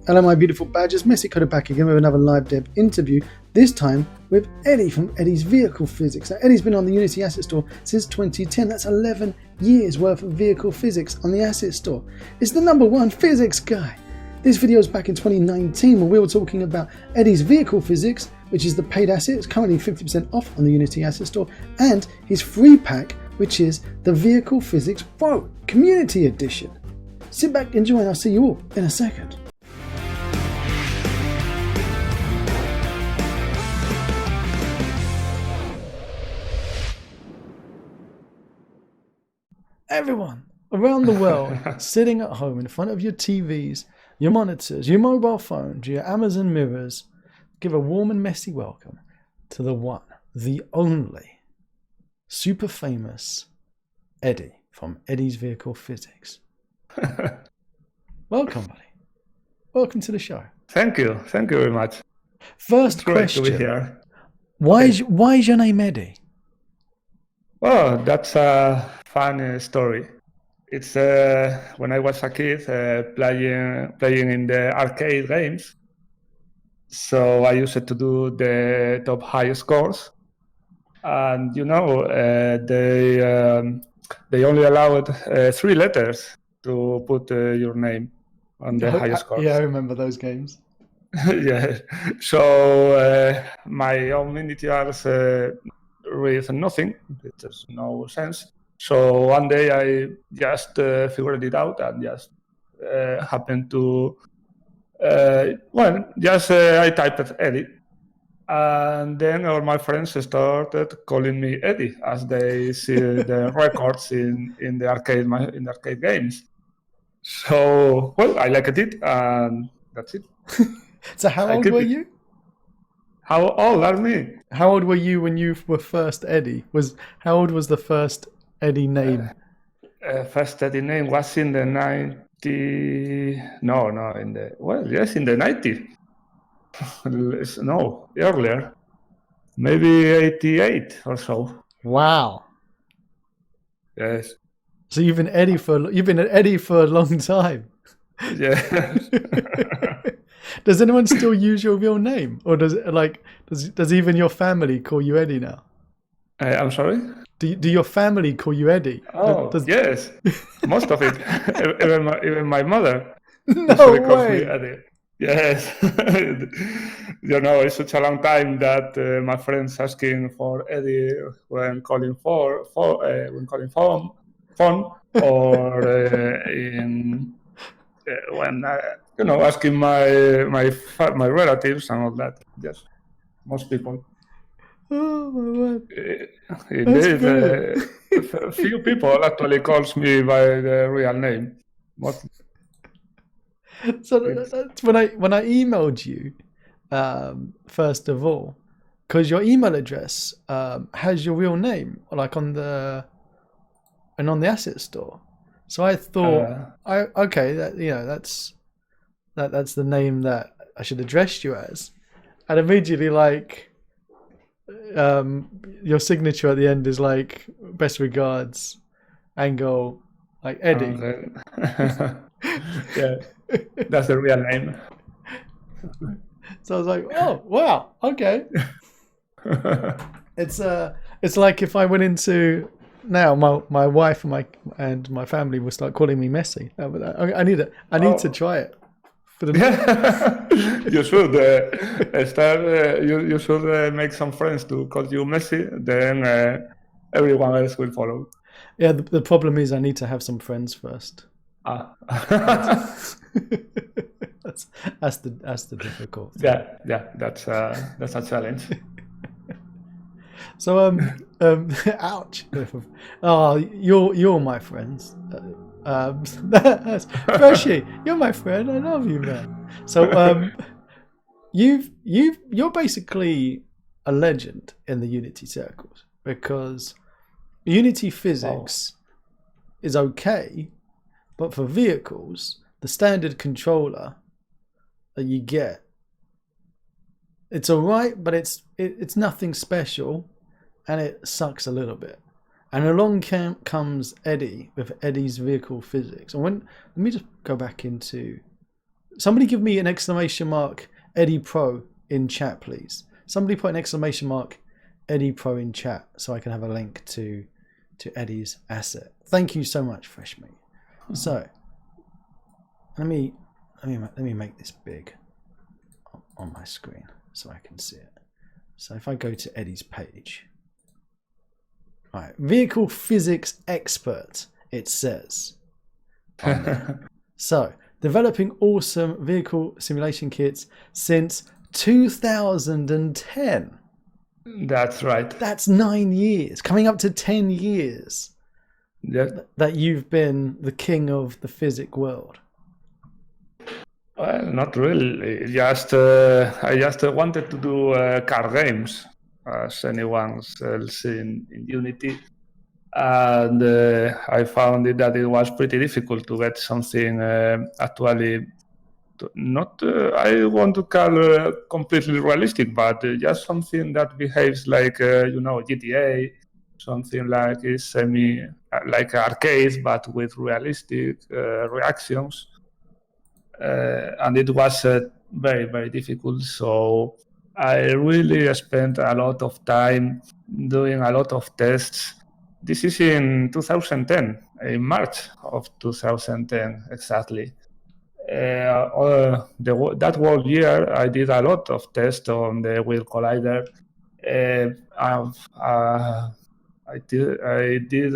Hello my beautiful badgers, Messi Coda back again with another live dev interview, this time with Eddie from Edys Vehicle Physics. Now, Eddie's been on the Unity Asset Store since 2010, that's 11 years worth of vehicle physics on the Asset Store. It's the #1 physics guy. This video is back in 2019 when we were talking about Edys Vehicle Physics, which is the paid asset, it's currently 50% off on the Unity Asset Store, and his free pack, which is the Vehicle Physics Pro Community Edition. Sit back, enjoy, and I'll see you all in a second. Everyone around the world sitting at home in front of your TVs, your monitors, your mobile phones, your Amazon mirrors, give a warm and messy welcome to the one, the only, super famous Eddie from Edys Vehicle Physics. Welcome, buddy. Welcome to the show. Thank you very much. First question. Great to be here. Why is your name Eddie? Oh, that's a fun story. It's when I was a kid playing in the arcade games. So I used to do the top high scores, and they only allowed 3 letters to put your name on the highest scores. Yeah, I remember those games. Yeah. So my own initials with nothing. It has no sense. So one day I just figured it out and just happened to I typed Eddie, and then all my friends started calling me Eddie as they see the records in the arcade games. So I liked it, and that's it. So how old were you? How old are me? How old were you when you were first Eddie? How old was the first Eddie name? First Eddie name was in the 90s. No, in the in the 90s. No, earlier, maybe 88 or so. Wow. Yes. So you've been an Eddie for a long time. Yeah. Does anyone still use your real name, or does even your family call you Eddie now? I'm sorry? Do your family call you Eddie? Oh, yes. Most of it. even my mother. No way. Me Eddie. Yes. It's such a long time that my friends asking for Eddie when calling phone, or when asking my relatives and all that. Yes, most people. Oh my word! Indeed, few people actually calls me by the real name. So that's when I emailed you, first of all, because your email address has your real name, like on the Asset Store. So I thought, that's the name that I should address you as, and immediately your signature at the end is like best regards, Angle, like Eddie. Okay. Yeah, that's the real name. So I was like, oh wow, okay. It's like if I went into now, my wife and my family will start calling me Messi. I need to try it. You should start. You should make some friends to call you Messi. Then everyone else will follow. Yeah, the problem is I need to have some friends first. That's the difficult thing. Yeah, that's a challenge. So ouch. Oh, you're my friends. Freshie, you're my friend. I love you, man. So you're basically a legend in the Unity circles, because Unity physics is okay, but for vehicles, the standard controller that you get, it's alright, but it's nothing special, and it sucks a little bit. And along comes Eddie with Edys Vehicle Physics. And let me just go back into Somebody give me an exclamation mark Eddy Pro in chat, please. Somebody put an exclamation mark Eddy Pro in chat so I can have a link to Eddy's asset. Thank you so much, Freshmeat. So let me make this big on my screen so I can see it. So if I go to Eddy's page, all right, vehicle physics expert, it says on there. So developing awesome vehicle simulation kits since 2010. That's right. That's 9 years, coming up to 10 years. Yeah. That you've been the king of the physics world. Well, not really. I just wanted to do car games, as anyone else in Unity. And I found that it was pretty difficult to get something actually not, I want to call completely realistic, but just something that behaves like, GTA, something like is like arcade, but with realistic reactions. And it was very, very difficult. So I really spent a lot of time doing a lot of tests. This is in 2010, in March of 2010, exactly. That whole year, I did a lot of tests on the wheel collider. I did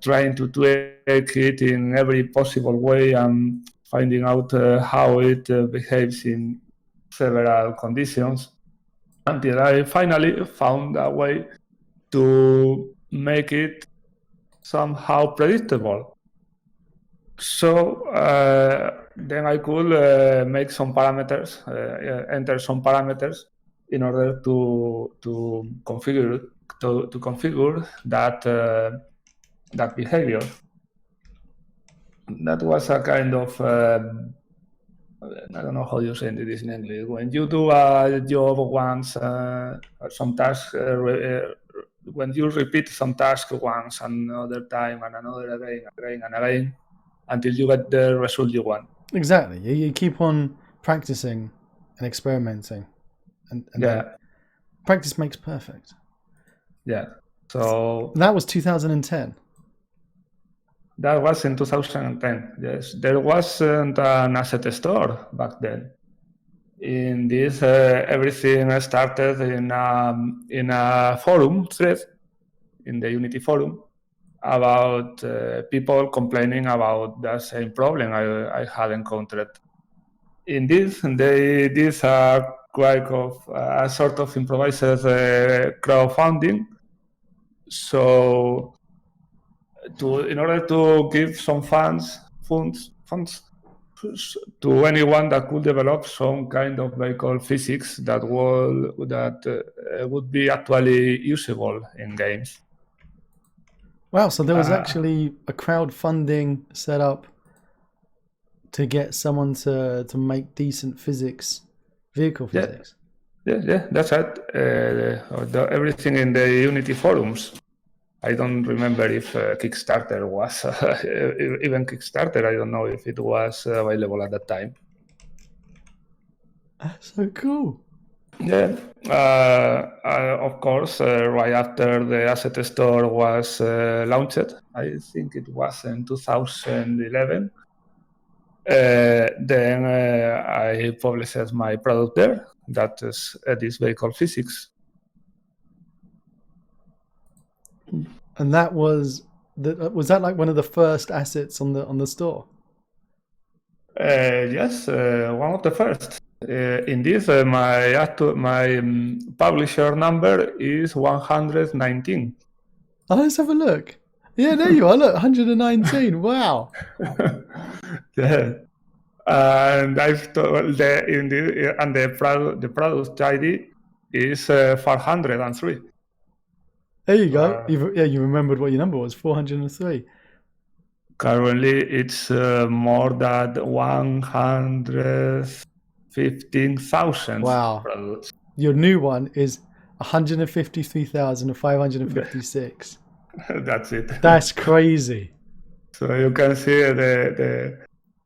trying to tweak it in every possible way and finding out how it behaves in several conditions until I finally found a way to make it somehow predictable. So then I could make some parameters, enter some parameters in order to configure that behavior. That was a kind of I don't know how you say this in English. When you do a job once, some task, when you repeat some task once, another time, and another again and again, until you get the result you want. Exactly. You keep on practicing and experimenting, and yeah, practice makes perfect. Yeah. So that was 2010. That was in 2010. Yes, there wasn't an asset store back then. In this, everything started in a forum thread, in the Unity forum, about people complaining about the same problem I had encountered. In this, they did a sort of improvised crowdfunding. So, in order to give some funds to anyone that could develop some kind of vehicle physics that would be actually usable in games. Wow, so there was actually a crowdfunding set up to get someone to make decent vehicle physics. Yeah, that's right. Everything in the Unity forums. I don't remember if Kickstarter was, even Kickstarter, I don't know if it was available at that time. That's so cool. Yeah, of course, right after the asset store was launched, I think it was in 2011, then I published my product there, that is Edys Vehicle Physics. And that was that like one of the first assets on the store? Yes, one of the first. In this, my publisher number is 119. Oh, let's have a look. Yeah, there you are. Look, 119. Wow. Yeah. And the product ID is 403. There you go. You remembered what your number was, 403. Currently, it's more than 115,000 products. Your new one is 153,556. That's it. That's crazy. So you can see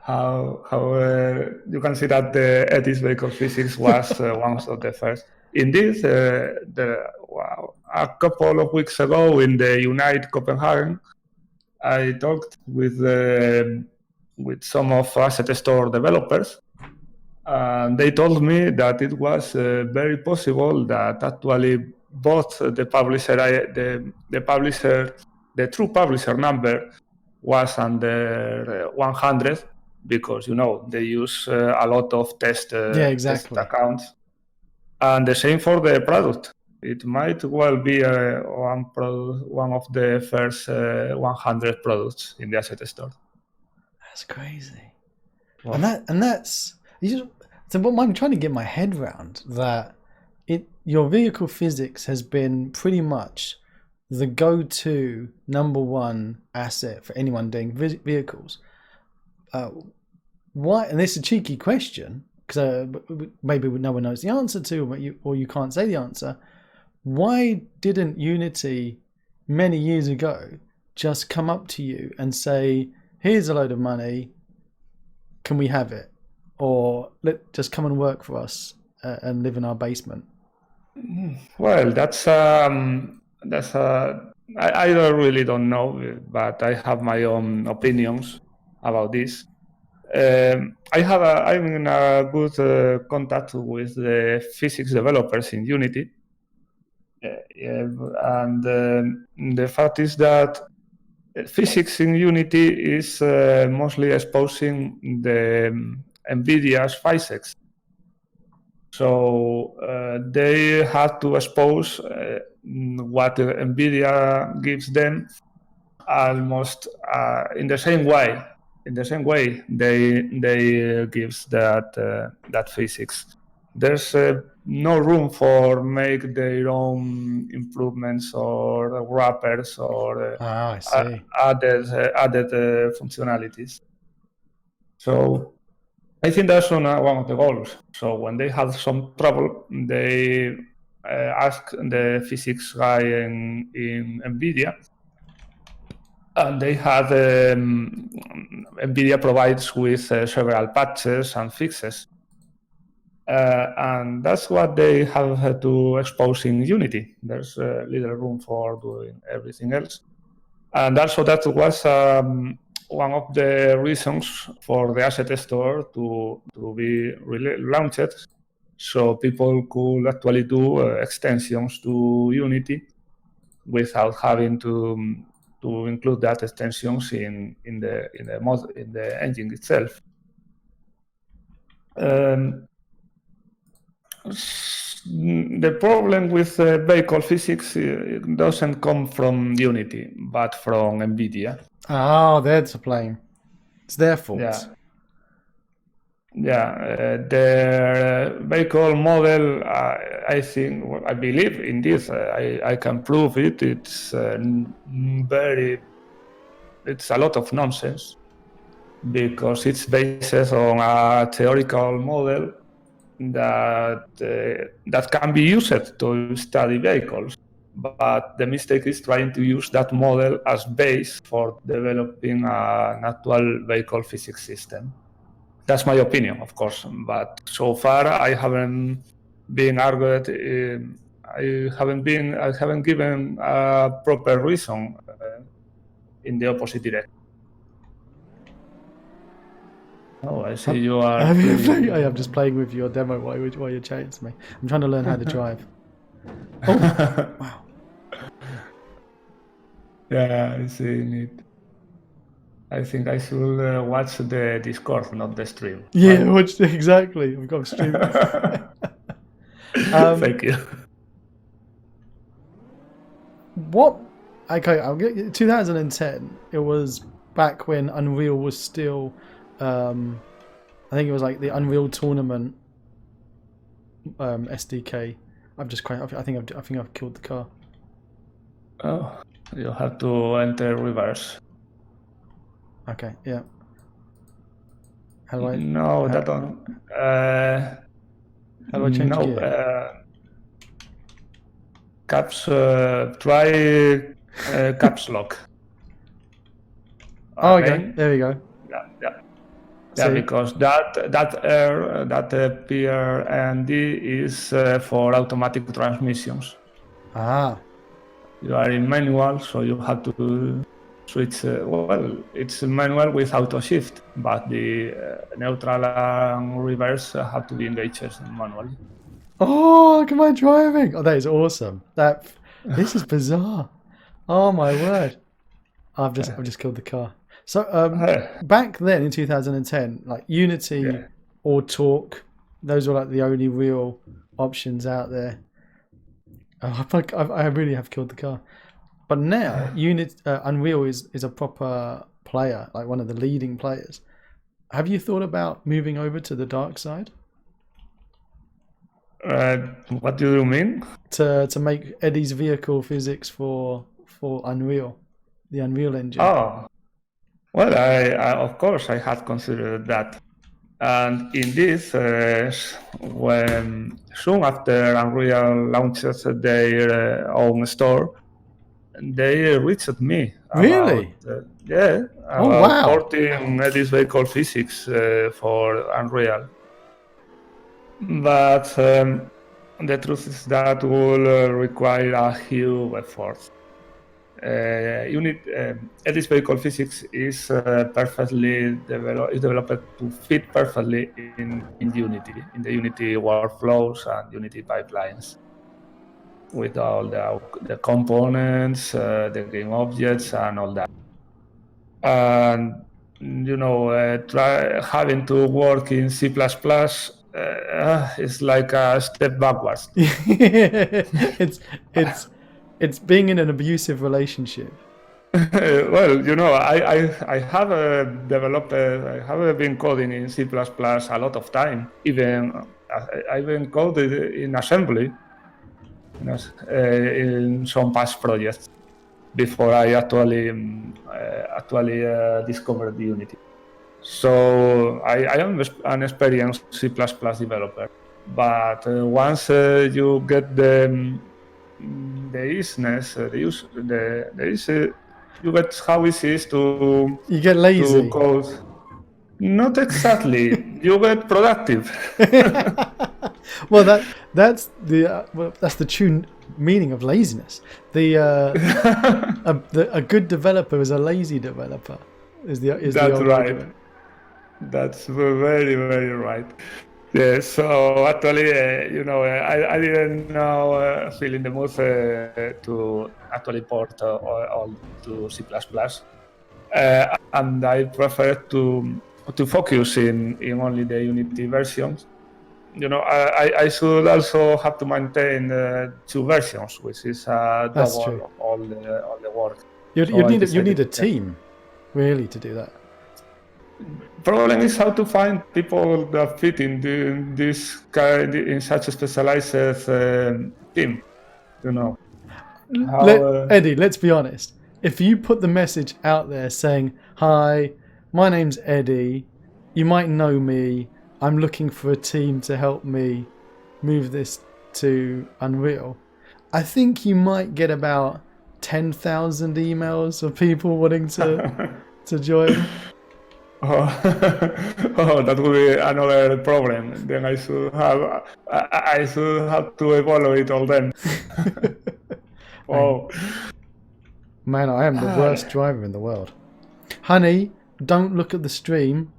you can see that the Edys vehicle physics was one of the first. Indeed, a couple of weeks ago in the Unite Copenhagen, I talked with some of asset store developers, and they told me that it was very possible that actually both the true publisher number was under 100, because they use a lot of test accounts, and the same for the product. It might well be one of the first 100 products in the asset store. That's crazy. Wow. And that's so what I'm trying to get my head around, that your vehicle physics has been pretty much the go-to number one asset for anyone doing vehicles. Why? And this is a cheeky question, because maybe no one knows the answer to, or you can't say the answer. Why didn't Unity many years ago just come up to you and say, "Here's a load of money, can we have it?" Or just come and work for us and live in our basement? Well, I really don't know, but I have my own opinions about this. I'm in a good contact with the physics developers in Unity, and the fact is that physics in Unity is mostly exposing the NVIDIA's physics. So they had to expose what NVIDIA gives them almost in the same way. In the same way they gives that physics. There's no room for make their own improvements or wrappers or added functionalities. So I think that's one of the goals. So when they have some trouble, they ask the physics guy in NVIDIA, and they have NVIDIA provides with several patches and fixes, and that's what they have to expose in Unity. There's little room for doing everything else, and also that was one of the reasons for the asset store to be really launched, so people could actually do extensions to Unity without having to include that extensions in the engine itself. The problem with vehicle physics doesn't come from Unity, but from NVIDIA. Oh, they're to blame. It's their fault. Yeah. Their vehicle model, I believe in this. I can prove it. It's a lot of nonsense, because it's based on a theoretical model that can be used to study vehicles. But the mistake is trying to use that model as base for developing an actual vehicle physics system. That's my opinion, of course. But so far, I haven't been argued. I haven't given a proper reason in the opposite direction. Oh, I see you are. I'm just playing with your demo while you're chatting to me. I'm trying to learn how to drive. Oh, wow. Yeah, I see it. I think I should watch the Discord, not the stream. Yeah, watch exactly. I've got a stream. Thank you. What? Okay, I'll get 2010. It was back when Unreal was still. I think it was like the Unreal Tournament SDK. I think I've killed the car. Oh, you have to enter reverse. Okay, yeah. How do I? No, that don't. How do I change gear? Try caps lock. Oh, okay. There we go. Yeah. Yeah, because that PRND is for automatic transmissions. Ah. You are in manual, so you have to switch. It's manual with auto shift, but the neutral and reverse have to be engaged manually. Oh, look at my driving. Oh, that is awesome. This is bizarre. Oh my word. I've just killed the car. So back then in 2010, like Unity or Torque, those were like the only real options out there. Oh, I really have killed the car. But now Unreal is a proper player, like one of the leading players. Have you thought about moving over to the dark side? What do you mean? To make Eddy's vehicle physics for Unreal, the Unreal Engine. Oh, well, I of course I had considered that, and in this, when soon after Unreal launches their own store, they reached me Really? about Wow. porting Edys vehicle physics for Unreal. But the truth is that will require a huge effort. Edys vehicle physics is developed to fit perfectly in Unity, in the Unity workflows and Unity pipelines, with all the components, the game objects, and all that. And having to work in C++ is like a step backwards. It's being in an abusive relationship. Well, I have I have been coding in C++ a lot of time. Even I've been coded in assembly in some past projects before I actually discovered Unity. So I am an experienced C++ developer, but once you get the easiness, you get how easy it is to You get lazy. to code. Not exactly. You get productive. Well, that's the true meaning of laziness. A good developer is a lazy developer. Is the old right. argument. That's very, very right. Yeah, so actually, I didn't now feel in the mood to actually port all to C++, and I prefer to focus in only the Unity versions. I should also have to maintain two versions, which is That's double true. of all the work. You need a team, really, to do that. Problem is how to find people that fit in in such a specialized team. Eddy, let's be honest. If you put the message out there saying, "Hi, my name's Eddy. You might know me. I'm looking for a team to help me move this to Unreal," I think you might get about 10,000 emails of people wanting to join. Oh, that would be another problem. Then I should have to evaluate all them. Oh, man, I am the worst driver in the world. Honey, don't look at the stream.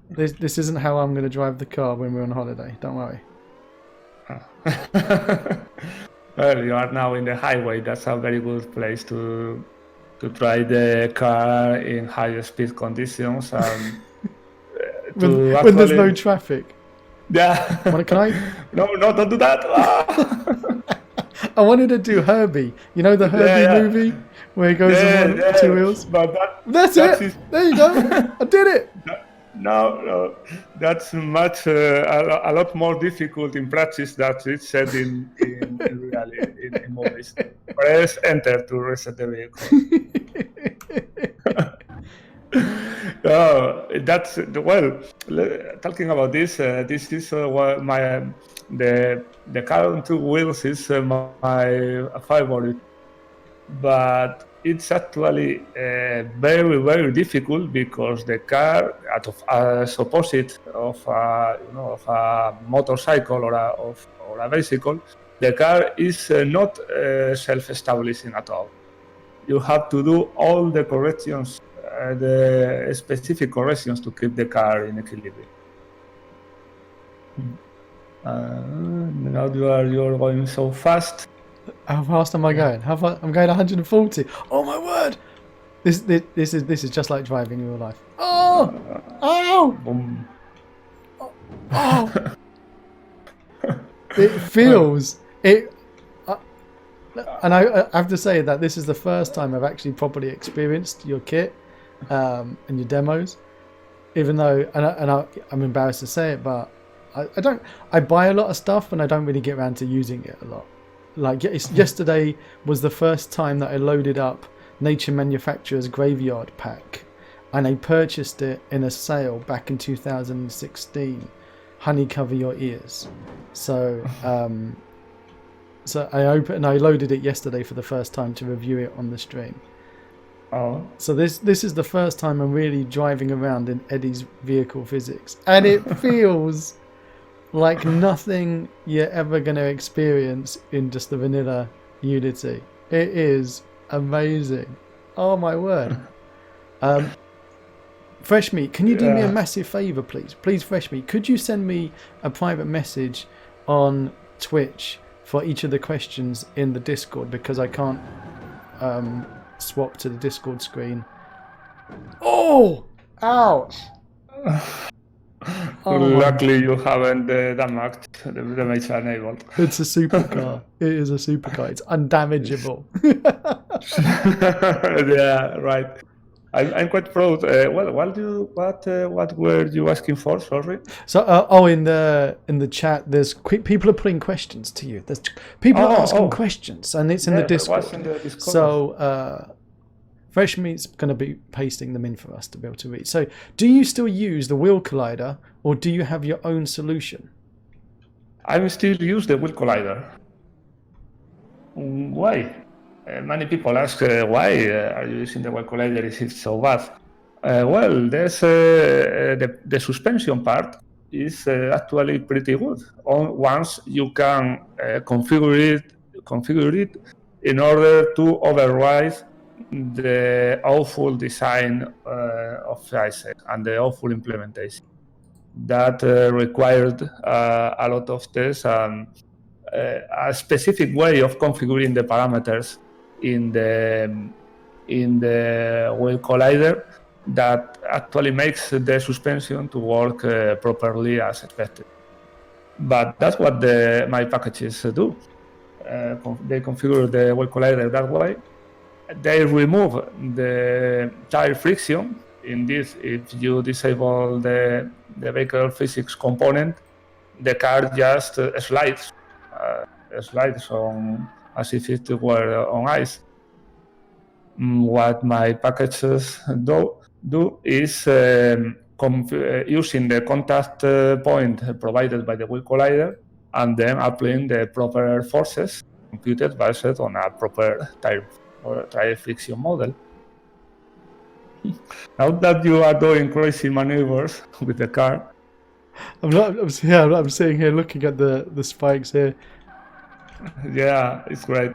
This isn't how I'm going to drive the car when we're on holiday. Don't worry. Well, you are now in the highway. That's a very good place to try the car in high speed conditions and when there's no traffic. Yeah. Can I? No, don't do that. I wanted to do Herbie. You know the Herbie movie where he goes on two wheels. But that's it. There you go. I did it. No, that's much a lot more difficult in practice than it's said in reality in movies. Press enter to reset the vehicle. That's well. Talking about this, this is what the car on two wheels is my favorite. But it's actually very, very difficult because the car, as opposite of of a motorcycle or a bicycle, the car is not self-establishing at all. You have to do all the corrections, the specific corrections to keep the car in equilibrium. Now you're going so fast. How fast am I going? How fast? I'm going 140. Oh my word! This is just like driving in real life. Oh! Oh! Boom. Oh! It feels it. And I have to say that this is the first time I've actually properly experienced your kit and your demos. Even though, I'm embarrassed to say it, but I buy a lot of stuff and I don't really get around to using it a lot. Like yesterday was the first time that I loaded up Nature Manufacturer's Graveyard Pack, and I purchased it in a sale back in 2016. Honey, cover your ears. So I loaded it yesterday for the first time to review it on the stream. Oh. So this is the first time I'm really driving around in Edys vehicle physics, and it feels like nothing you're ever going to experience in just the vanilla Unity. It is amazing. Oh my word. Fresh Meat, can you do me a massive favour, please? Please, Fresh Meat, could you send me a private message on Twitch for each of the questions in the Discord, because I can't swap to the Discord screen. Oh! Ouch! Luckily, you haven't damaged the Mesa enabled. It's a supercar. It is a supercar. It's undamageable. Yeah, right. I'm quite proud. What were you asking for? Sorry. So, in the chat, there's people are putting questions to you. There's people are asking questions, and it's in the Discord. So, Fresh Meat's going to be pasting them in for us to be able to read. So, do you still use the wheel collider, or do you have your own solution? I still use the wheel collider. Why? Many people ask why are you using the wheel collider? Is it so bad? Well, there's the suspension part is actually pretty good. Once you can configure it in order to override the awful design of ISEC and the awful implementation. That required a lot of tests and a specific way of configuring the parameters in the wheel collider that actually makes the suspension to work properly as expected. But that's what my packages do. They configure the wheel collider that way. They remove the tire friction. In this, if you disable the vehicle physics component, the car just slides on as if it were on ice. What my packages do is using the contact point provided by the wheel collider and then applying the proper forces computed based on a proper tire friction model. Now that you are doing crazy maneuvers with the car, I'm sitting here looking at the spikes here. Yeah, it's great.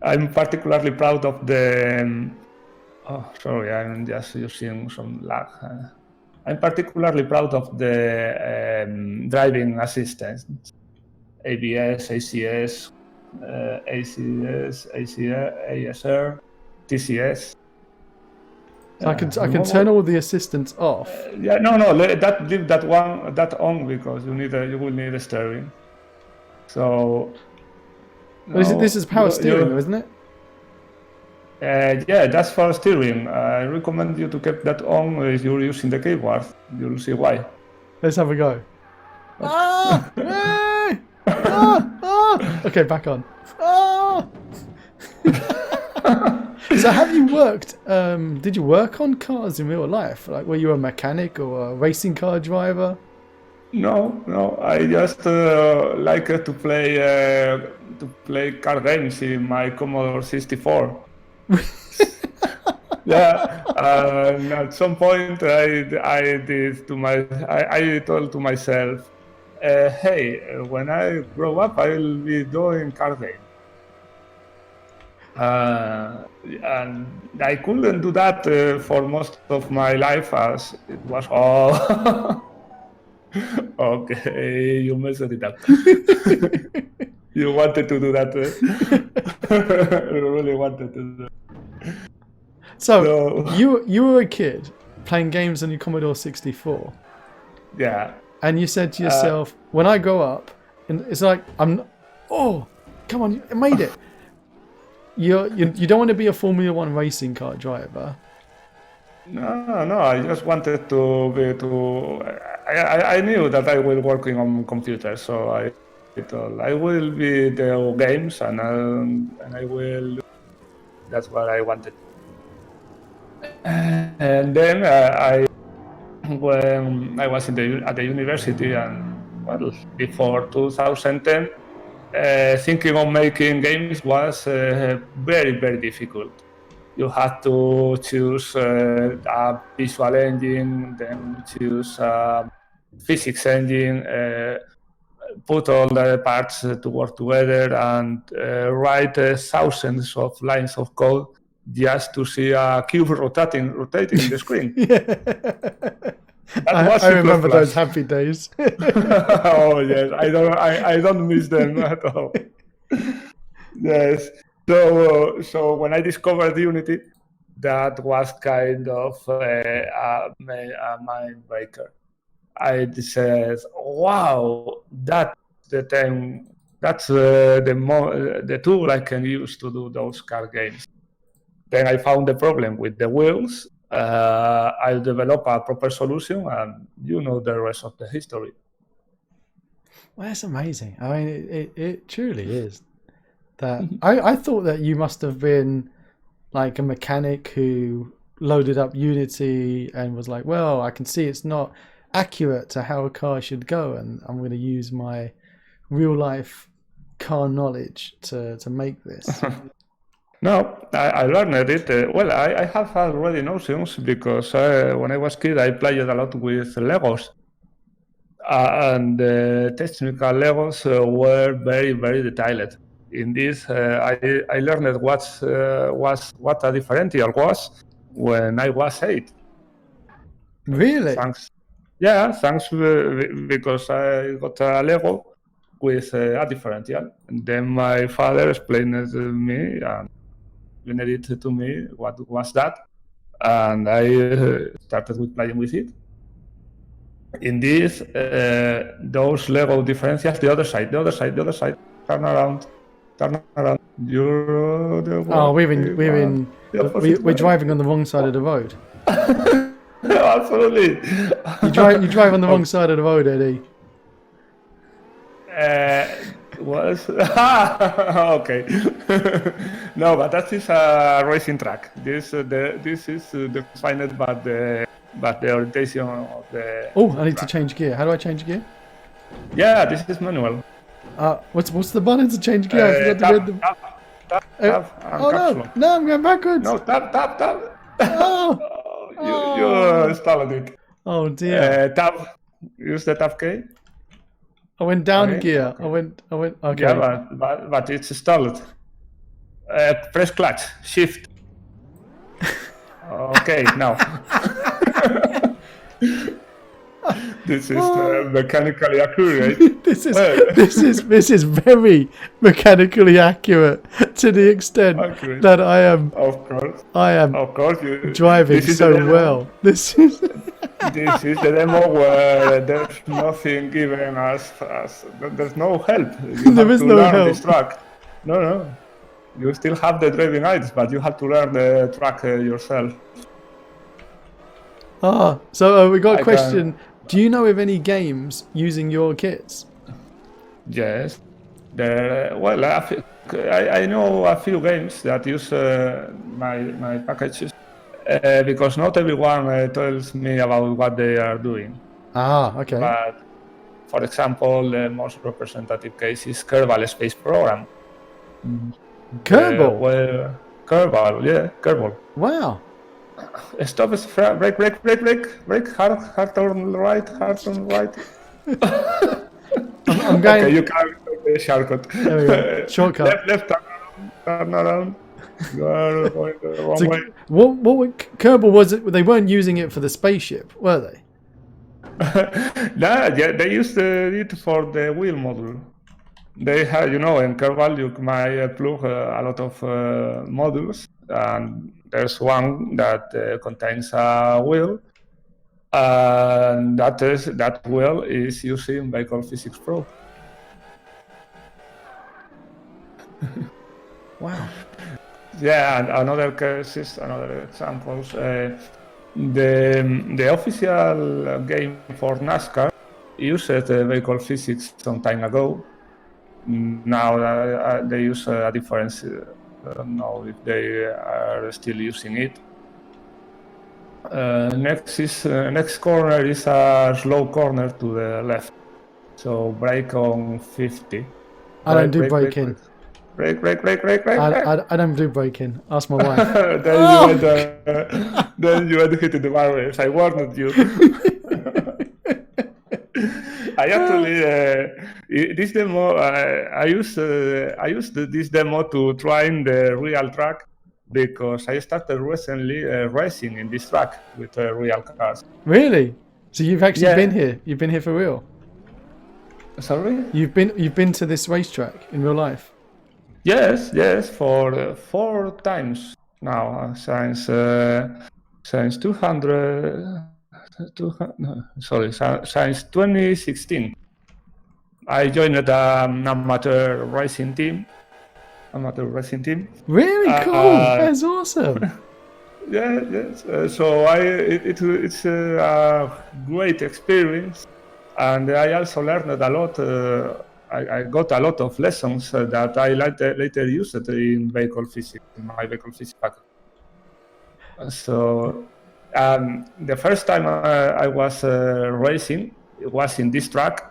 I'm particularly proud of the. Sorry, I'm just using some lag. I'm particularly proud of the driving assistance, ABS, ACS, ASR, TCS. So I can turn all the assistants off. Yeah, no, leave that on because you will need a steering. So. This is power steering, isn't it? Yeah, that's for steering. I recommend you to keep that on if you're using the keyboard. You'll see why. Let's have a go. Okay, back on. So have you worked, did you work on cars in real life? Like, were you a mechanic or a racing car driver? No. I just like to play car games in my Commodore 64. Yeah, and at some point I told to myself, hey, when I grow up, I will be doing car games. And I couldn't do that for most of my life, as it was all. Okay, you messed it up. You wanted to do that. You really wanted to do that. So you were a kid playing games on your Commodore 64. Yeah. And you said to yourself, when I grow up, and it's like, oh, come on, you made it. You don't want to be a Formula One racing car driver. No, I just wanted to be I knew that I was working on computers, so I thought I will be the games and I will. That's what I wanted. And then when I was at the university, and well, before 2010, thinking of making games was very, very difficult. You had to choose a visual engine, then choose a physics engine, put all the parts to work together, and write thousands of lines of code just to see a cube rotating in the screen. I remember those happy days. Oh yes, I don't miss them at all. Yes. So when I discovered Unity, that was kind of a mind breaker. I said, "Wow, that's the thing. That's the tool I can use to do those car games." Then I found the problem with the wheels. I developed a proper solution, and you know the rest of the history. Well, that's amazing. I mean, it truly is. That I thought that you must have been like a mechanic who loaded up Unity and was like, well, I can see it's not accurate to how a car should go, and I'm going to use my real life car knowledge to make this. No, I learned it. Well, I have already notions because when I was kid, I played a lot with Legos. And the technical Legos were very, very detailed. In this, I learned what a differential was when I was 8. Really? Thanks because I got a Lego with a differential. And then my father explained it to me and explained it to me what was that, and I started with playing with it. In this, those Lego differentials, the other side, turn around. You're the one. We're driving on the wrong side of the road. Absolutely. You drive on the wrong side of the road, Eddie. Okay. No, but that is a racing track. This is defined by the orientation of the. Oh, I need to change gear. How do I change gear? Yeah, this is manual. What's the button to change gear? I forgot to read them. Tap, no, I'm going backwards. No, tap. Oh. You stalled it. Oh dear. Tab. Use the tab key. I went down a gear. Okay. I went. Okay. Yeah, but it's stalled. Press clutch. Shift. Okay, now. This is mechanically accurate. This is very mechanically accurate to the extent that I am. Of course. You driving so well. This is the demo where there's nothing given as there's no help. There is no help. This track. No. You still have the driving aids, but you have to learn the track yourself. So we got a question. Do you know of any games using your kits? Yes. I know a few games that use my packages because not everyone tells me about what they are doing. Okay. But, for example, the most representative case is Kerbal Space Program. Kerbal? curveball, yeah, curveball. Wow. Stop, brake, hard turn right, I'm going. Okay, you can take the shortcut. There we go. Shortcut. Left, turn around. You are going the wrong So way. what Kerbal was it? They weren't using it for the spaceship, were they? No, yeah, they used it for the wheel module. They have, in Kerbal you might plug a lot of modules, and there's one that contains a wheel, and that wheel is using Vehicle Physics Pro. Wow. Yeah, and another cases, another examples. The official game for NASCAR used vehicle physics some time ago. Now they use a difference. I don't know if they are still using it. Next corner is a slow corner to the left. So brake on 50. I don't do braking. Brake. I don't do braking. Ask my wife. Then you went hitting the barriers. I warned you. I actually this demo. I used this demo to try in the real track because I started recently racing in this track with real cars. Really? So you've actually been here? You've been here for real? Sorry? You've been to this racetrack in real life? Yes, for 4 times now since 2016. I joined an amateur racing team. Really cool. That's awesome. Yes. So it's a great experience, and I also learned a lot. I got a lot of lessons that I later used in vehicle physics, in my vehicle physics package. So the first time I was racing, it was in this track,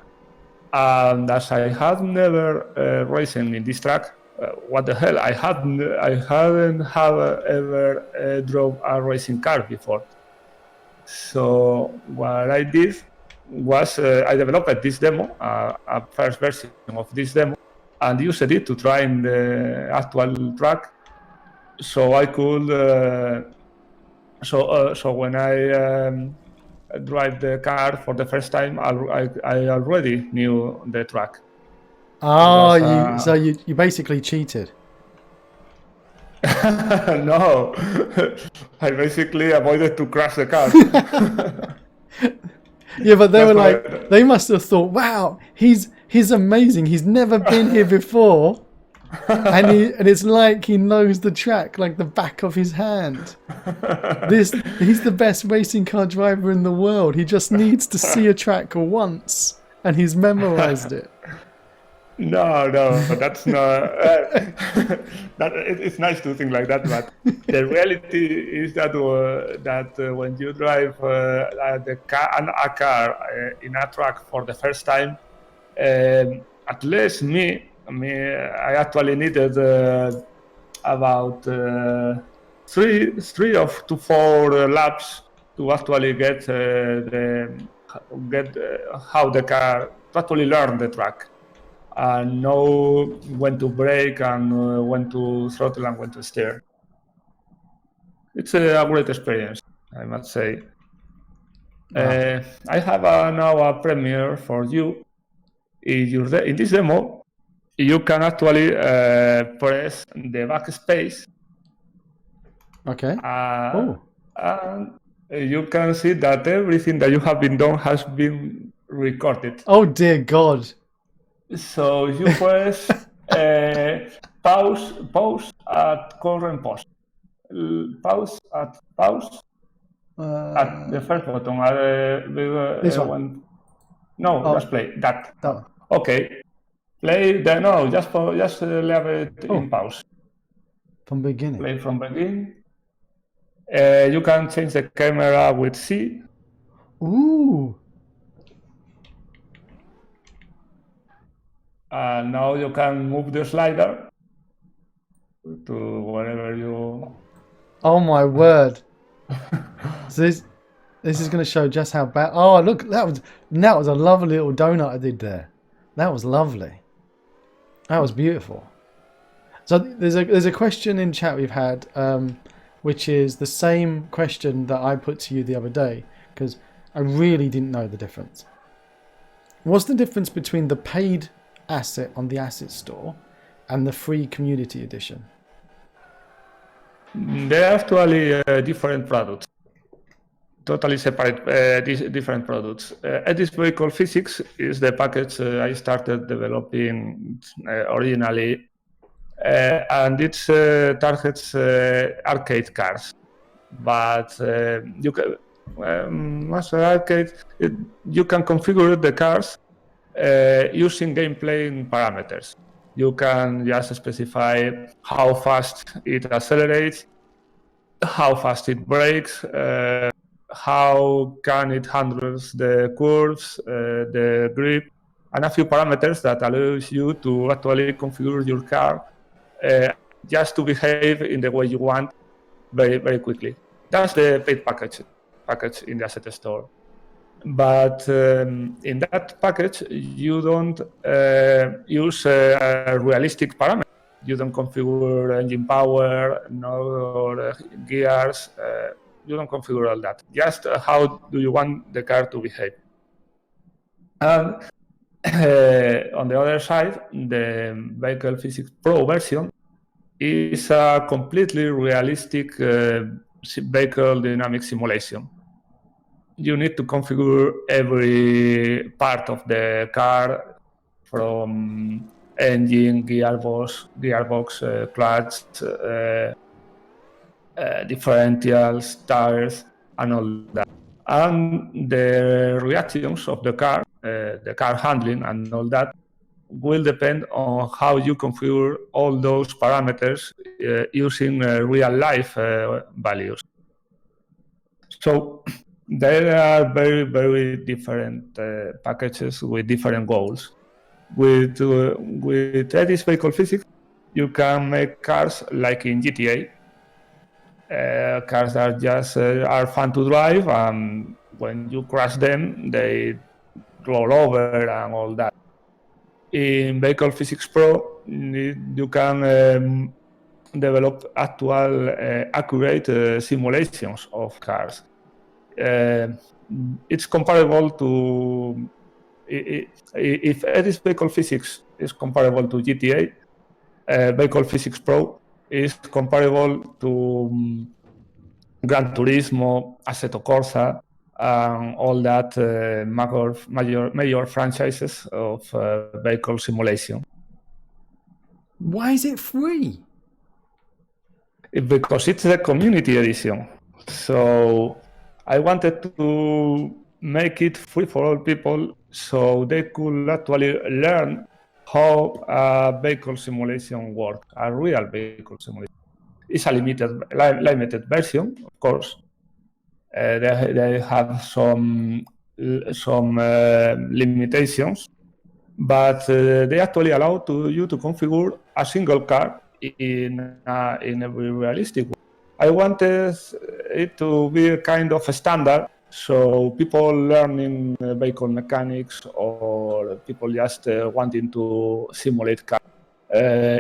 and as I had never racing in this track, what the hell? I hadn't ever drove a racing car before. So what I did was I developed this demo, a first version of this demo, and used it to try in the actual track. So I could. So when I drive the car for the first time, I already knew the track. Oh, you basically cheated. No, I basically avoided to crash the car. Yeah, but they were like, they must have thought, wow, he's amazing. He's never been here before. And it's like he knows the track like the back of his hand. He's the best racing car driver in the world. He just needs to see a track once, and he's memorized it. No, that's not. It's nice to think like that, but the reality is that when you drive a car in a track for the first time, at least I actually needed about 3 to 4 laps to actually get how the car to actually learn the track and know when to brake and when to throttle and when to steer. It's a great experience, I must say. Wow. I have now a premiere for you. In this demo, you can actually press the backspace. Okay. And you can see that everything that you have been done has been recorded. Oh dear God. So you press pause at current pause. Pause at the first button. This one. No, just play that. One. Okay. Play just leave it in pause. From beginning. Play from beginning. You can change the camera with C. Ooh. Now you can move the slider. to wherever you. Oh my word! So this is going to show just how bad. Oh look, that was a lovely little donut I did there. That was lovely. That was beautiful. So there's a question in chat we've had, which is the same question that I put to you the other day, because I really didn't know the difference. What's the difference between the paid asset on the asset store and the free community edition? They're actually different products, totally separate, different products. Edys Vehicle Physics is the package I started developing originally, and it targets arcade cars. But you can, as an arcade, you can configure the cars using gameplay parameters. You can just specify how fast it accelerates, how fast it brakes, how can it handles the curves, the grip, and a few parameters that allows you to actually configure your car just to behave in the way you want very, very quickly. That's the paid package in the asset store. But in that package, you don't use realistic parameters. You don't configure engine power, nor gears. You don't configure all that. Just how do you want the car to behave. And on the other side, the Vehicle Physics Pro version is a completely realistic vehicle dynamic simulation. You need to configure every part of the car, from engine, gearbox, clutch, differentials, tires, and all that. And the reactions of the car handling and all that will depend on how you configure all those parameters using real life values. So there are very, very different packages with different goals. With Edys Vehicle Physics, you can make cars like in GTA. Cars that just are fun to drive, and when you crash them, they roll over and all that. In Vehicle Physics Pro, you can develop actual accurate simulations of cars. It's comparable to, if Edys Vehicle Physics is comparable to GTA, Vehicle Physics Pro is comparable to Gran Turismo, Assetto Corsa, and all that major franchises of vehicle simulation. Why is it free? Because it's the community edition. So I wanted to make it free for all people, so they could actually learn how a vehicle simulation works, a real vehicle simulation. It's a limited version, of course. They have some limitations, but they actually allow you to configure a single car in a very realistic way. I wanted it to be a kind of a standard, so people learning vehicle mechanics or people just wanting to simulate cars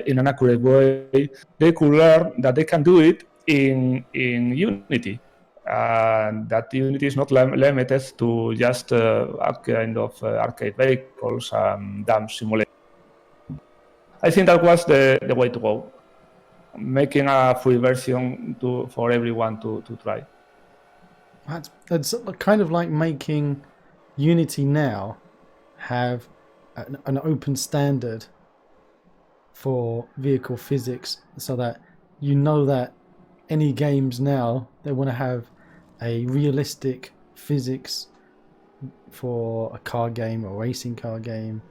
in an accurate way, they could learn that they can do it in Unity. That Unity is not limited to just a kind of arcade vehicles and dumb simulation. I think that was the way to go, making a free version for everyone to try. That's kind of like making Unity now have an open standard for vehicle physics, so that you know that any games now, they want to have a realistic physics for a car game or racing car game.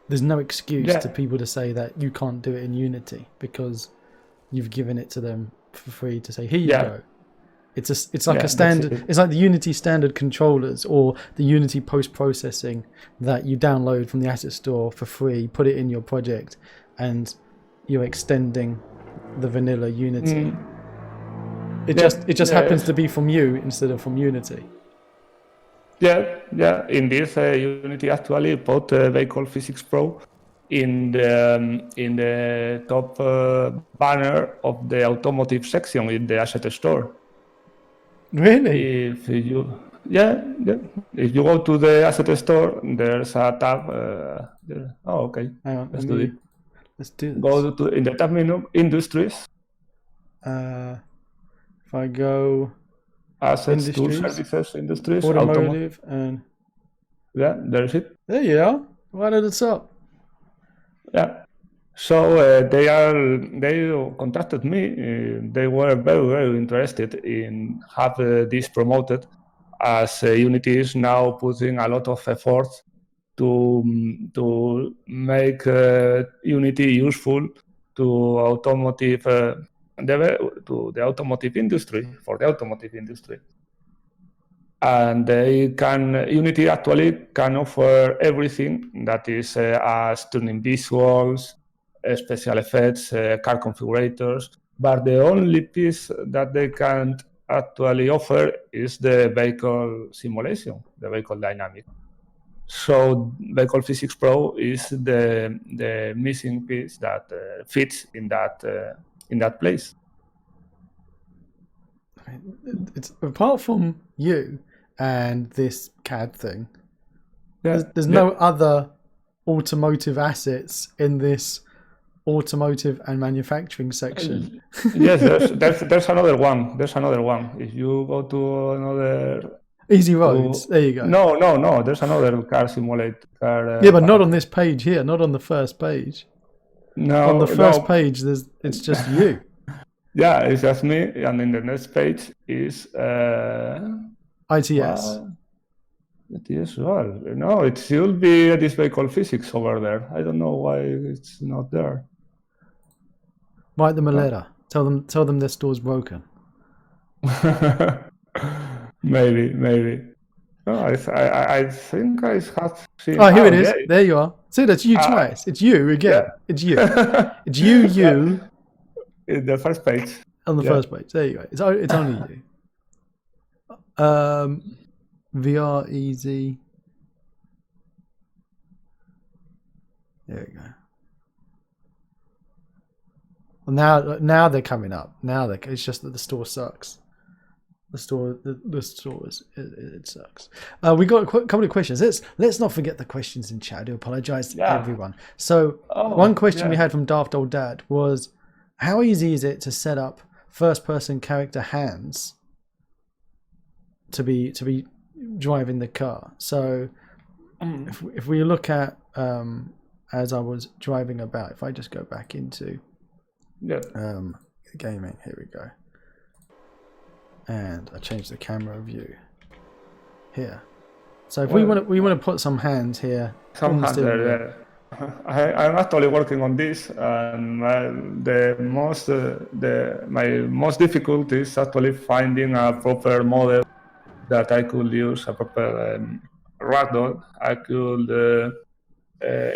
There's no excuse to people to say that you can't do it in Unity because you've given it to them for free to say, here you go. It's like a standard. It's like the Unity standard controllers or the Unity post-processing that you download from the asset store for free, put it in your project, and you're extending the vanilla Unity. Mm. It Yeah, just happens yes. to be from you instead of from Unity. Yeah. In this Unity actually put Vehicle Physics Pro in the top banner of the automotive section in the asset store. Really? If you if you go to the asset store, there's a tab. There. Oh, okay. Hang on, Let's do it. let's do this. Go to in the tab menu, Industries, If I go Assets, Tools, Industries, Services, Industries, Automotive, and Yeah, there's it. there you are, right at the top. Yeah. So they contacted me. They were very interested in have this promoted, as Unity is now putting a lot of effort to make Unity useful to automotive to the automotive industry, for the automotive industry. And Unity actually can offer everything that is as tuning visuals, special effects, car configurators, but the only piece that they can't actually offer is the vehicle simulation, the vehicle dynamic. So Vehicle Physics Pro is the missing piece that fits in that place. It's apart from you and this CAD thing. Yeah, There's no other automotive assets in this automotive and manufacturing section. Yes, there's another one. There's another one. If you go to another Easy Roads. There you go. No. There's another car simulator. Yeah, but not on this page here. Not on the first page. No, on the first page, it's just you. Yeah, it's just me, and in the next page is ITS. ITS. Well, no, it should be this vehicle physics over there. I don't know why it's not there. Write them a letter. Tell them their store's broken. Maybe. No, I think I have seen. Oh, here it is. Yeah. There you are. See, that's you twice. It's you again. Yeah. It's you. It's you. Yeah. In the first page. On the first page. There you go. It's only you. VR easy. There we go. Well, now they're coming up. It's just that the store sucks. The store it sucks. We got a couple of questions. Let's not forget the questions in chat. I do apologize to everyone. So one question we had from Daft Old Dad was, how easy is it to set up first-person character hands to be driving the car? So if we look at as I was driving about, if I just go back into gaming, here we go. And I change the camera view here. So if we want to put some hands here. Some hands there. I'm actually working on this, and my most difficult is actually finding a proper model that I could use, a proper ragdoll I could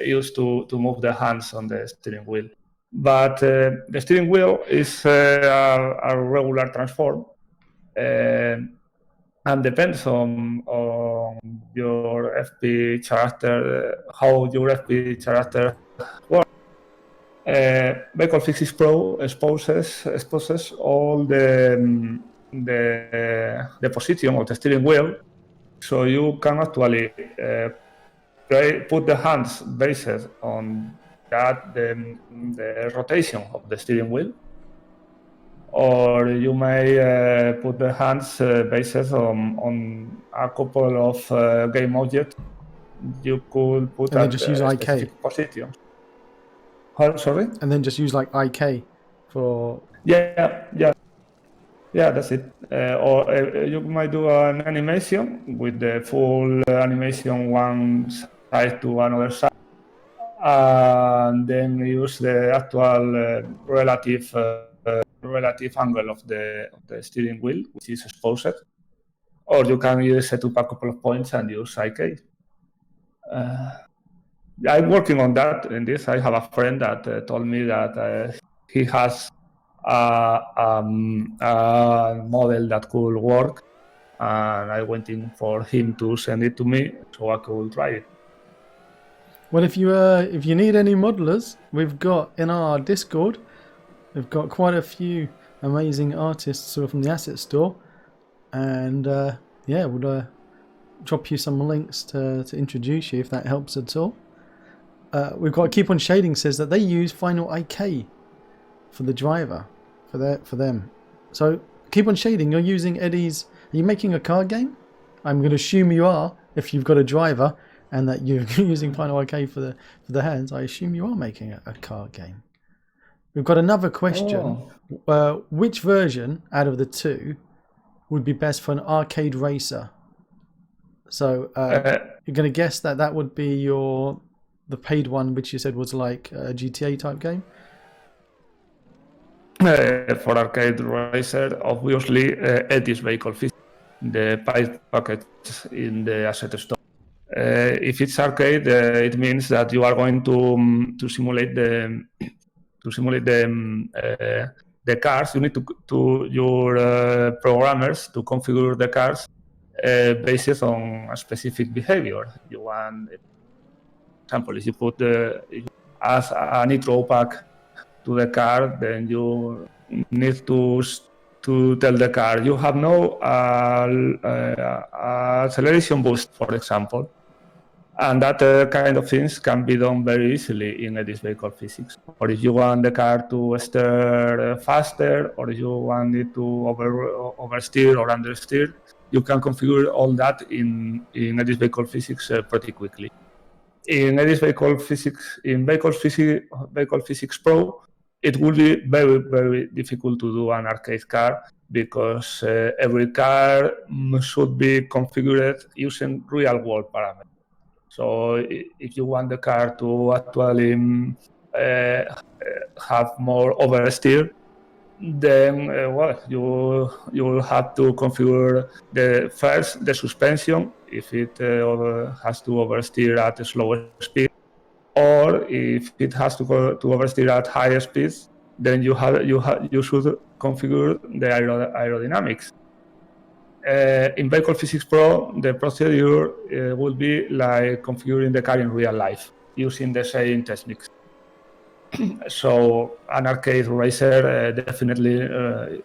use to move the hands on the steering wheel. But the steering wheel is a regular transform. And depends on your FP character, how your FP character works. Vehicle Physics Pro exposes all the position of the steering wheel, so you can actually put the hands based on that the rotation of the steering wheel. Or you may put the hands based on a couple of game objects. You could put and then just use IK position. Sorry? And then just use like IK for. Yeah, that's it. Or you might do an animation with the full animation one side to another side, and then use the actual relative angle of the steering wheel, which is exposed, or you can set up a couple of points and use IK. I'm working on that. In this, I have a friend that told me that he has a model that could work, and I waiting for him to send it to me so I could try it. Well, if you need any modelers, we've got in our Discord, we've got quite a few amazing artists who are from the asset store, and we'll drop you some links to introduce you if that helps at all. We've got Keep On Shading says that they use Final AK for the driver for them. So Keep On Shading, you're using Edys. Are you making a car game? I'm going to assume you are if you've got a driver and that you're using Final AK for the hands. I assume you are making a car game. We've got another question. Which version out of the two would be best for an arcade racer? So you're going to guess that would be the paid one, which you said was like a GTA type game? For arcade racer, obviously, Edys vehicle physics, the paid package in the asset store. If it's arcade, it means that you are going to simulate the cars. You need to your programmers to configure the cars based on a specific behavior. You want, for example, if you put as a nitro pack to the car, then you need to tell the car you have no acceleration boost, for example. And that kind of things can be done very easily in Edys vehicle physics. Or if you want the car to steer faster, or if you want it to oversteer or understeer, you can configure all that in Edys vehicle physics pretty quickly. In Edys vehicle physics, in vehicle physics Pro, it will be very, very difficult to do an arcade car because every car should be configured using real-world parameters. So if you want the car to actually have more oversteer, then you will have to configure the suspension if it has to oversteer at a slower speed, or if it has to oversteer at higher speeds, then you should configure the aerodynamics. In Vehicle Physics Pro, the procedure will be like configuring the car in real life using the same techniques. So an arcade racer definitely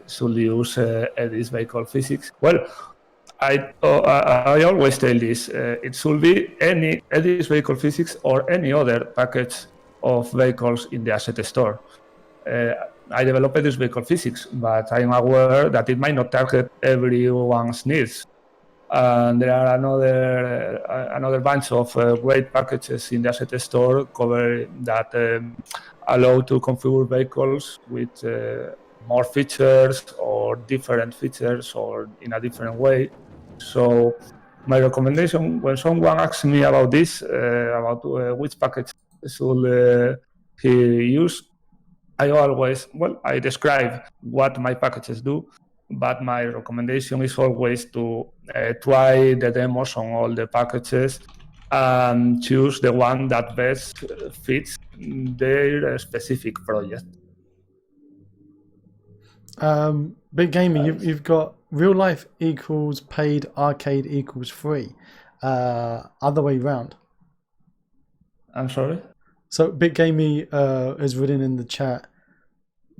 should use Edys vehicle physics. Well, I always tell this. It should be any Edys vehicle physics or any other package of vehicles in the asset store. I developed Edys vehicle physics, but I'm aware that it might not target everyone's needs. And there are another bunch of great packages in the asset store that allow to configure vehicles with more features or different features or in a different way. So my recommendation, when someone asks me about this, about which package should he use, I describe what my packages do, but my recommendation is always to try the demos on all the packages and choose the one that best fits their specific project. Big Gamer, you've got real life equals paid, arcade equals free. Other way round. I'm sorry? So Big Gamey has written in the chat,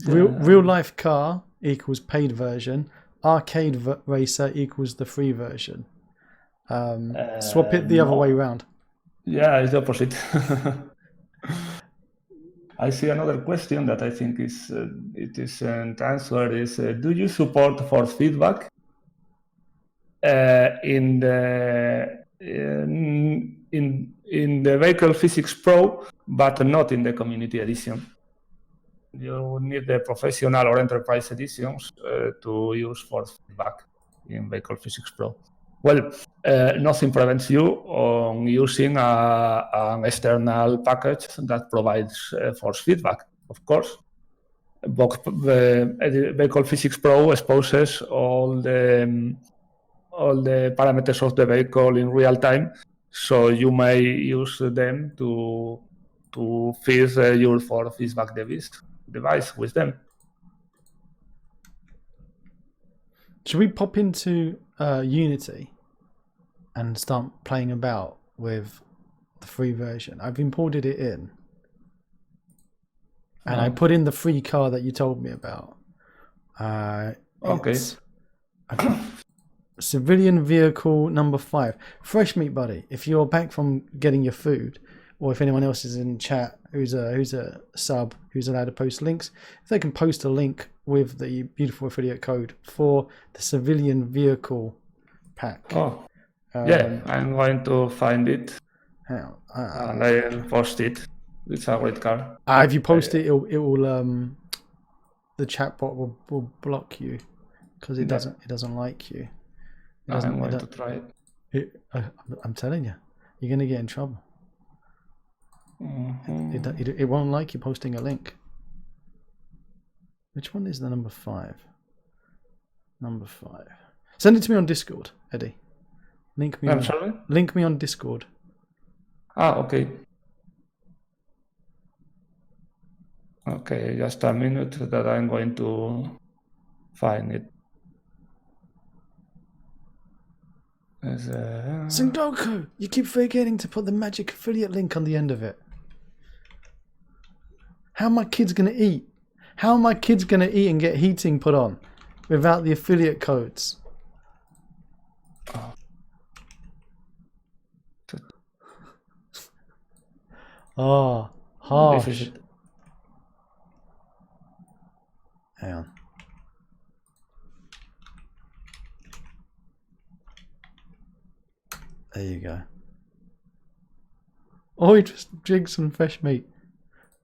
real life car equals paid version, arcade racer equals the free version. Swap it the other way around. Yeah, it's the opposite. I see another question that I think it isn't answered is, do you support force feedback in the Vehicle Physics Pro, but not in the Community Edition? You need the professional or enterprise editions to use force feedback in Vehicle Physics Pro. Well, nothing prevents you on using an external package that provides force feedback, of course. But the Vehicle Physics Pro exposes all the parameters of the vehicle in real time, so you may use them to feed your force feedback device with them. Should we pop into Unity and start playing about with the free version? I've imported it in. And I put in the free car that you told me about. Okay. Civilian vehicle number 5. Fresh meat buddy. If you're back from getting your food, or if anyone else is in chat who's a sub who's allowed to post links, if they can post a link with the beautiful affiliate code for the civilian vehicle pack. Oh, yeah, I'm going to find it and I'll post it. It's a great car. If you post it, it will the chatbot will block you because it doesn't like you. I'm going to try it. I'm telling you, you're going to get in trouble. Mm-hmm. It won't like you posting a link. Which one is the number 5? Number 5. Send it to me on Discord, Eddie. Link me on Discord. Okay. Okay, just a minute that I'm going to find it. Sengoku, you keep forgetting to put the magic affiliate link on the end of it. How are my kids going to eat? How are my kids going to eat and get heating put on without the affiliate codes? Oh, harsh. Hang on. There you go. Oh, he just jigged some fresh meat.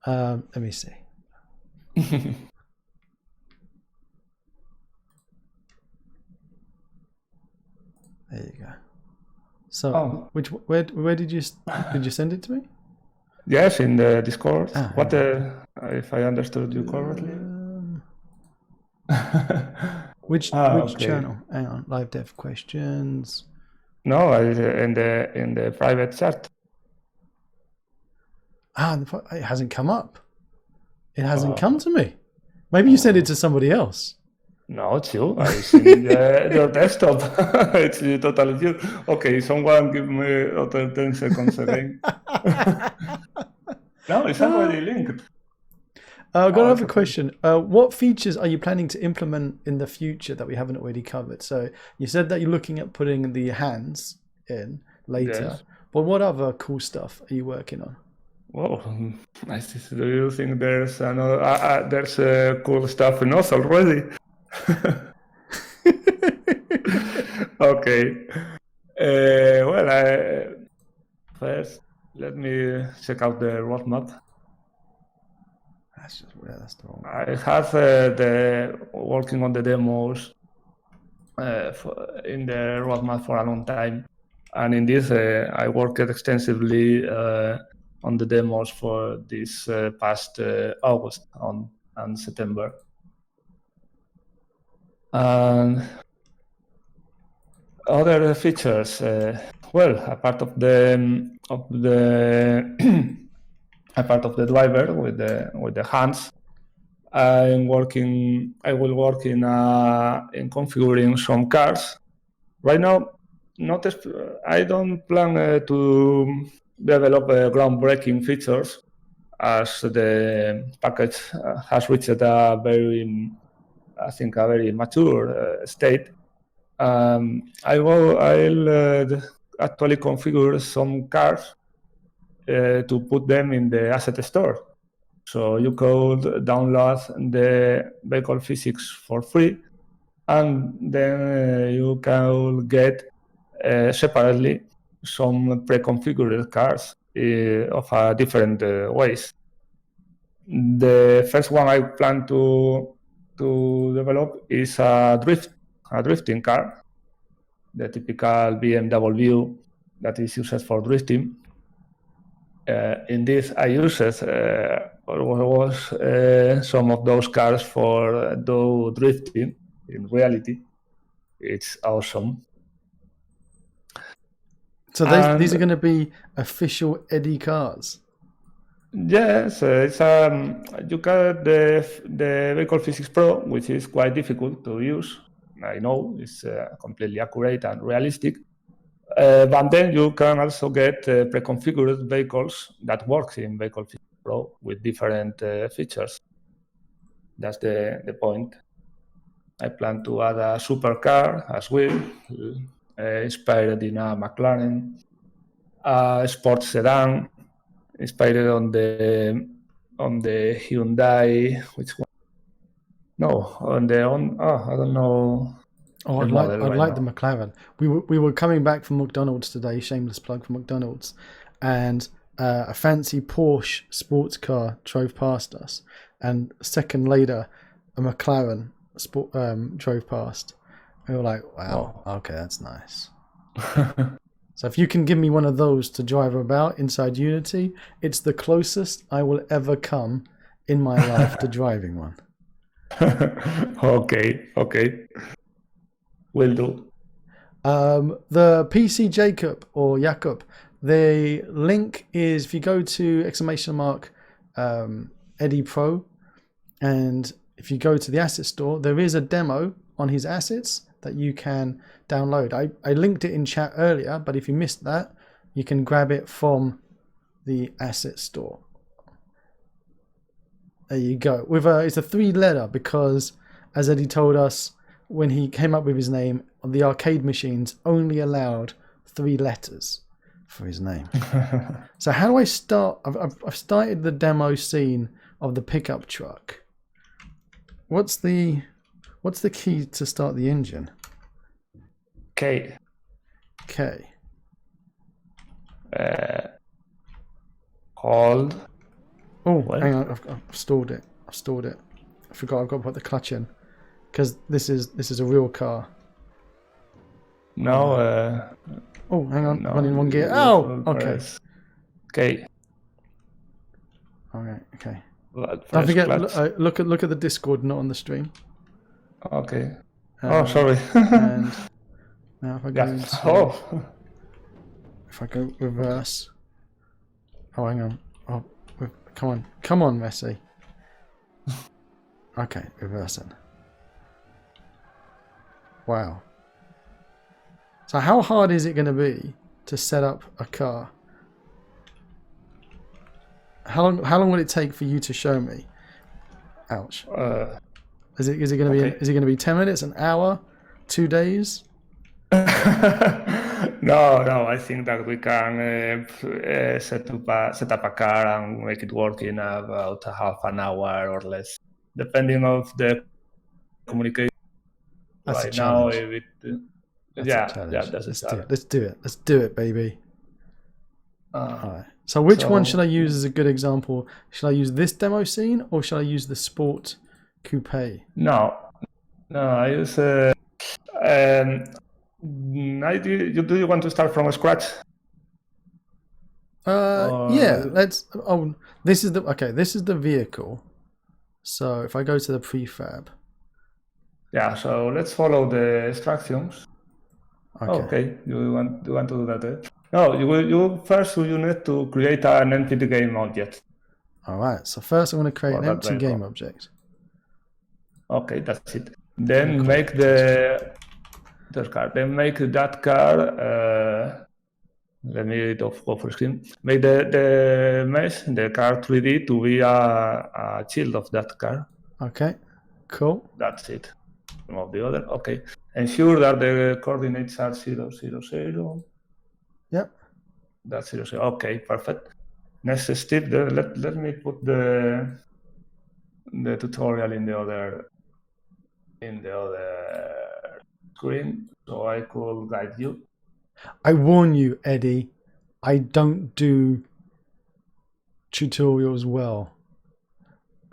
Let me see. There you go. So, where did you send it to me? Yes, in the Discord. What if I understood you correctly? Which channel? Hang on, live dev questions. No, in the private chat. It hasn't come up. It hasn't come to me. Maybe you sent it to somebody else. No, it's you. I see your desktop. It's totally you. Okay, someone give me 10 seconds again. No, it's already linked. I've got another question. What features are you planning to implement in the future that we haven't already covered? So you said that you're looking at putting the hands in later, yes. But what other cool stuff are you working on? Well, do you think there's cool stuff in us already? Okay. First, let me check out the roadmap. That's the wrong. I have working on the demos in the roadmap for a long time, and in this I worked extensively on the demos for this past August and September. And other features, apart of the apart of the driver with the hands, I will work in configuring some cars. Right now, I don't plan to develop groundbreaking features, as the package has reached a very mature state. I'll actually configure some cars to put them in the asset store. So you could download the vehicle physics for free, and then you can get separately some pre-configured cars of different ways. The first one I plan to develop is a drifting car, the typical BMW that is used for drifting. In this, I used some of those cars for do drifting. In reality, it's awesome. So these are going to be official Eddy cars. Yes, it's you got the Vehicle Physics Pro, which is quite difficult to use. I know it's completely accurate and realistic. But then you can also get pre-configured vehicles that work in Vehicle Physics Pro with different features. That's the point. I plan to add a supercar as well, inspired in a McLaren, a sports sedan, inspired on the Hyundai. Which one? No, I don't know. Oh, I'd like the McLaren. We were coming back from McDonald's today. Shameless plug for McDonald's, and a fancy Porsche sports car drove past us, and a second later, a McLaren drove past. We were like, "Wow, okay, that's nice." So if you can give me one of those to drive about inside Unity, it's the closest I will ever come in my life to driving one. Okay. Will do. The PC Jacob or Jakob, the link is if you go to !Edy Pro, and if you go to the asset store, there is a demo on his assets that you can download. I linked it in chat earlier, but if you missed that, you can grab it from the asset store. There you go. It's a 3-letter because, as Eddie told us when he came up with his name, the arcade machines only allowed 3 letters for his name. So how do I start? I've started the demo scene of the pickup truck. What's the key to start the engine? K. Hold. Oh, hang on, I've stalled it. I forgot I've got to put the clutch in because this is a real car. No. Oh, hang on, no, running one gear. Oh, okay. Okay. All right, okay. Don't forget. Look at the Discord, not on the stream. Okay. Sorry. And now if I go if I go reverse. Oh, hang on. Oh, come on, Messi. Okay, reversing. Wow. So how hard is it going to be to set up a car? How long will it take for you to show me? Ouch. Is it going to be 10 minutes, an hour, 2 days? No. I think that we can set up a car and make it work in about half an hour or less, depending of the communication. That's right a challenge. That's a challenge. That's a challenge. Let's do it, baby. All right. So which one should I use as a good example? Should I use this demo scene or should I use the Sport Coupe? No. I use. Do you want to start from scratch? Yeah. Let's. Oh, this is the vehicle. So if I go to the prefab. Yeah. So let's follow the instructions. Okay. You want to do that? No. You first need to create an empty game object. All right. So first I'm going to create an empty game object. Okay, that's it. Then make that car. Let me go for screen. Make the mesh, the car 3D to be a child of that car. Okay, cool. That's it. Remove the other. Okay. Ensure that the coordinates are 0, 0, 0. Yep. That's 0, 0. Okay, perfect. Next step. Let me put the tutorial in the other screen, so I could guide you. I warn you, Eddie, I don't do tutorials well.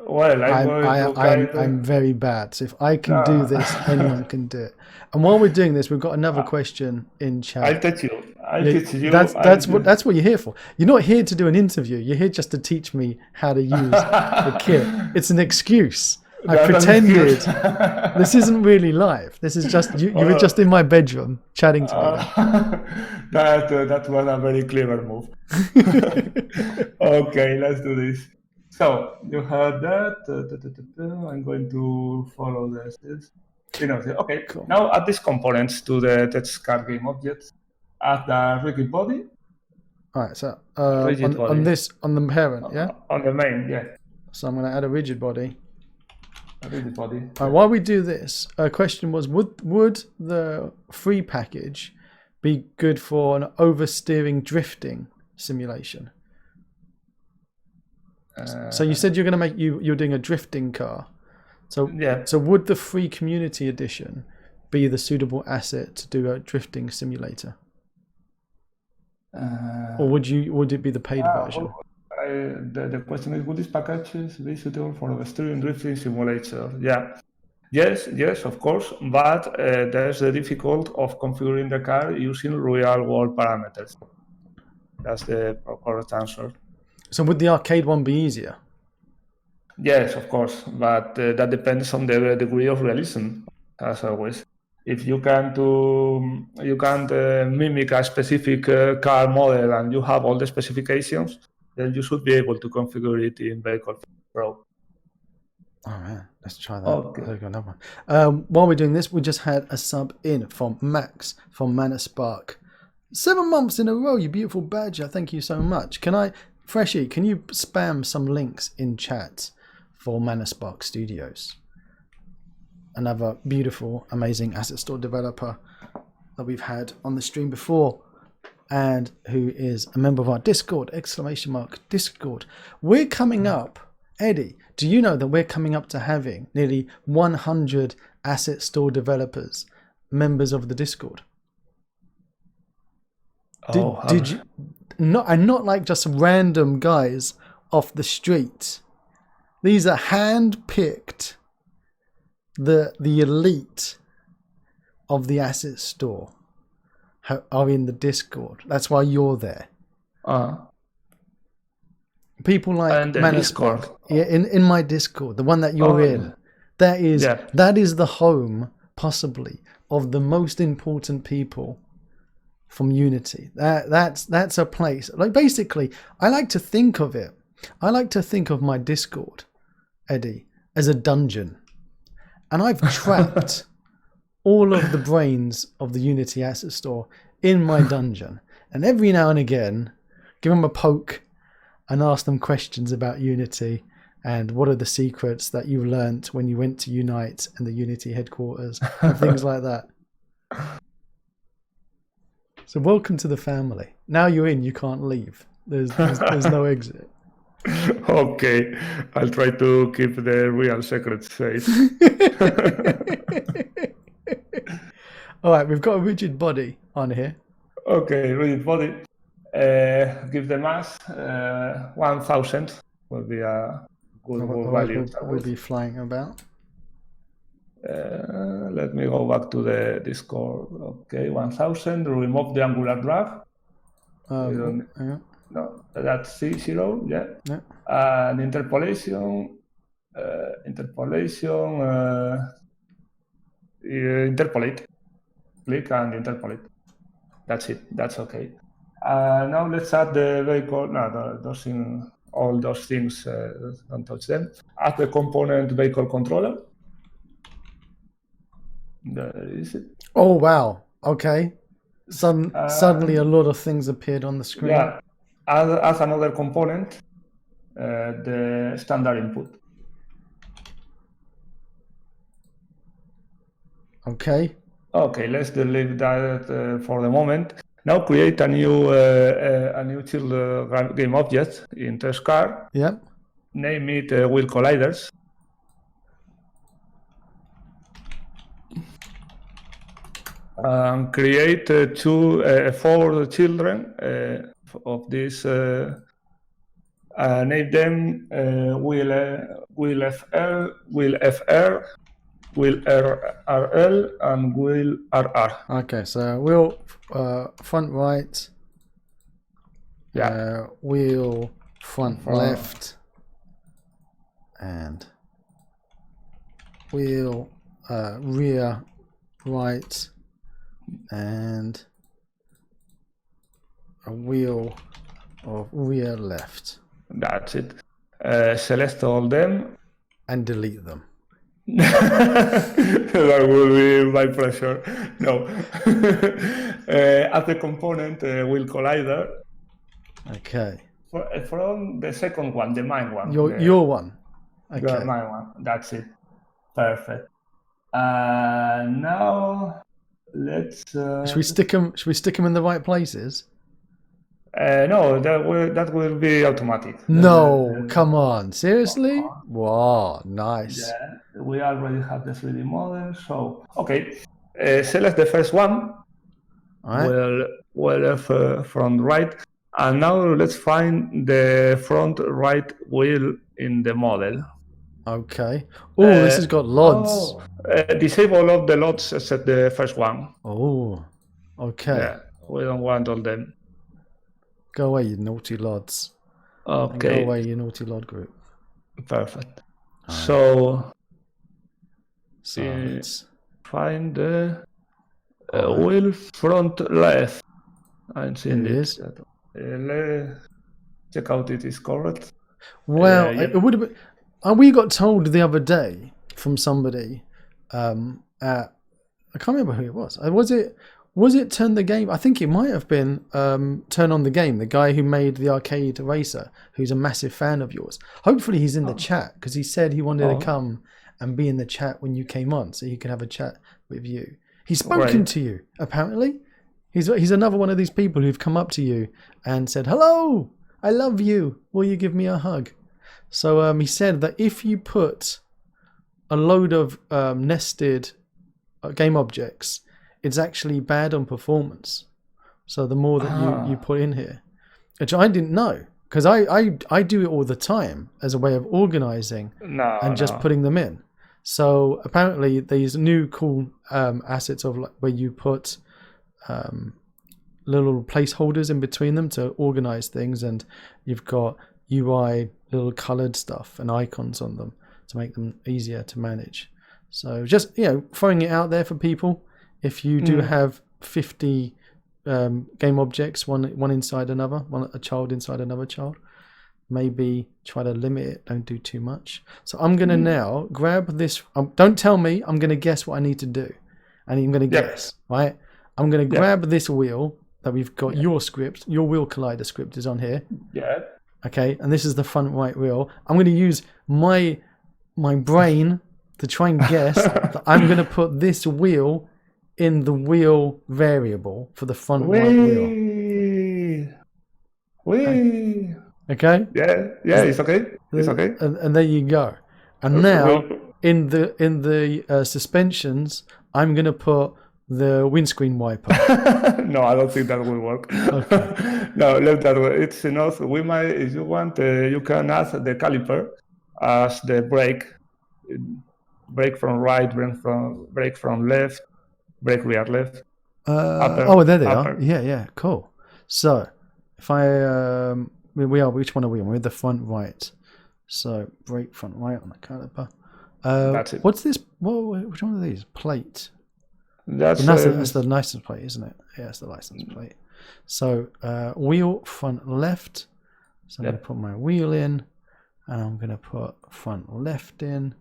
Well, I'm very bad. So if I can do this, anyone can do it. And while we're doing this, we've got another question in chat. I'll teach you. That's what you're here for. You're not here to do an interview. You're here just to teach me how to use the kit. It's an excuse. I pretended. This isn't really live. This is just you were just in my bedroom chatting to me. That was a very clever move. Okay, let's do this. So you heard that. I'm going to follow this. Okay. Cool. Now add these components to the test car game object. Add the rigid body. All right, so Rigid body. on the parent, yeah. On the main, yeah. So I'm going to add a rigid body. A rigid body. All right, while we do this, a question was: would the free package be good for an oversteering drifting simulation? So you said you're going to make you're doing a drifting car. So yeah. So would the free community edition be the suitable asset to do a drifting simulator? Or would it be the paid version? The question is, would this package be suitable for the steering drifting simulator? Yeah. Yes, of course, but there's the difficulty of configuring the car using real-world parameters. That's the correct answer. So would the arcade one be easier? Yes, of course, but that depends on the degree of realism, as always. If you can't mimic a specific car model and you have all the specifications, then you should be able to configure it in Vehicle Pro. Oh man, let's try that. Okay. There we go, another one. While we're doing this, we just had a sub in from Max from Manaspark. 7 months in a row, you beautiful badger. Thank you so much. Freshie, can you spam some links in chat for Manaspark Studios? Another beautiful, amazing asset store developer that we've had on the stream before, and who is a member of our Discord, !Discord. We're coming up, Eddie, do you know that we're coming up to having nearly 100 asset store developers, members of the Discord? Did you not like just random guys off the street? These are hand-picked, the elite of the asset store are in the Discord. That's why you're there. People like Manaspark. Yeah, in my Discord, the one that you're in. That is the home, possibly, of the most important people from Unity. That's a place. Like, basically, I like to think of it. I like to think of my Discord, Eddie, as a dungeon. And I've trapped all of the brains of the Unity Asset Store in my dungeon. And every now and again, give them a poke and ask them questions about Unity and what are the secrets that you learnt when you went to Unite and the Unity headquarters and things like that. So welcome to the family. Now you're in, you can't leave. There's no exit. Okay, I'll try to keep the real secrets safe. All right, we've got a rigid body on here. Okay, rigid body. Give the mass 1,000 will be a good value. We'll be flying about. Let me go back to the Discord. Okay, 1,000. Remove the angular drag. No, that's C0. Yeah. And interpolation. Interpolate. Click and interpolate. That's it. That's okay. Now let's add the vehicle. No, all those things, don't touch them. Add the component vehicle controller. There is it. Oh wow! Okay. Suddenly, a lot of things appeared on the screen. Yeah. As another component, the standard input. Okay. Okay, let's delete that for the moment. Now create a new child game object in test car. Yep. Name it wheel colliders. Create 4 children of this. Name them wheel FR, wheel FR, wheel RL, and wheel RR. Okay, so wheel front right. Yeah. Wheel front left. And wheel rear right. And a wheel of rear left. That's it. Select all them. And delete them. That will be my pleasure. No. As the component wheel collider, Okay. from the second one, the main one. Your one. The Okay. main one. That's it. Perfect. Now let's. Should we stick them? Should we stick them in the right places? No, that will be automatic. No, come on, seriously? Wow, nice. Yeah, we already have the 3D model. So okay, select the first one. All right. Well, front right, and now let's find the front right wheel in the model. Okay. Oh, this has got LODs. Disable all the LODs except the first one. Oh, okay. Yeah, we don't want all them. Go away, you naughty LODs. Okay. Go away, you naughty LOD group. Perfect. Right. So let's find the wheel front left. I'm seeing it is. Let's check out it is correct. Well, it would have been. We got told the other day from somebody. I can't remember who it was. Was it Turn the Game? I think it might have been Turn on the Game, the guy who made the arcade racer, who's a massive fan of yours. Hopefully he's in the chat, because he said he wanted to come and be in the chat when you came on, so he could have a chat with you. He's spoken to you, apparently. He's another one of these people who've come up to you and said, "Hello, I love you. Will you give me a hug?" So he said that if you put a load of nested game objects, it's actually bad on performance. So the more that you put in here, which I didn't know, because I do it all the time as a way of organizing just putting them in. So apparently these new cool assets of where you put little placeholders in between them to organize things, and you've got UI little colored stuff and icons on them to make them easier to manage. So just throwing it out there for people. If you do have 50 game objects, one inside another, a child inside another child, maybe try to limit it. Don't do too much. So I'm going to now grab this. Don't tell me. I'm going to guess what I need to do. And I'm going to guess, right? I'm going to grab this wheel that we've got. Your script, your wheel collider script is on here. Yeah. Okay. And this is the front right wheel. I'm going to use my brain to try and guess that I'm going to put this wheel in the wheel variable for the front right wheel. Okay? Yeah, it's okay. It's okay. And there you go. And now in the suspensions, I'm going to put the windscreen wiper. No, I don't think that will work. Okay. No, let that work. It's enough. We might, if you want, you can add the caliper as the brake from right, brake from left. Brake rear left. There they are. Yeah, cool. So if I which one are we on? We're the front right. So brake front right on the caliper. That's it. What's this? Which one are these? Plate. That's the license plate, isn't it? Yeah, it's the license plate. So wheel front left. So I'm going to put my wheel in, and I'm going to put front left in.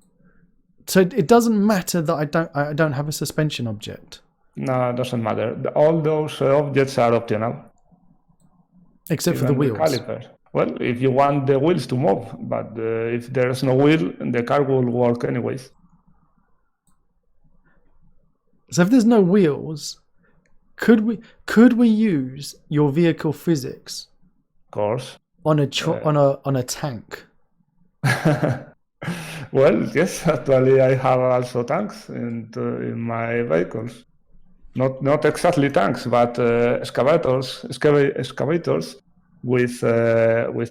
So it doesn't matter that I don't have a suspension object. No, it doesn't matter. All those objects are optional. Except for the wheels. Calipers. Well, if you want the wheels to move, but if there's no wheel, the car will work anyways. So if there's no wheels, could we use your vehicle physics? Of course. On a tank. Well, yes, actually I have also tanks in my vehicles. Not exactly tanks, but excavators with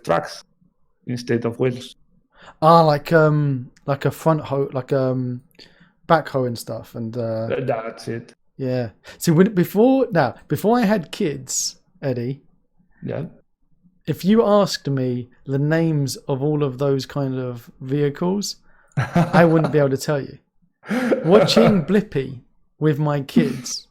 tracks instead of wheels. Like a front hoe, like backhoe and stuff, and that's it. Yeah. So before I had kids, Eddie. Yeah. If you asked me the names of all of those kind of vehicles, I wouldn't be able to tell you. Watching Blippi with my kids,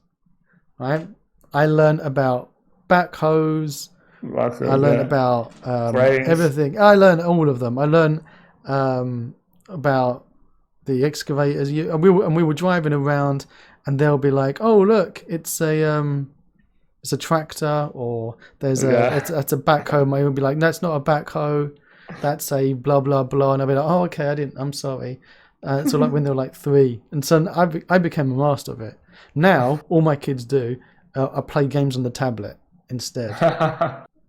right? I learned about backhoes. I learned about everything. I learned all of them. I learned about the excavators. And we were driving around, and they'll be like, "Oh, look, it's a tractor," or "There's that's a backhoe." And we'll be like, "That's not a backhoe. That's a blah blah blah." And I'll be like, "Oh, okay, I'm sorry." So like when they were like 3, and so I became a master of it. Now all my kids do, I play games on the tablet instead.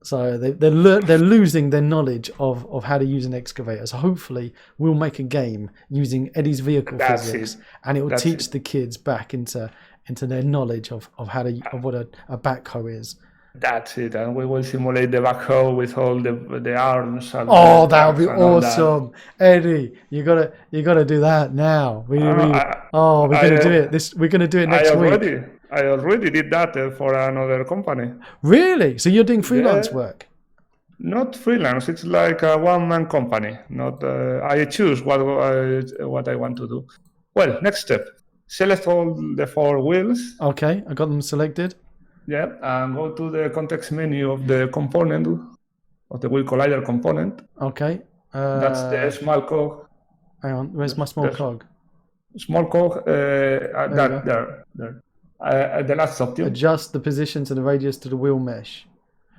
So they're losing their knowledge of how to use an excavator. So hopefully we'll make a game using Eddy's vehicle physics, and it will teach the kids back into their knowledge of what a backhoe is. That's it, and we will simulate the backhoe with all the arms. And that would be awesome, Eddy! You gotta do that now. We're gonna do it. We're gonna do it next week. I already did that for another company. Really? So you're doing freelance work? Not freelance. It's like a one-man company. Not. I choose what I want to do. Well, next step: select all the 4 wheels. Okay, I got them selected. Yeah, and go to the context menu of the component, of the wheel collider component. Okay. That's the small cog. Hang on, where's my small cog? Small cog. There. The last option. Adjust the position to the radius to the wheel mesh.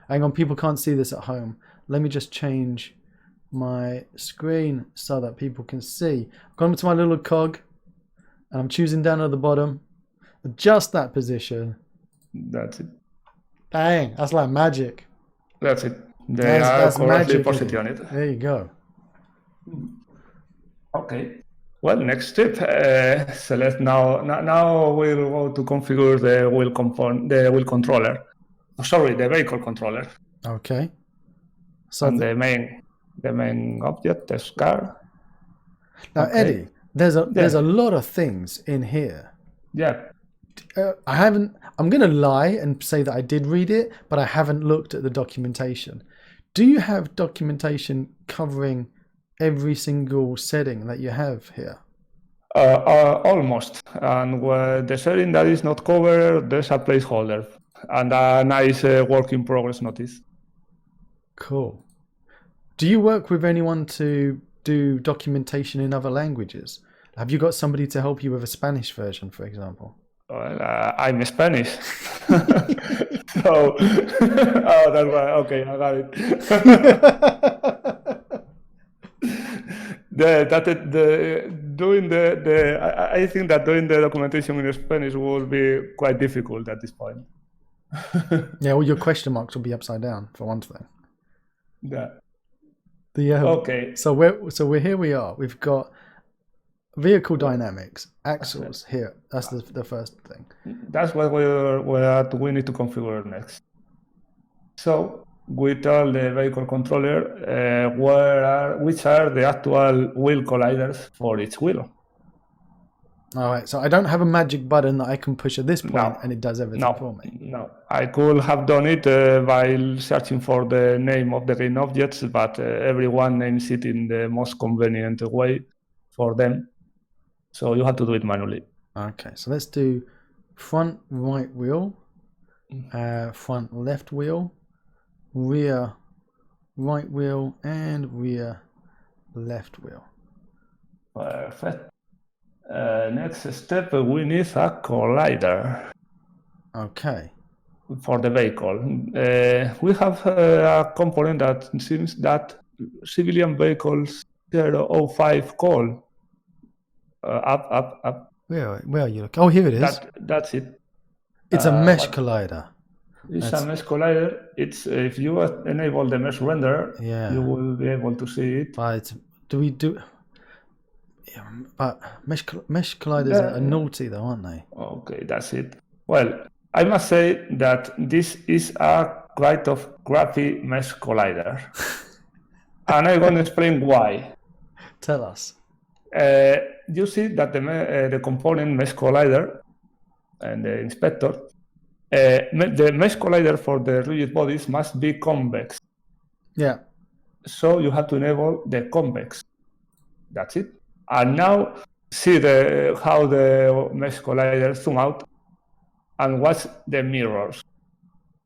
Hang on, people can't see this at home. Let me just change my screen so that people can see. I've gone to my little cog, and I'm choosing down at the bottom. Adjust that position. That's it. Dang, that's like magic. That's it. That's correctly positioned. There you go. Okay. Well, next step. Select now. Now we'll go to configure the wheel controller. Oh, sorry, the vehicle controller. Okay. So and the main object, the car. Now, okay. Eddy, there's a lot of things in here. Yeah. I'm going to lie and say that I did read it, but I haven't looked at the documentation. Do you have documentation covering every single setting that you have here? Almost. And the setting that is not covered, there's a placeholder and a nice work in progress notice. Cool. Do you work with anyone to do documentation in other languages? Have you got somebody to help you with a Spanish version, for example? Well, I'm Spanish. So, that's right. Okay, I got it. I think that doing the documentation in Spanish will be quite difficult at this point. Yeah, all your question marks will be upside down, for one thing. Yeah. Okay. So here we are. We've got vehicle dynamics, axles here. That's the first thing. That's what we need to configure next. So we tell the vehicle controller which are the actual wheel colliders for each wheel. All right. So I don't have a magic button that I can push at this point and it does everything for me. No, I could have done it by searching for the name of the green objects, but everyone names it in the most convenient way for them. So you have to do it manually. Okay, so let's do front right wheel, front left wheel, rear right wheel, and rear left wheel. Perfect. Next step, we need a collider. Okay. For the vehicle. We have a component that seems that civilian vehicles 005 call. Up. Where are you? Oh, here it is. That's it. It's a mesh collider. It's a mesh collider. It's if you enable the mesh render, you will be able to see it. But but mesh colliders are naughty, though, aren't they? Okay, that's it. Well, I must say that this is a quite of crappy mesh collider, and I'm going to explain why. Tell us. You see that the component mesh collider and the inspector, the mesh collider for the rigid bodies must be convex. Yeah. So you have to enable the convex. That's it. And now see how the mesh collider zoom out and watch the mirrors.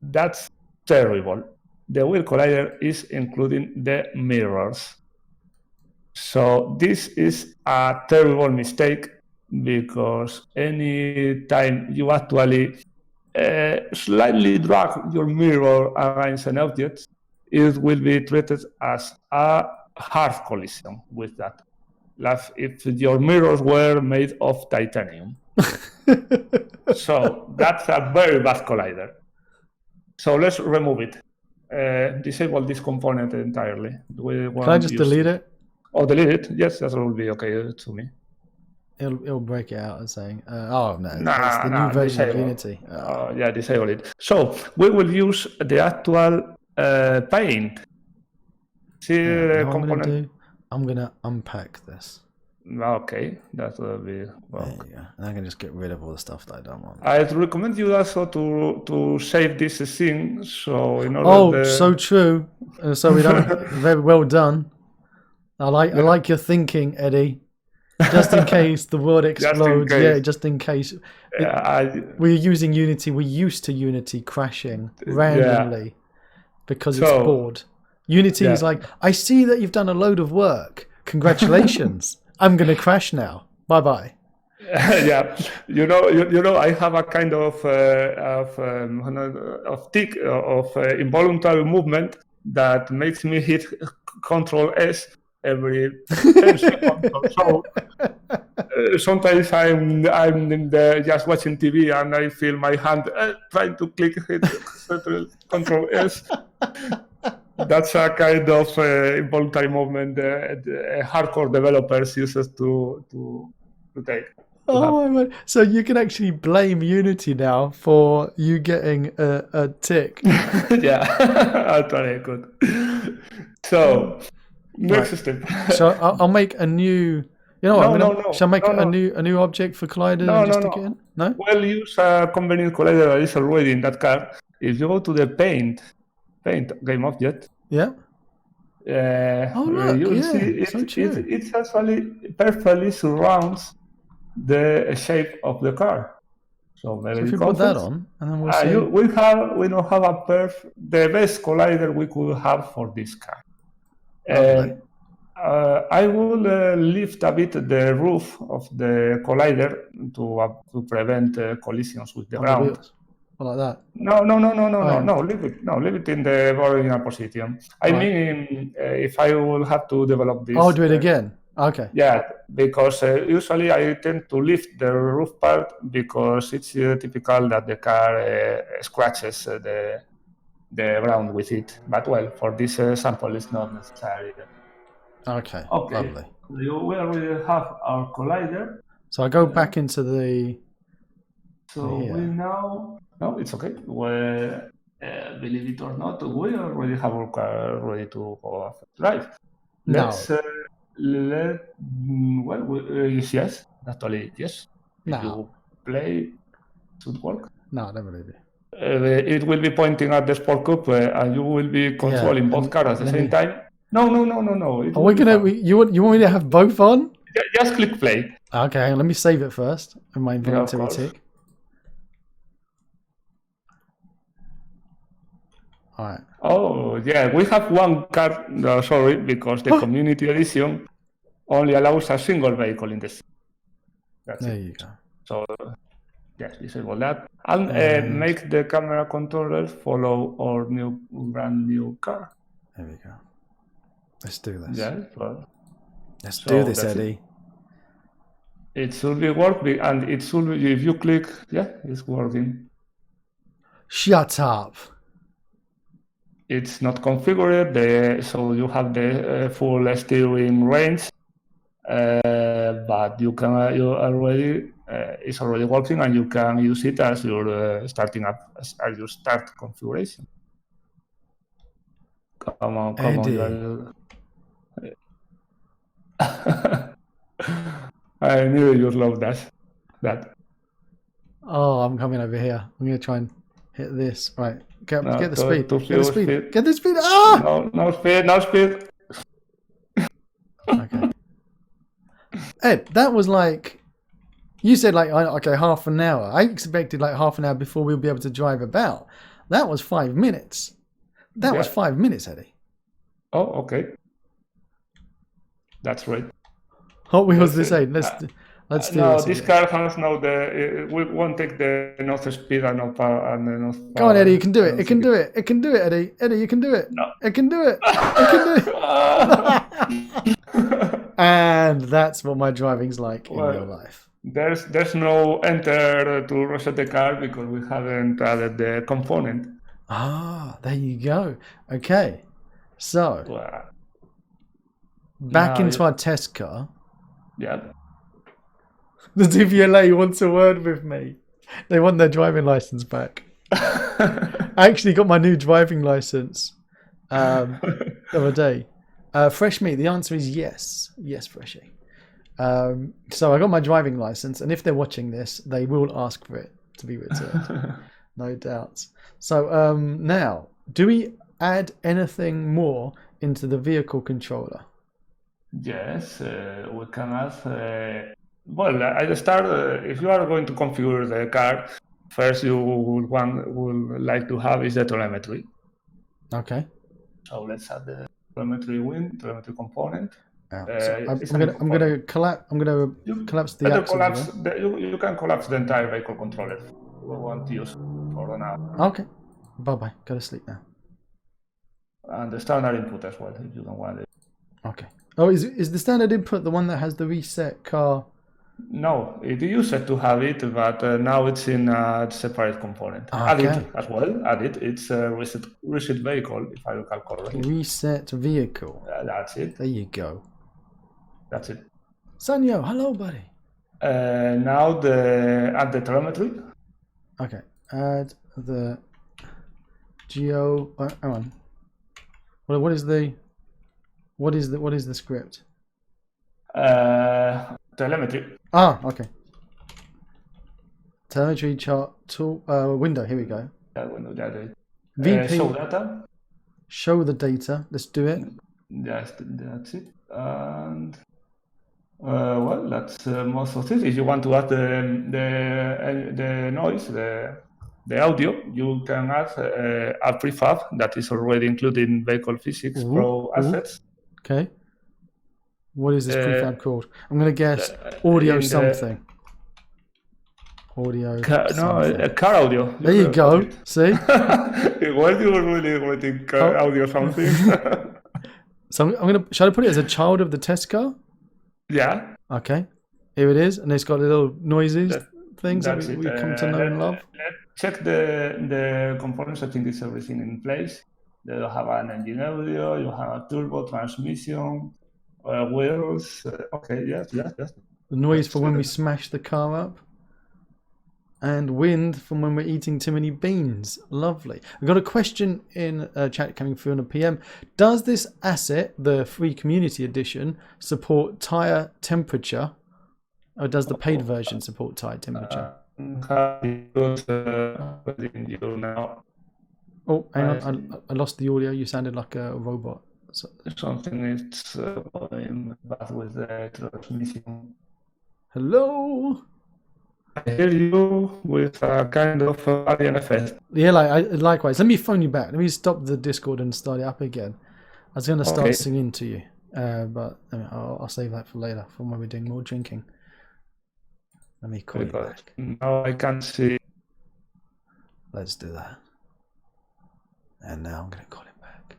That's terrible. The wheel collider is including the mirrors. So this is a terrible mistake because any time you actually slightly drag your mirror against an object, it will be treated as a hard collision with that. Like if your mirrors were made of titanium. So that's a very bad collider. So let's remove it. Disable this component entirely. Can I just delete it? Oh, delete it? Yes, that will be okay to me. It'll break it out as saying, oh no, Nah, it's the new version disable. of Unity. Yeah, disable it. So we will use the actual paint. See the component. I'm gonna unpack this. Okay, that will be well. There you go. And I can just get rid of all the stuff that I don't want. I'd recommend you also to save this scene. So in order. So true. So we don't. Very well done. I like your thinking, Eddie. Just in case the world explodes. Just in case. We're using Unity. We're used to Unity crashing randomly because it's bored. Unity is like, I see that you've done a load of work. Congratulations. I'm going to crash now. Bye-bye. Yeah, you know, I have a kind of tick of involuntary movement that makes me hit Control S every 10 seconds or so. Sometimes I'm just watching TV and I feel my hand trying to hit Control S. That's a kind of involuntary movement hardcore developers uses to take. Oh my God. So you can actually blame Unity now for you getting a tick. Yeah, I could. So next step. So I'll make a new. You know what? Shall I make a new object for Collider and just stick it in? No. We'll use a convenient collider that is already in that car. If you go to the paint game object. Yeah. You'll see it actually perfectly surrounds the shape of the car. So if you put that on, and then we'll see. We don't have the best collider we could have for this car. I will lift a bit the roof of the collider to prevent collisions with the ground. Wheels. Like that? No. Leave it. No, leave it in the original position. I mean, if I will have to develop this. I'll do it again. Okay. Yeah, because usually I tend to lift the roof part because it's typical that the car scratches the ground with it. But well, for this sample, it's not necessary. Okay. Lovely. We already have our collider. So I go back into the. So we now. No, it's okay. Well, believe it or not, we already have our car ready to go drive. Let's yes, actually yes. If you play, it should work. No, I don't believe it. It will be pointing at the Sport Coupe, and you will be controlling both cars at the same time. No. Are we gonna? You want me to have both on? Just click play. Okay, let me save it first in my inventory tick. All right. Oh yeah, we have one car. No, sorry, because the community edition only allows a single vehicle in this. There you go. So yes, disable that and make the camera controllers follow our brand new car. There we go. Let's do this. Yeah, well, let's do this, Eddie. It should be working, and it should be, if you click, it's working. Shut up. It's not configured, so you have the full steering range, but it's already working, and you can use it as your as your start configuration. Come on. I knew you'd love that. Oh, I'm coming over here. I'm going to try and hit this. Right. Get the speed. Get the speed. Ah! No speed. Okay. Ed, that was like, you said like, okay, half an hour. I expected like half an hour before we'll be able to drive about. That was 5 minutes. That was 5 minutes, Eddie. Oh, okay. That's right. Hot Wheels this ain't. Let's do No, this. this car has we won't take the enough speed and enough power. Go on, Eddie, you can do it. It can do it. It can do it, Eddie. Eddie, you can do it. No. It can do it. It can do it. And that's what my driving's like in real life. There's no enter to reset the car because we haven't added the component. Ah, there you go. Okay, so Back into our test car. Yeah. The DVLA wants a word with me. They want their driving license back. I actually got my new driving license the other day. Fresh meat, the answer is yes. Yes, Freshy. So I got my driving license, and if they're watching this, they will ask for it to be returned. No doubts. So now, do we add anything more into the vehicle controller? Yes, we can add. Well, I start. If you are going to configure the car, first you would like to have is the telemetry. Okay. So let's add the telemetry component. I'm gonna collapse the axles. You can collapse the entire vehicle controller. We won't use for now. Okay. Bye. Go to sleep now. And the standard input as well, if you don't want it. Okay. Oh, is the standard input the one that has the reset car? No, it used to have it, but now it's in a separate component. Okay. Add it as well. Add it. It's a reset vehicle, if I recall correctly. Reset vehicle. That's it. There you go. That's it. Sanyo, hello, buddy. Now add the telemetry. Okay. Add the geo. Hang on. What is the script? Telemetry. Okay. Telemetry chart tool window. Here we go. That window. VP. Show data. Show the data. Let's do it. Yes, that's it. And well, that's most of it. If you want to add the noise, the audio, you can add a prefab that is already included in Vehicle Physics Pro assets. Okay. What is this prefab called? I'm going to guess audio something. Audio. Car audio. There you go. See? What you were really waiting car audio something. So shall I put it as a child of the test car? Yeah. Okay. Here it is, and it's got little noises, things that we come to know and love. Let's check the components. I think it's everything in place. They have an engine audio. You have a turbo transmission. Wheels. Okay, yes. The noise for when we smash the car up. And wind from when we're eating too many beans. Lovely. We've got a question in chat coming through on a PM. Does this asset, the free community edition, support tire temperature? Or does the paid version support tire temperature? Oh, hang on. I lost the audio. You sounded like a robot. So, something is going bad with the transmission. Hello? I hear you with a kind of alien effect. Yeah, likewise. Let me phone you back. Let me stop the Discord and start it up again. I was going to start singing to you, but I'll save that for later, for when we're doing more drinking. Let me call you back. Now I can see. Let's do that. And now I'm going to call him back.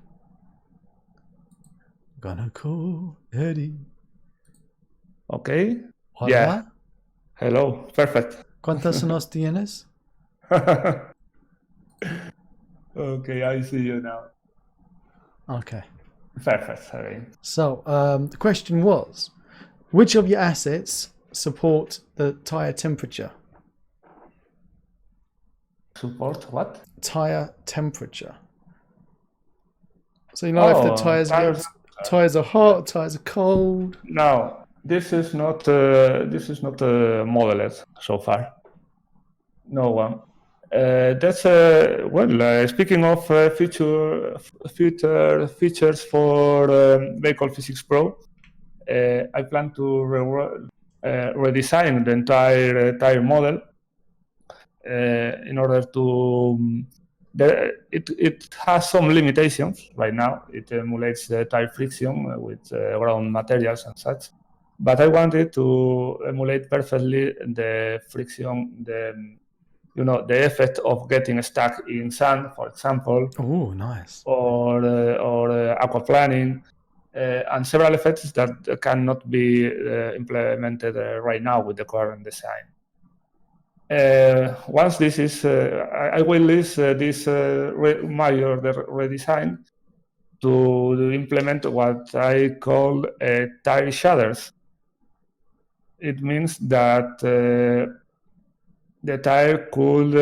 Gonna call Eddie. Okay. Hola. Yeah. Hello. Perfect. ¿Cuántas años tienes? Okay, I see you now. Okay. Perfect. Sorry. So the question was, which of your assets support the tire temperature? Support what? Tire temperature. So if the tires are hot, tires are cold. No, this is not modeled so far. No one. That's speaking of future features for Vehicle Physics Pro, I plan to redesign the entire tire model in order to it has some limitations right now. It emulates the tire friction with ground materials and such. But I wanted to emulate perfectly the friction, the effect of getting stuck in sand, for example, Oh, nice. or aquaplaning, and several effects that cannot be implemented right now with the current design. Once this is, I will list this major redesign to implement what I call tire shaders. It means that the tire could,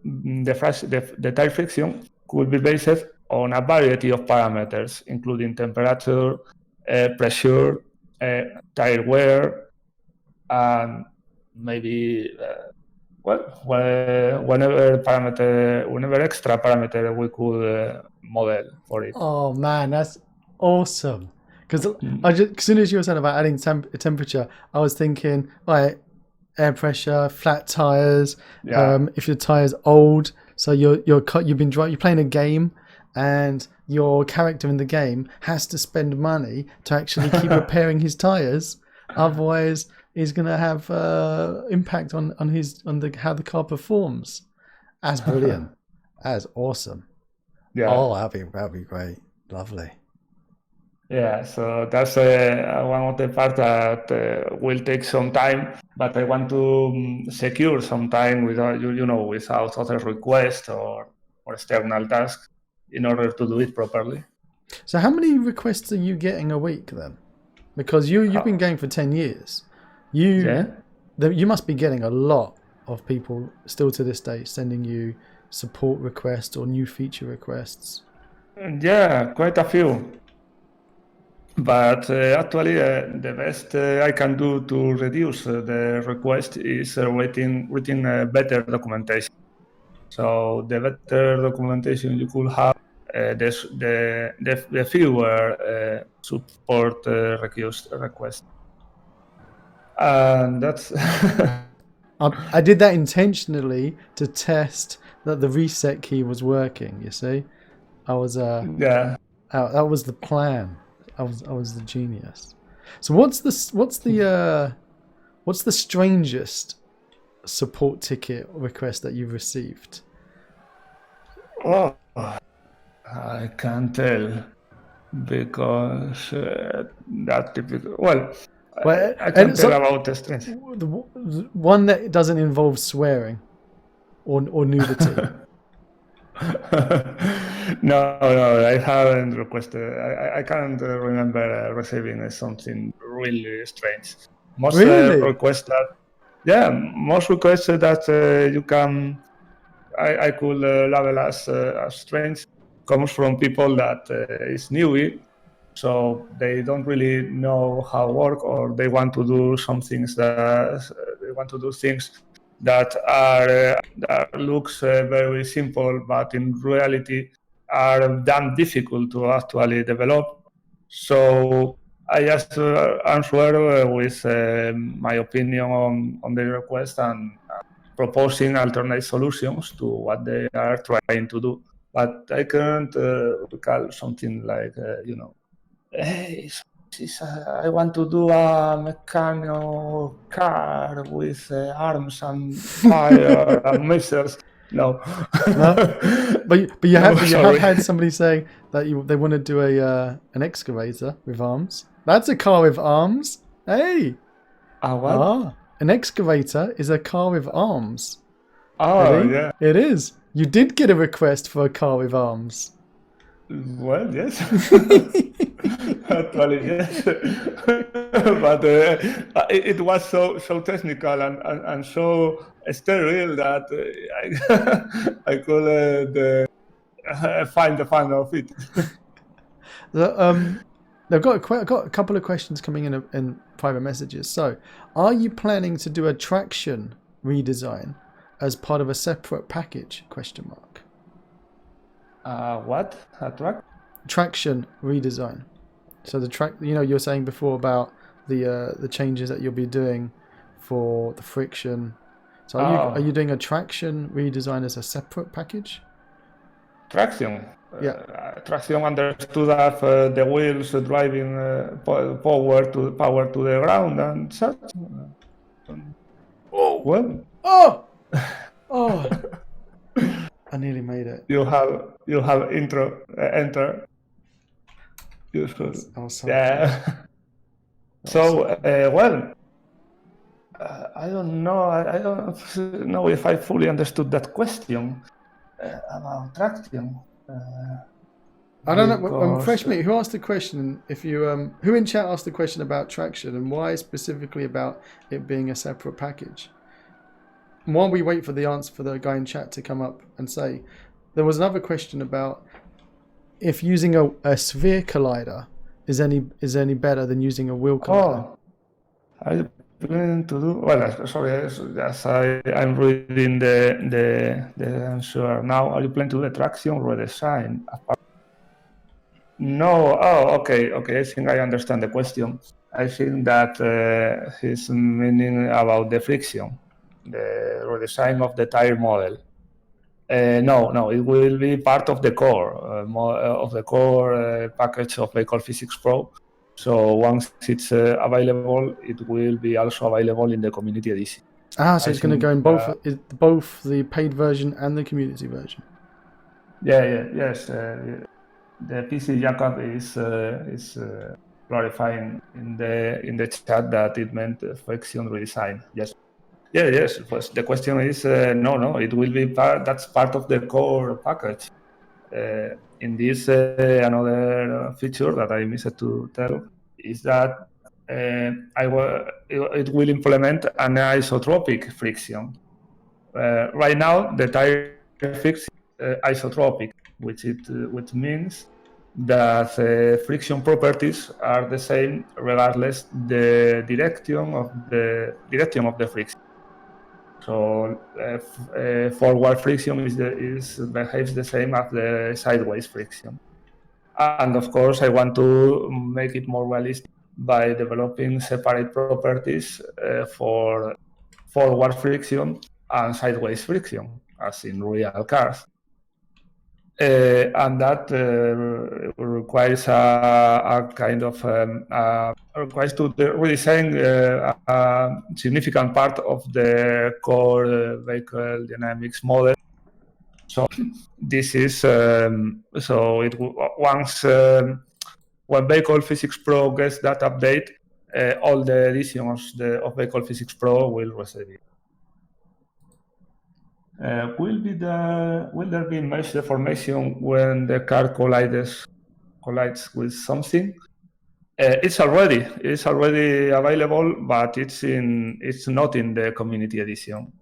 the tire friction could be based on a variety of parameters, including temperature, pressure, tire wear, and maybe whenever extra parameter we could model for it. Oh man, that's awesome. Because as soon as you were saying about adding temperature, I was thinking, right, air pressure, flat tires. Yeah. If your tire's old, so you're playing a game, and your character in the game has to spend money to actually keep repairing his tires. Otherwise, he's gonna have impact on how the car performs. That's brilliant. That's awesome. Yeah. Oh, that'd be great. Lovely. Yeah, so that's one of the parts that will take some time, but I want to secure some time without without other requests or external tasks in order to do it properly. So how many requests are you getting a week then? Because you've been going for 10 years. You must be getting a lot of people still to this day sending you support requests or new feature requests. Yeah, quite a few. But actually, the best I can do to reduce the request is writing better documentation. So the better documentation you could have, the fewer support requests. And that's. I did that intentionally to test that the reset key was working. You see, I was yeah. That was the plan. I was the genius. So what's the strangest support ticket request that you've received? Oh, I can't tell because that typical. Well, I can't tell about the strength. The one that doesn't involve swearing or nudity. No, I haven't requested. I can't remember receiving something really strange. Most requests that you can, I could label as strange, comes from people that is newbie, so they don't really know how to work, or they want to do things that looks very simple, but in reality are damn difficult to actually develop. So I just answer with my opinion on the request and proposing alternate solutions to what they are trying to do. But I can't recall something like, hey, I want to do a mechanical car with arms and fire and missiles. No. But you have had somebody saying that they want to do an excavator with arms. That's a car with arms. Hey. What? An excavator is a car with arms. Oh, Ready? Yeah. It is. You did get a request for a car with arms. Well, yes. Actually, yes. But it was so technical and so sterile that I could find the fun of it. I've got a couple of questions coming in private messages. So, are you planning to do a traction redesign as part of a separate package? ? What? A track? Traction redesign. So the track, you're saying before about the changes that you'll be doing for the friction. So are you doing a traction redesign as a separate package? Traction. Yeah. Traction understood as the wheels driving power to the ground and such. Well, Oh! I nearly made it. you have enter. I was so Yeah. close. So well, I don't know. I don't know if I fully understood that question about traction. I don't know. Because Fresh meat. Who asked the question? If you who in chat asked the question about traction and why specifically about it being a separate package? And while we wait for the answer for the guy in chat to come up and say, there was another question about if using a sphere collider is any better than using a wheel collider. I plan to do well. Sorry, as I'm reading the answer now. Are you planning to do the traction redesign? No. Oh, okay. I think I understand the question. I think that he's meaning about the friction, the redesign of the tire model. No, it will be part of the core package of Vehicle Physics Pro. So once it's available, it will be also available in the community edition. So it's going to go in both the paid version and the community version. Yes. The PC Jacob is clarifying in the chat that it meant friction redesign. Yes. Yes. The question is no. It will be that's part of the core package. In this, another feature that I missed to tell is that it will implement an isotropic friction. Right now, the tire friction is isotropic, which means that friction properties are the same regardless the direction of the friction. So forward friction behaves the same as the sideways friction. And of course, I want to make it more realistic by developing separate properties for forward friction and sideways friction, as in real cars. And that requires a kind of requires to redesign a significant part of the core vehicle dynamics model. So this is once when Vehicle Physics Pro gets that update, all the editions of Vehicle Physics Pro will receive it. Will there be mesh deformation when the car collides with something? It's already available, but it's not in the community edition.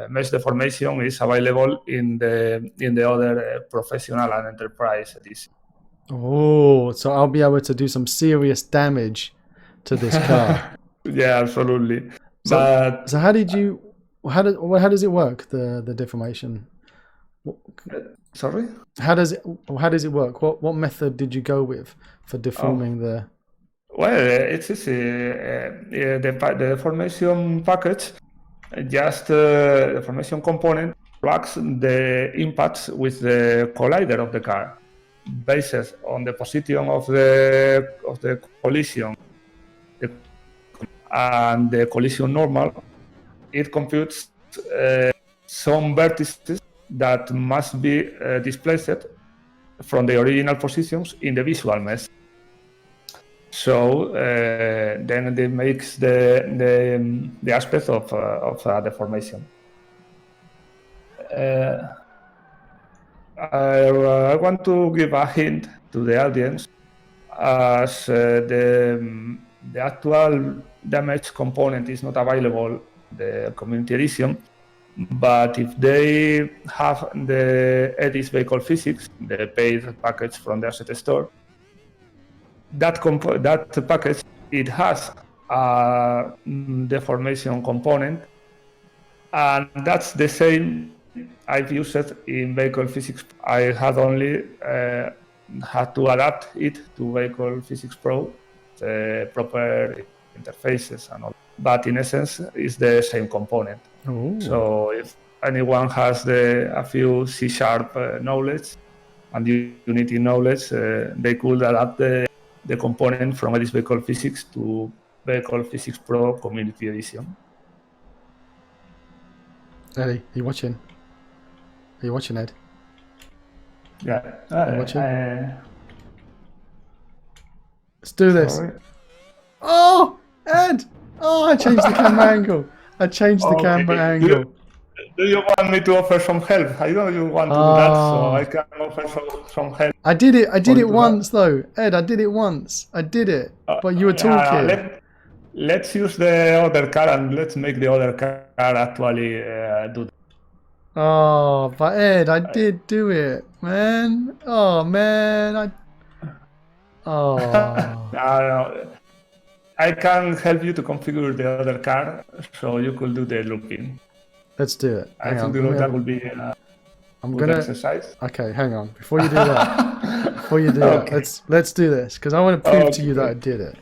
Mesh deformation is available in the other professional and enterprise edition. Oh, so I'll be able to do some serious damage to this car. Yeah, absolutely. So how does it work, the deformation? Sorry? How does it work? What method did you go with for deforming the? Well, it's easy. The deformation package, just the deformation component tracks the impacts with the collider of the car, based on the position of the collision and the collision normal. It computes some vertices that must be displaced from the original positions in the visual mesh. So then it makes the aspect of a deformation. I want to give a hint to the audience, as the actual damage component is not available the community edition, but if they have the Edys Vehicle Physics, the paid package from the asset store, that package, it has a deformation component, and that's the same I've used it in Vehicle Physics. I had only had to adapt it to Vehicle Physics Pro, the proper interfaces and all. But in essence, it's the same component. Ooh. So if anyone has a few C# knowledge, and Unity knowledge, they could adapt the component from Edys Vehicle Physics to Vehicle Physics Pro Community Edition. Eddie, are you watching? Are you watching, Ed? Yeah. You watching? Let's do this. Sorry. Oh, Ed! Oh, I changed the camera angle. I changed the camera angle. Do you want me to offer some help? I know you want to do that, so I can offer some help. I did it once though. Ed, I did it once. I did it. But you were talking. Let's use the other car and let's make the other car actually do that. Oh, but Ed, I did do it, man. Oh, man. No, I can help you to configure the other car so you could do the looping. Let's do it. I think that will be I'm gonna exercise. Okay, hang on. Before you do that, okay. let's do this because I want to prove to you that I did it.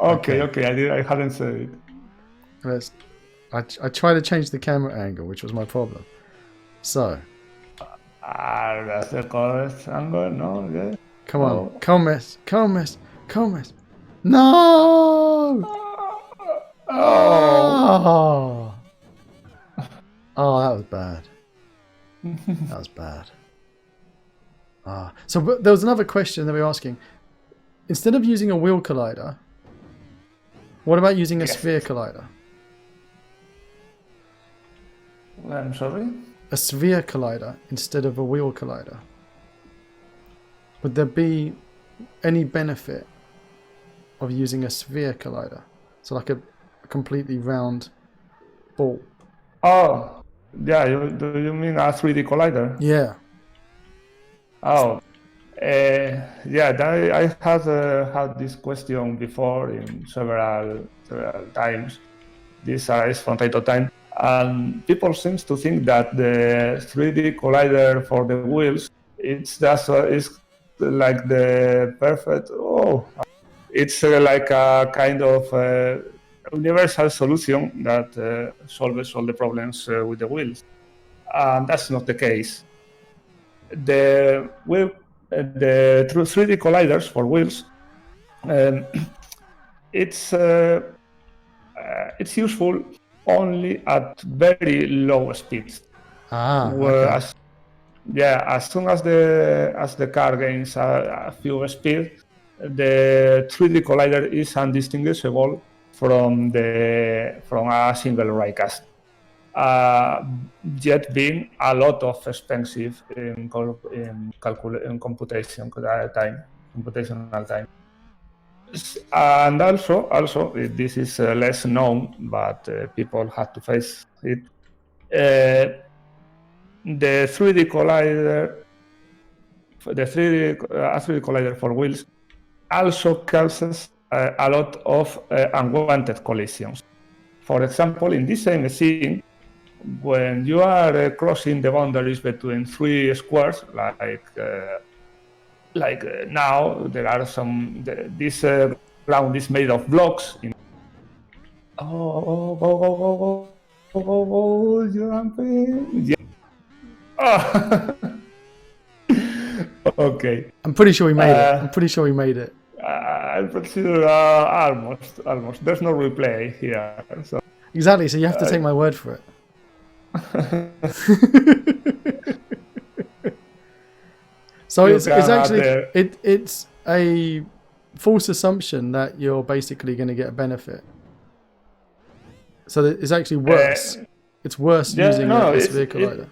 Okay. I hadn't said it. I tried to change the camera angle, which was my problem. So. That's the correct angle, no? Yeah. Come on, Comas. No! Oh, that was bad. That was bad. So there was another question that we were asking. Instead of using a wheel collider, what about using a sphere collider? I'm sorry? A sphere collider instead of a wheel collider. Would there be any benefit of using a sphere collider? So like a completely round ball. Oh, yeah. Do you mean a 3D collider? Yeah. Oh, yeah. I have had this question before in several times. This arises from time to time, and people seem to think that the 3D collider for the wheels it's like the perfect. It's like a kind of universal solution that solves all the problems with the wheels. And that's not the case. The 3D colliders for wheels, it's useful only at very low speeds. Okay. As soon as the car gains a few speed, the 3D collider is undistinguishable from a single die-cast, yet being a lot of expensive in computational time. And also this is less known, but people had to face it. The 3D collider, a 3D collider for wheels, also causes a lot of unwanted collisions. For example, in this same scene, when you are crossing the boundaries between three squares, like now, there are this ground is made of blocks. Jumping. Yeah. Okay. I'm pretty sure we made it. I'm pretty sure almost. There's no replay here. So. Exactly. So you have to take my word for it. So it's actually it's a false assumption that you're basically going to get a benefit. So it's actually worse. It's worse using a sphere collider.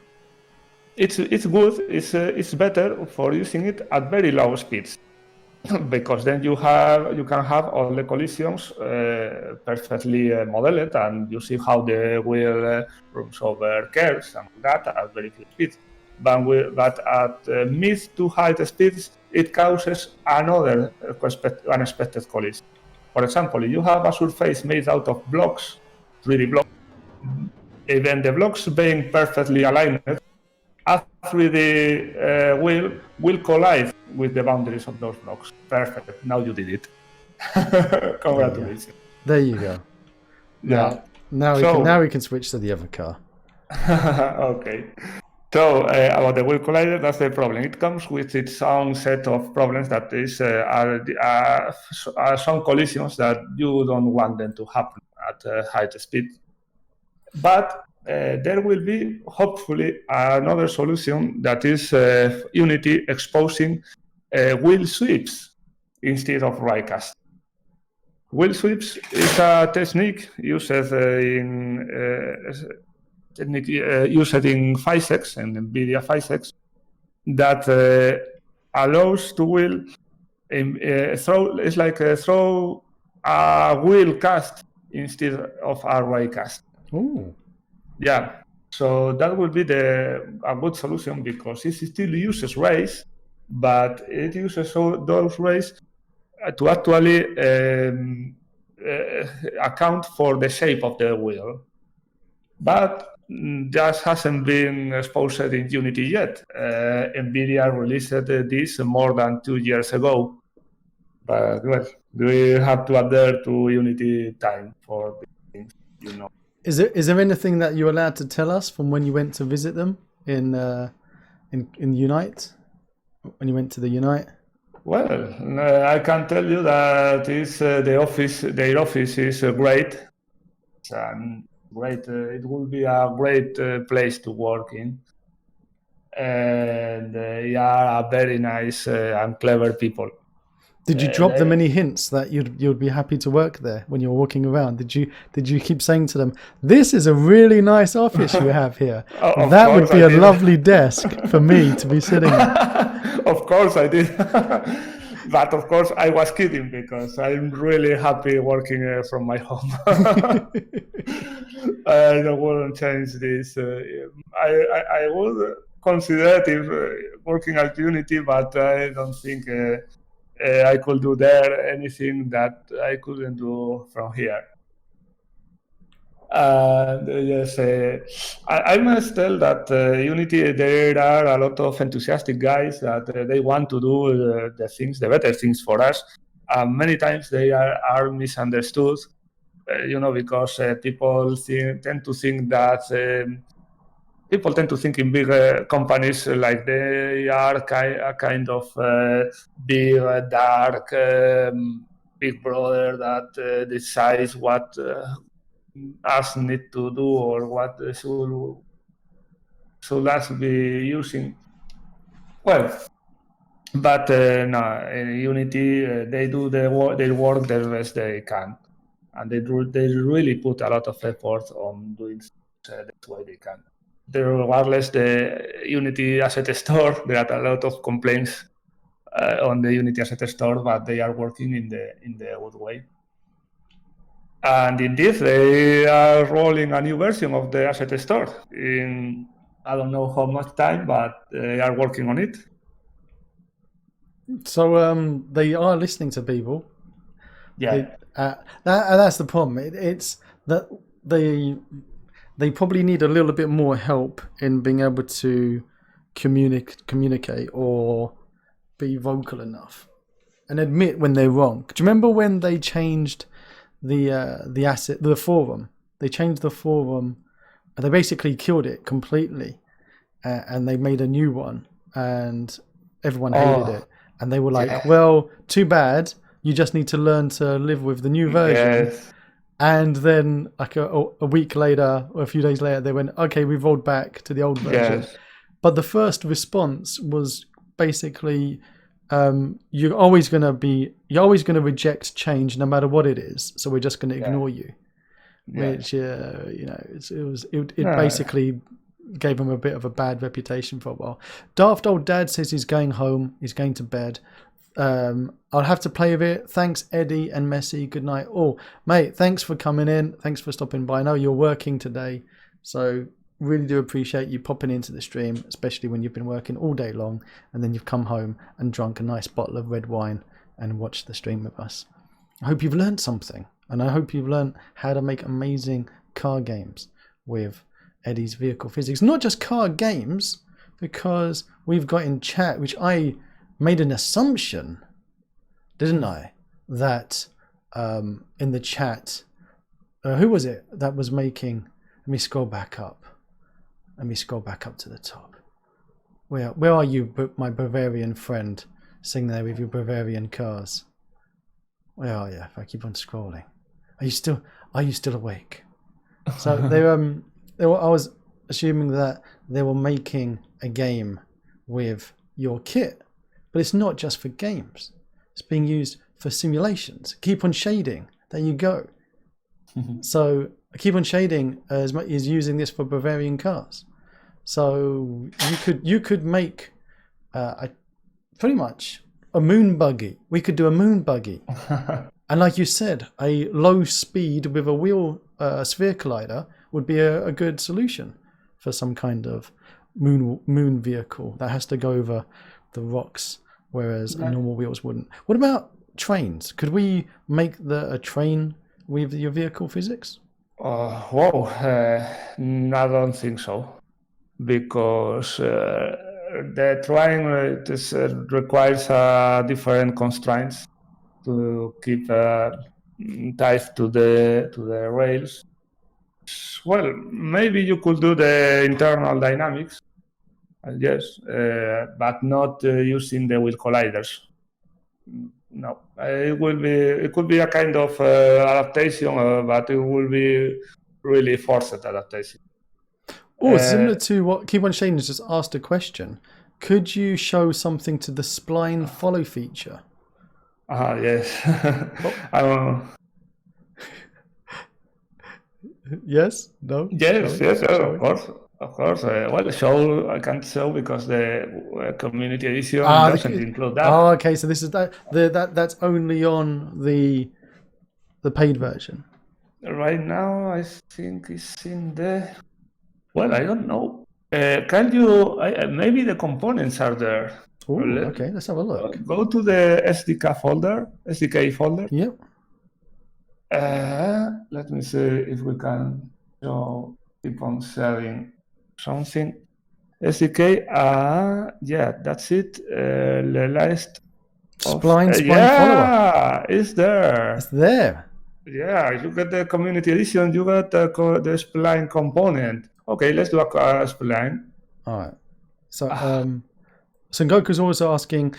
It's good. It's better for using it at very low speeds, because then you can have all the collisions perfectly modeled, and you see how the wheel runs over curves and that at very few speeds. But at mid to high speeds, it causes another unexpected collision. For example, if you have a surface made out of blocks, 3D blocks, even the blocks being perfectly aligned, a 3D wheel will collide with the boundaries of those blocks. Perfect. Now you did it. Congratulations. There you go. Yeah. Now we can switch to the other car. Okay. So about the wheel collider, that's the problem. It comes with its own set of problems that is are some collisions that you don't want them to happen at high speed. But there will be hopefully another solution that is Unity exposing wheel sweeps instead of riecast. Wheel sweeps is a technique used in physics and NVIDIA physics that allows to wheel throw a wheel cast instead of a ray cast. Ooh. Yeah, so that would be a good solution because it still uses rays, but it uses those rays to actually account for the shape of the wheel. But that hasn't been exposed in Unity yet. NVIDIA released this more than 2 years ago. But well, we have to adhere to Unity time for these things, Is there anything that you're allowed to tell us from when you went to visit them in Unite? When you went to the Unite? Well, I can tell you that their office is great. Great. It will be a great place to work in, and they are a very nice and clever people. Did you drop them any hints that you'd be happy to work there when you're walking around? Did you keep saying to them, "This is a really nice office you have here. That would be a lovely desk for me to be sitting at"? Of course I did. But of course I was kidding because I'm really happy working from my home. I wouldn't change this. I would consider it working at Unity, but I don't think I could do there anything that I couldn't do from here. Yes, I must tell that Unity, there are a lot of enthusiastic guys that they want to do the better things for us. Many times they are misunderstood, because people tend to think that people tend to think in big companies like they are a kind of big, dark, big brother that decides what us need to do or what should us be using. Well, but no, in Unity they do their work the best they can, and they really put a lot of effort on doing the way they can. Regardless the Unity asset store, there are a lot of complaints on the Unity asset store, but they are working in the good way. And indeed, they are rolling a new version of the asset store in I don't know how much time, but they are working on it. So they are listening to people. Yeah. That's the problem. It's that they probably need a little bit more help in being able to communicate or be vocal enough and admit when they're wrong. Do you remember when they changed the forum? They changed the forum. They basically killed it completely, and they made a new one, and everyone hated it. And they were like, "Well, too bad. You just need to learn to live with the new version." Yes. And then, like a week later or a few days later, they went, "Okay, we've rolled back to the old version." Yes. But the first response was basically, "You're always going to reject change no matter what it is. So we're just going to ignore you." Which it basically gave him a bit of a bad reputation for a while. Daft Old Dad says he's going home. He's going to bed. I'll have to play with it. Thanks, Eddie and Messi. Good night. Oh, mate, thanks for coming in. Thanks for stopping by. I know you're working today, so really do appreciate you popping into the stream, especially when you've been working all day long and then you've come home and drunk a nice bottle of red wine and watched the stream with us. I hope you've learned something, and I hope you've learned how to make amazing car games with Eddy's vehicle physics. Not just car games, because we've got in chat, which I made an assumption, didn't I, that in the chat, who was it that was making, let me scroll back up to the top. Where are you, my Bavarian friend, sitting there with your Bavarian cars? Where are you? If I keep on scrolling, are you still awake? So I was assuming that they were making a game with your kit, but it's not just for games. It's being used for simulations. Keep on shading. There you go. So Keep on Shading is using this for Bavarian cars. So you could make pretty much a moon buggy. We could do a moon buggy, and like you said, a low speed with a wheel sphere collider would be a good solution for some kind of moon vehicle that has to go over the rocks, whereas normal wheels wouldn't. What about trains? Could we make a train with your vehicle physics? Wow, I don't think so, because the train requires different constraints to keep tied to the rails. Well, maybe you could do the internal dynamics, yes, but not using the wheel colliders. No, it could be a kind of adaptation, but it will be really forced adaptation. Oh, similar to what Keep on Shading just asked a question. Could you show something to the spline follow feature? Yes. Yes? No? Yes, of course. Of course. Well, I can't show because the community edition doesn't include that. Oh, okay. So this is that's only on the paid version. Right now, I think it's in the. Well, I don't know. Can you? Maybe the components are there. Oh, okay. Let's have a look. Go to the SDK folder. Yep. Let me see if we can keep on sharing something. SDK, yeah, that's it. The last spline follower. Yeah, it's there. It's there. Yeah, you get the community edition, you got the spline component. Okay, let's do a spline. All right. So, Sengoku's also asking,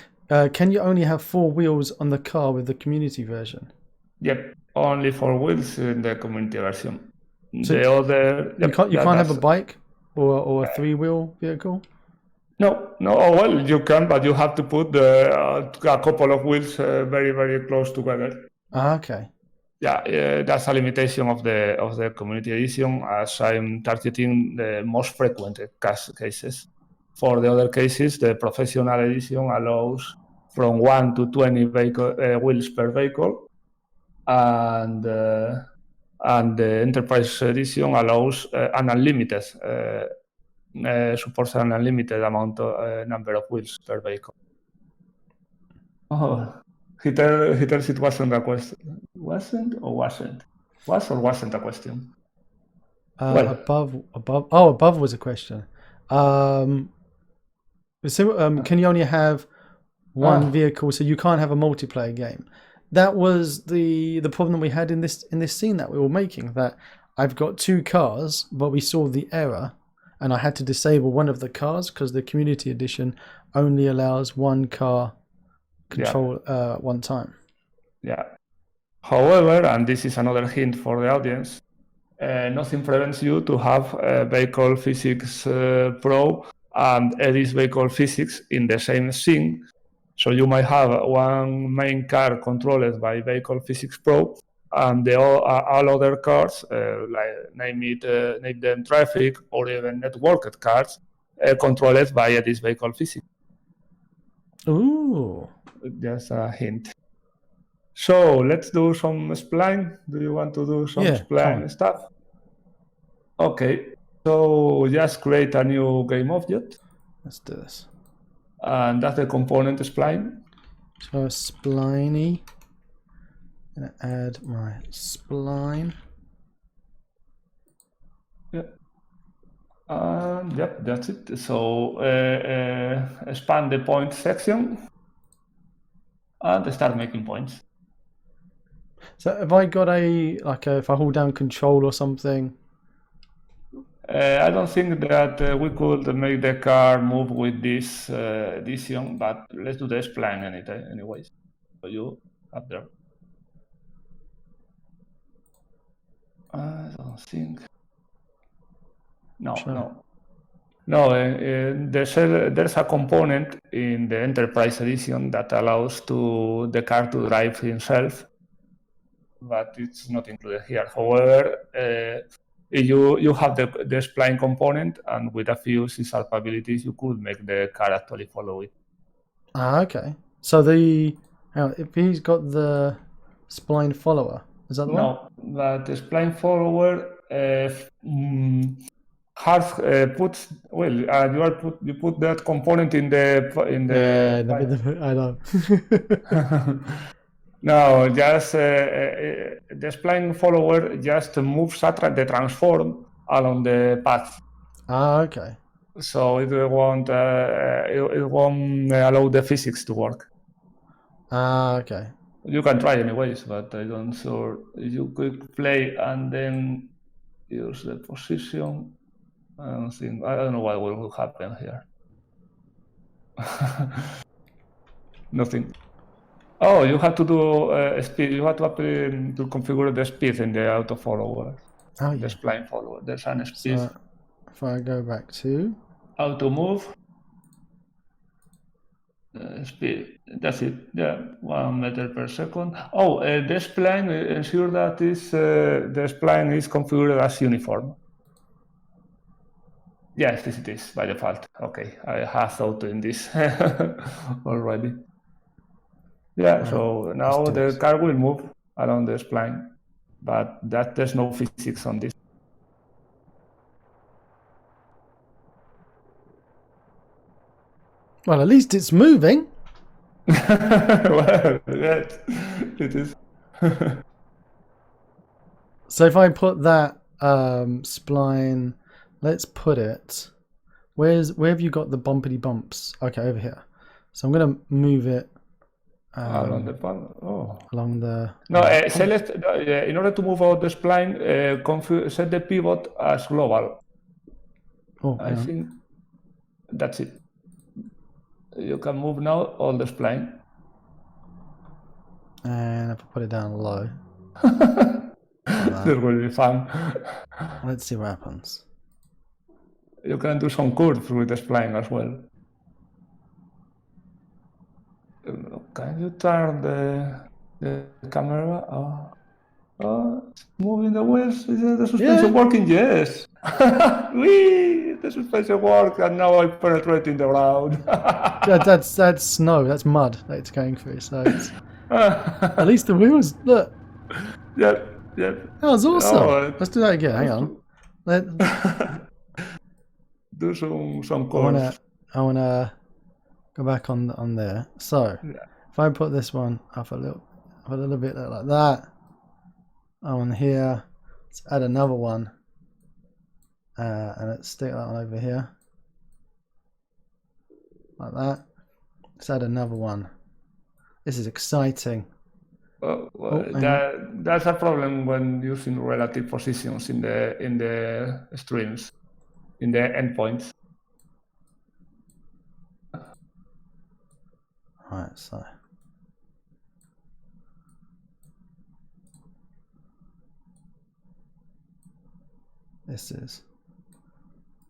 can you only have 4 wheels on the car with the community version? Yep, only 4 wheels in the community version. So the other, you can't have a bike or a 3-wheel vehicle? No. Well, you can, but you have to put a couple of wheels very, very close together. Okay. Yeah, that's a limitation of the community edition, as I'm targeting the most frequent cases. For the other cases, the professional edition allows from 1 to 20 wheels per vehicle, and the enterprise edition allows an unlimited, supports an unlimited number of wheels per vehicle. Oh. He tells it wasn't a question. Wasn't or wasn't? Was or wasn't a question? Above. Oh, above was a question. Can you only have one vehicle, so you can't have a multiplayer game? That was the problem we had in this scene that we were making. That I've got 2 cars, but we saw the error, and I had to disable one of the cars because the community edition only allows 1 car control one time. Yeah. However, and this is another hint for the audience, nothing prevents you to have Vehicle Physics Pro and Edys Vehicle Physics in the same scene. So you might have one main car controlled by Vehicle Physics Pro, and all other cars, name them traffic or even networked cars, controlled by Edys Vehicle Physics. Ooh. Just a hint. So let's do some spline. Do you want to do some spline stuff? Okay. So just create a new game object. Let's do this. And that's the component spline. So spliney. I'm gonna add my spline. Yep. Yep, that's it. So expand the point section and start making points. So have I got if I hold down control or something? I don't think that we could make the car move with this edition, but let's do the spline anyways. So you have there. I don't think. No, Sure. no. No, there's a component in the Enterprise Edition that allows to the car to drive himself, but it's not included here. However, you have the spline component, and with a few C# abilities, you could make the car actually follow it. Ah, okay. So if he's got the spline follower, is that the one? No, but the spline follower puts you put that component in the I know. No, just the spline follower just moves the transform along the path, Ah, okay. so it won't allow the physics to work. Ah, okay. You can try anyways, but I don't sure you could play and then use the position. I don't know what will happen here. Nothing. Oh, you have to do speed. You have to configure the speed in the auto follower. Oh, The yeah. spline follower. There's an speed. So if I go back to Auto move. Speed. That's it. Yeah, 1 meter per second. Oh, the spline. Ensure that the spline is configured as uniform. Yes, this it is by default. Okay, I have thought in this already. Yeah, so now the car will move along the spline, but there's no physics on this. well, at least it's moving. Well, yes, it is. So if I put that spline, let's put it. Where have you got the bumpity bumps? Okay, over here. So I'm gonna move it Along the along the. No, select in order to move out the spline, set the pivot as global. Oh, I think that's it. You can move now all the spline. And if I put it down low. This will be fun. Let's see what happens. You can do some curves with the spline as well. Can you turn the camera? Oh, it's moving the wheels. Is the suspension working? Yes. Whee! The suspension works, and now I penetrate in the ground. That's snow. That's mud that it's going through. So it's, at least the wheels look. Yep. That was awesome. Let's do that again. Hang on. Do some curves. I wanna go back on there. So if I put this one up a little bit like that. On here, let's add another one, and let's stick that one over here, like that. Let's add another one. This is exciting. That's a problem when using relative positions in the streams, in the endpoints. Alright, so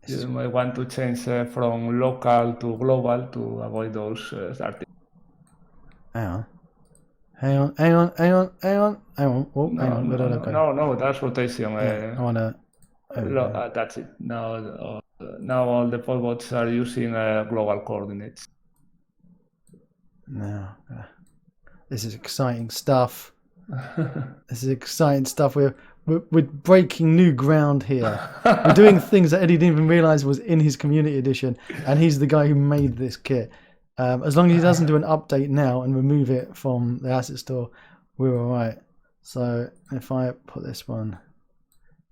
you might want to change from local to global to avoid those starting. Hang on. Oh, hang on. No, that's rotation. I wanna. That's it. Now all the pollbots are using global coordinates. Now, this is exciting stuff. We're breaking new ground here. We're doing things that Eddie didn't even realize was in his community edition, and he's the guy who made this kit. As long as he doesn't do an update now and remove it from the asset store, we're all right. So if I put this one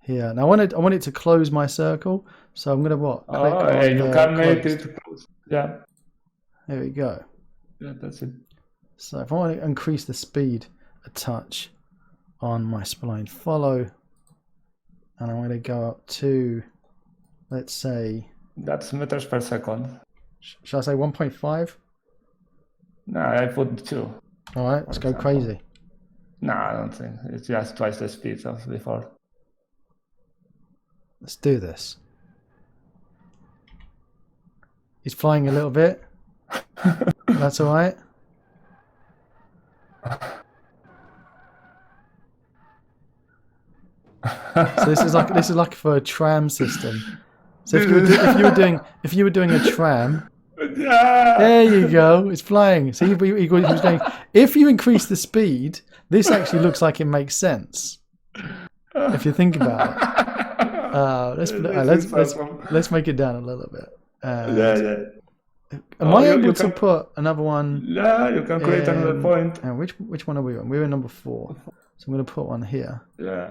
here, now I want it to close my circle. So I'm gonna click you can make it close. Yeah. There we go. Yeah, that's it. So if I want to increase the speed a touch on my spline follow, and I'm going to go up to let's say... That's meters per second. Shall I say 1.5? No, I put 2. All right, let's go crazy. No, I don't think. It's just twice the speed of before. Let's do this. He's flying a little bit. That's all right. So this is like for a tram system. So if you were doing a tram, there you go. It's flying. So he was going. If you increase the speed, this actually looks like it makes sense. If you think about it. Let's make it down a little bit. Am I able to put another one? Yeah, you can create another point. And which one are we on? We're in number 4. So I'm going to put one here. Yeah,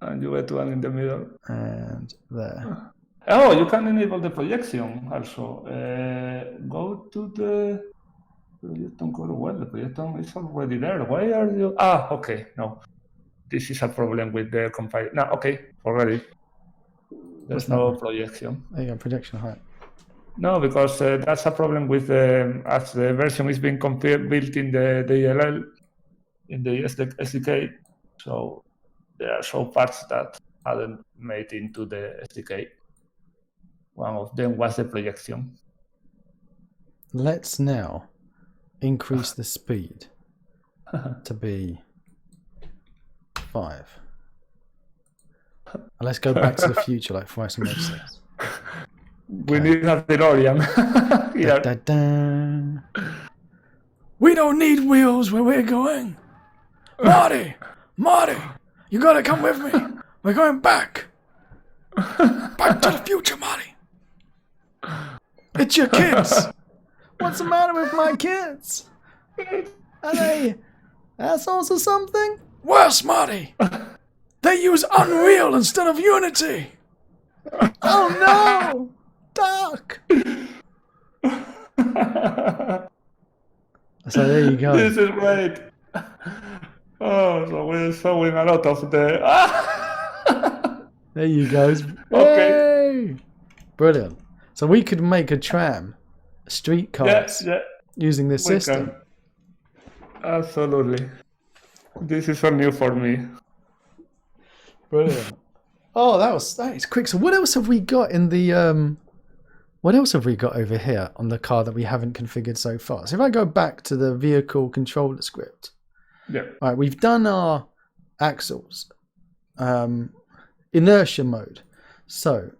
and you get one in the middle. And there. Oh, you can enable the projection also. Go to the projection core. Well, the projection is already there. Why are you? Okay. No, this is a problem with the compile. No, okay, already. There's no projection. There you go, projection height. No, because that's a problem with as the version is being built in the DLL, in the SDK. So there are some parts that hadn't made into the SDK. One of them was the projection. Let's now increase the speed to be 5. And let's go back to the future, like for some makes sense. We need a DeLorean. Da, da, da. We don't need wheels where we're going. Marty, you gotta come with me. We're going back. Back to the future, Marty. It's your kids. What's the matter with my kids? Are they assholes or something? Worse, Marty. They use Unreal instead of Unity. Oh no! Dark! So there you go. This is great. Oh, so we're showing a lot of the... There you go. Okay. Hey! Brilliant. So we could make a tram, streetcars, using this system. Absolutely. This is so new for me. Brilliant. Oh, that is quick. So what else have we got in the what else have we got over here on the car that we haven't configured so far? So if I go back to the vehicle controller script. Yeah. All right, we've done our axles. Inertia mode. So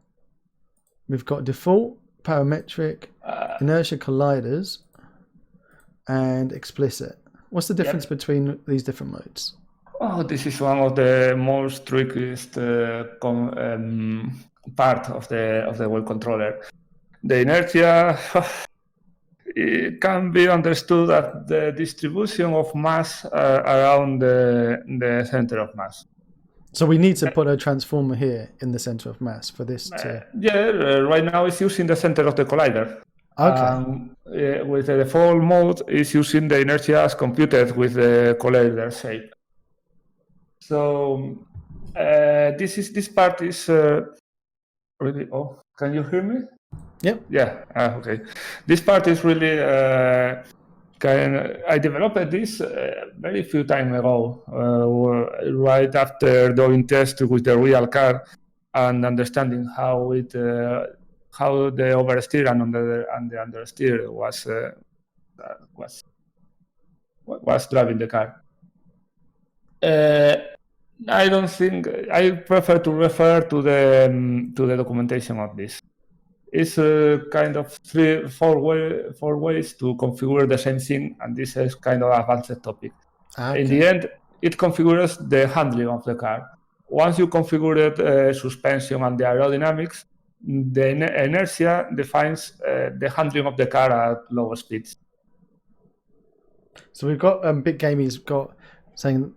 we've got default, parametric, inertia colliders, and explicit. What's the difference between these different modes? Oh, this is one of the most trickiest part of the wheel controller. The inertia, it can be understood as the distribution of mass around the center of mass. So we need to put a transformer here in the center of mass for this to... right now it's using the center of the collider. Okay. With the default mode, it's using the inertia as computed with the collider shape. So this part is really... Oh, can you hear me? Yep. Yeah. Okay. This part is really... I developed this very few time ago, right after doing tests with the real car and understanding how the oversteer and the understeer was driving the car. I don't think I prefer to refer to the documentation of this. It's kind of four ways to configure the same thing, and this is kind of an advanced topic. Okay. In the end, it configures the handling of the car. Once you configure suspension and the aerodynamics, the inertia defines the handling of the car at lower speeds. So we've got Big Gamey's got saying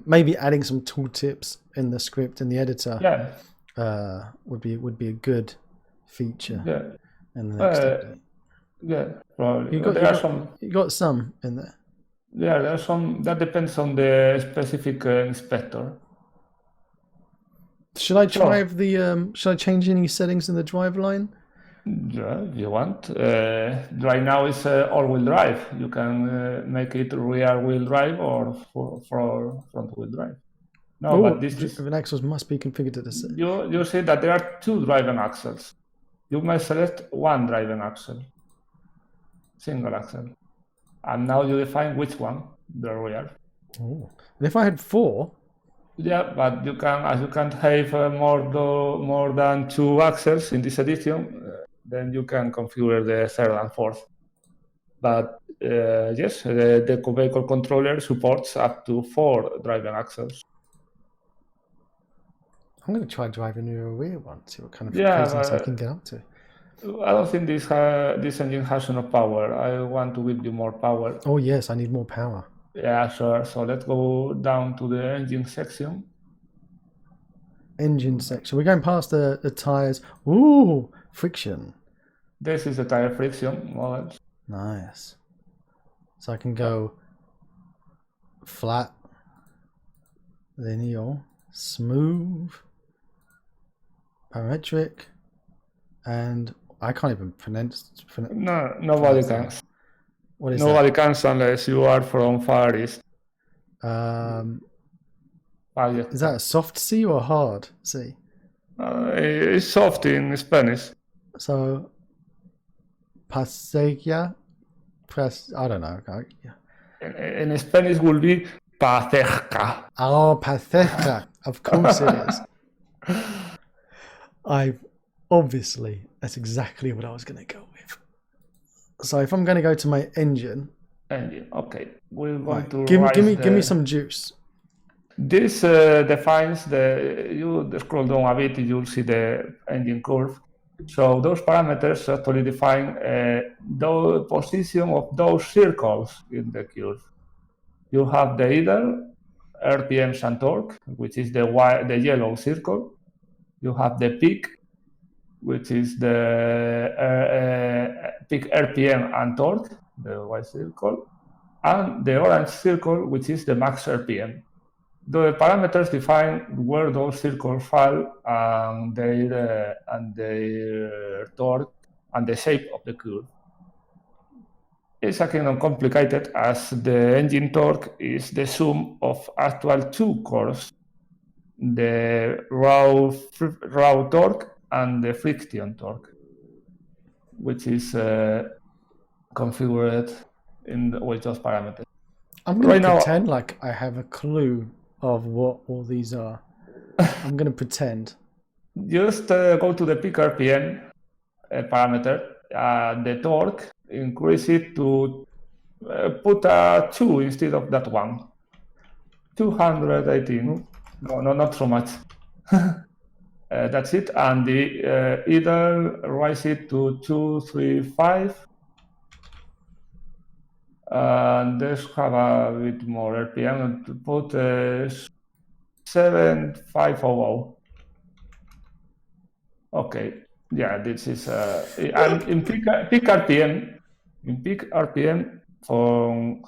maybe adding some tooltips in the script in the editor. Would be a good feature in the next update. Yeah, probably. You got some in there. Yeah, there are some. That depends on the specific inspector. Should I drive the? Should I change any settings in the drive line? Yeah, if you want. Right now it's all-wheel drive. You can make it rear-wheel drive or for front-wheel drive. No, Oh, but this is driven axles must be configured to the. you see that there are two driving axles. You may select one driving axle, single axle, and now you define which one, the rear. Oh, and if I had 4. Yeah, but you can, as you can't have more than 2 axles in this edition, then you can configure the third and fourth. But yes, the vehicle controller supports up to 4 driving axles. I'm going to try driving a rear one, see what kind of Yeah, craziness I can get up to. I don't think this engine has enough power. I want to give you more power. Oh yes, I need more power. Yeah, sure. So let's go down to the engine section. Engine section. We're going past the tires. Ooh, friction. This is the tire friction model. Nice. So I can go flat, linear, smooth, parametric, and I can't even pronounce. No, nobody can. What is Nobody can unless you are from Far East. Is that a soft C or a hard C? It's soft in Spanish. So, pasella, I don't know. In Spanish will be paceja. Oh, paceja. Of course it is. Obviously, that's exactly what I was going to go with. So if I'm going to go to my engine. Okay. We're going to give me some juice. This defines you scroll down a bit, you'll see the engine curve. So those parameters actually define the position of those circles in the curve. You have the idle, RPMs and torque, which is the yellow circle. You have the peak, which is the peak RPM and torque, the white circle, and the orange circle, which is the max RPM. The parameters define where those circles fall and their torque and the shape of the curve. It's a kind of complicated as the engine torque is the sum of actual 2 curves, the raw torque and the friction torque, which is configured with those parameters. I'm going to pretend like I have a clue of what all these are. I'm going to pretend. Just go to the peak RPM parameter, the torque, increase it to put a 2 instead of that 1. 218. No, not so much. That's it. And the idle rise it to 235. And let's have a bit more RPM to put 7500. Okay, yeah, this is and in peak RPM, from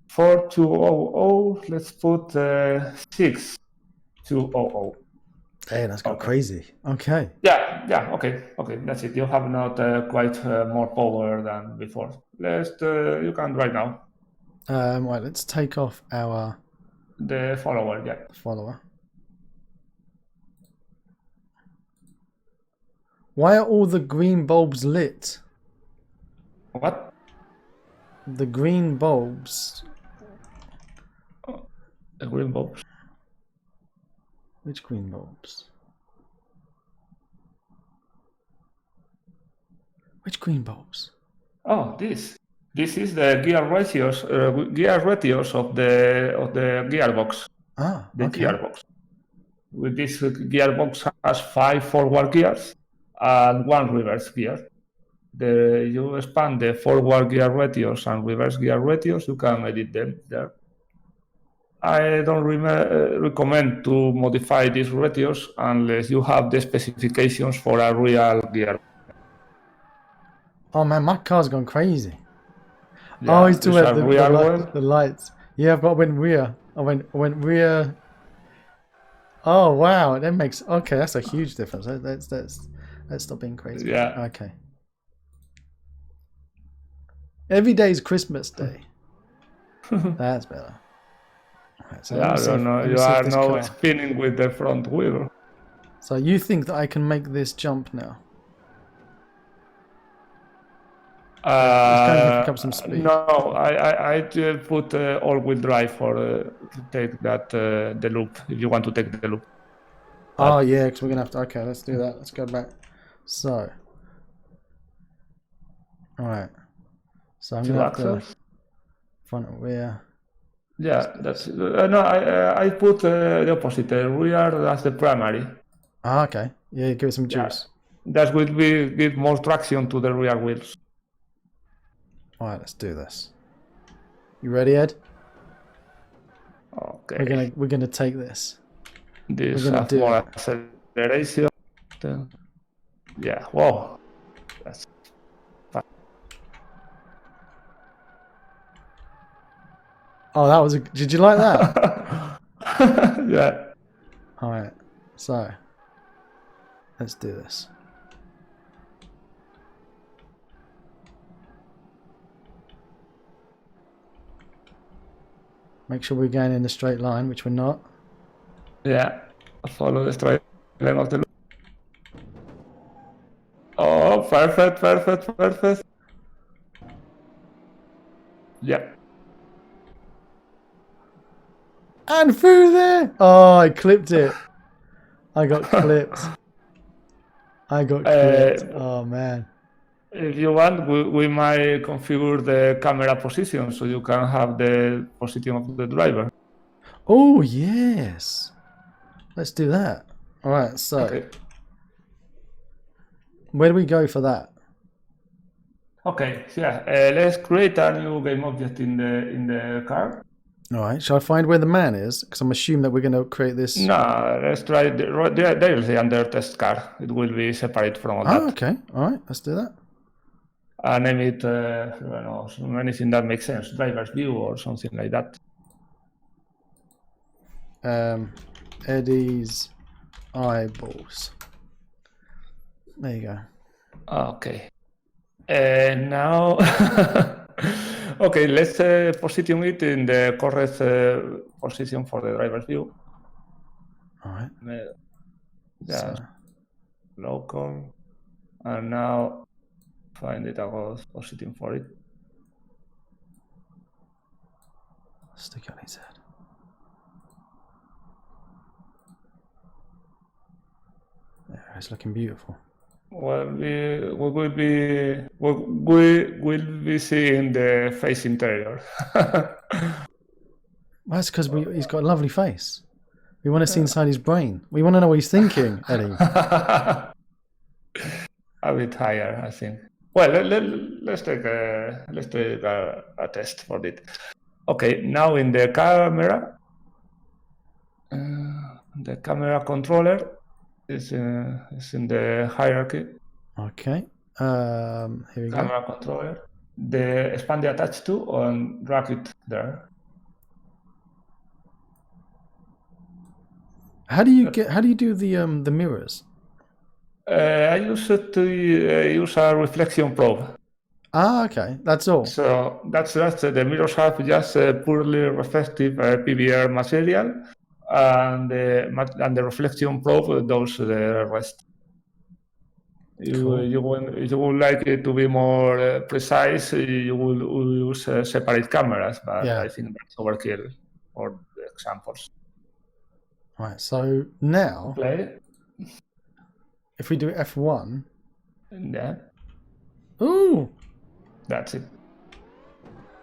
4200, let's put 6200. Hey, that's got crazy. Okay. Yeah. Okay. That's it. You have not quite more power than before. You can right now. Right. Let's take off the follower. Yeah. Follower. Why are all the green bulbs lit? What? The green bulbs. Oh, the green bulbs. Which green bulbs? Which green bulbs? Oh, this is the gear ratios of the gearbox. Okay. Gearbox. With this gearbox has 5 forward gears and 1 reverse gear. You expand the forward gear ratios and reverse gear ratios. You can edit them there. I don't recommend to modify these ratios unless you have the specifications for a real gear. Oh man, my car's gone crazy. Yeah, he's talking about the lights. Yeah, I've got went rear. I went rear. Oh wow, that makes okay. That's a huge difference. Let's stop being crazy. Yeah. Okay. Every day is Christmas Day. That's better. Alright, so Yeah, I don't know. let me You see if are this now car. spinning with the front wheel. So you think that I can make this jump now? It's going to pick up some speed. No, I put all-wheel drive for to take that the loop if you want to take the loop. Oh yeah, because we're gonna have to. Okay, let's do that. Let's go back. So, all right. So I'm Two gonna have to axles. front and rear. Yeah, that's no. I put the opposite. The rear, that's the primary. Ah, okay. Yeah, give it some Yeah, juice. that will be give more traction to the rear wheels. All right, let's do this. You ready, Ed? Okay. We're gonna take this. This We're gonna have do more it. acceleration. Yeah. Whoa. That's fast. Oh, that was a. Did you like that? Yeah. All right. So, let's do this. Make sure we're going in the straight line, which we're not. Yeah. Follow the straight line of the loop. Oh, perfect. Yeah. And through there! Oh, I clipped it. I got clipped. I got clipped. Oh, man. If you want, we might configure the camera position so you can have the position of the driver. Oh, yes. Let's do that. All right, so Okay. where do we go for that? Okay. So yeah. Let's create a new game object in the car. All right, shall I find where the man is? Because I'm assuming that we're going to create this. No, let's try directly under test car. It will be separate from all that. Okay. All right, let's do that. Name it, I don't know, anything that makes sense, driver's view or something like that. Edys eyeballs. There you go. Okay. Now, okay, let's position it in the correct position for the driver's view. All right. Yeah, local. And now find it a good position for it. Stick it on his head. There, it's looking beautiful. Well, we will be seeing the face interior. Well, that's because he's got a lovely face. We want to see inside his brain. We want to know what he's thinking, Eddie. A bit higher, I think. Well, let's take a test for it. Okay, now in the camera, the camera controller is in the hierarchy. Okay. Here we go. Camera controller. The expand the attach to and drag it there. How do you do the mirrors? I used to use a reflection probe. Ah, okay. That's all. So that's the mirrors have just poorly reflective PBR material, and the reflection probe does the rest. Cool. You would like it to be more precise. You will use separate cameras, but Yeah. I think that's overkill for the examples. Right. So now, Play. if we do F1, Yeah, ooh, that's it.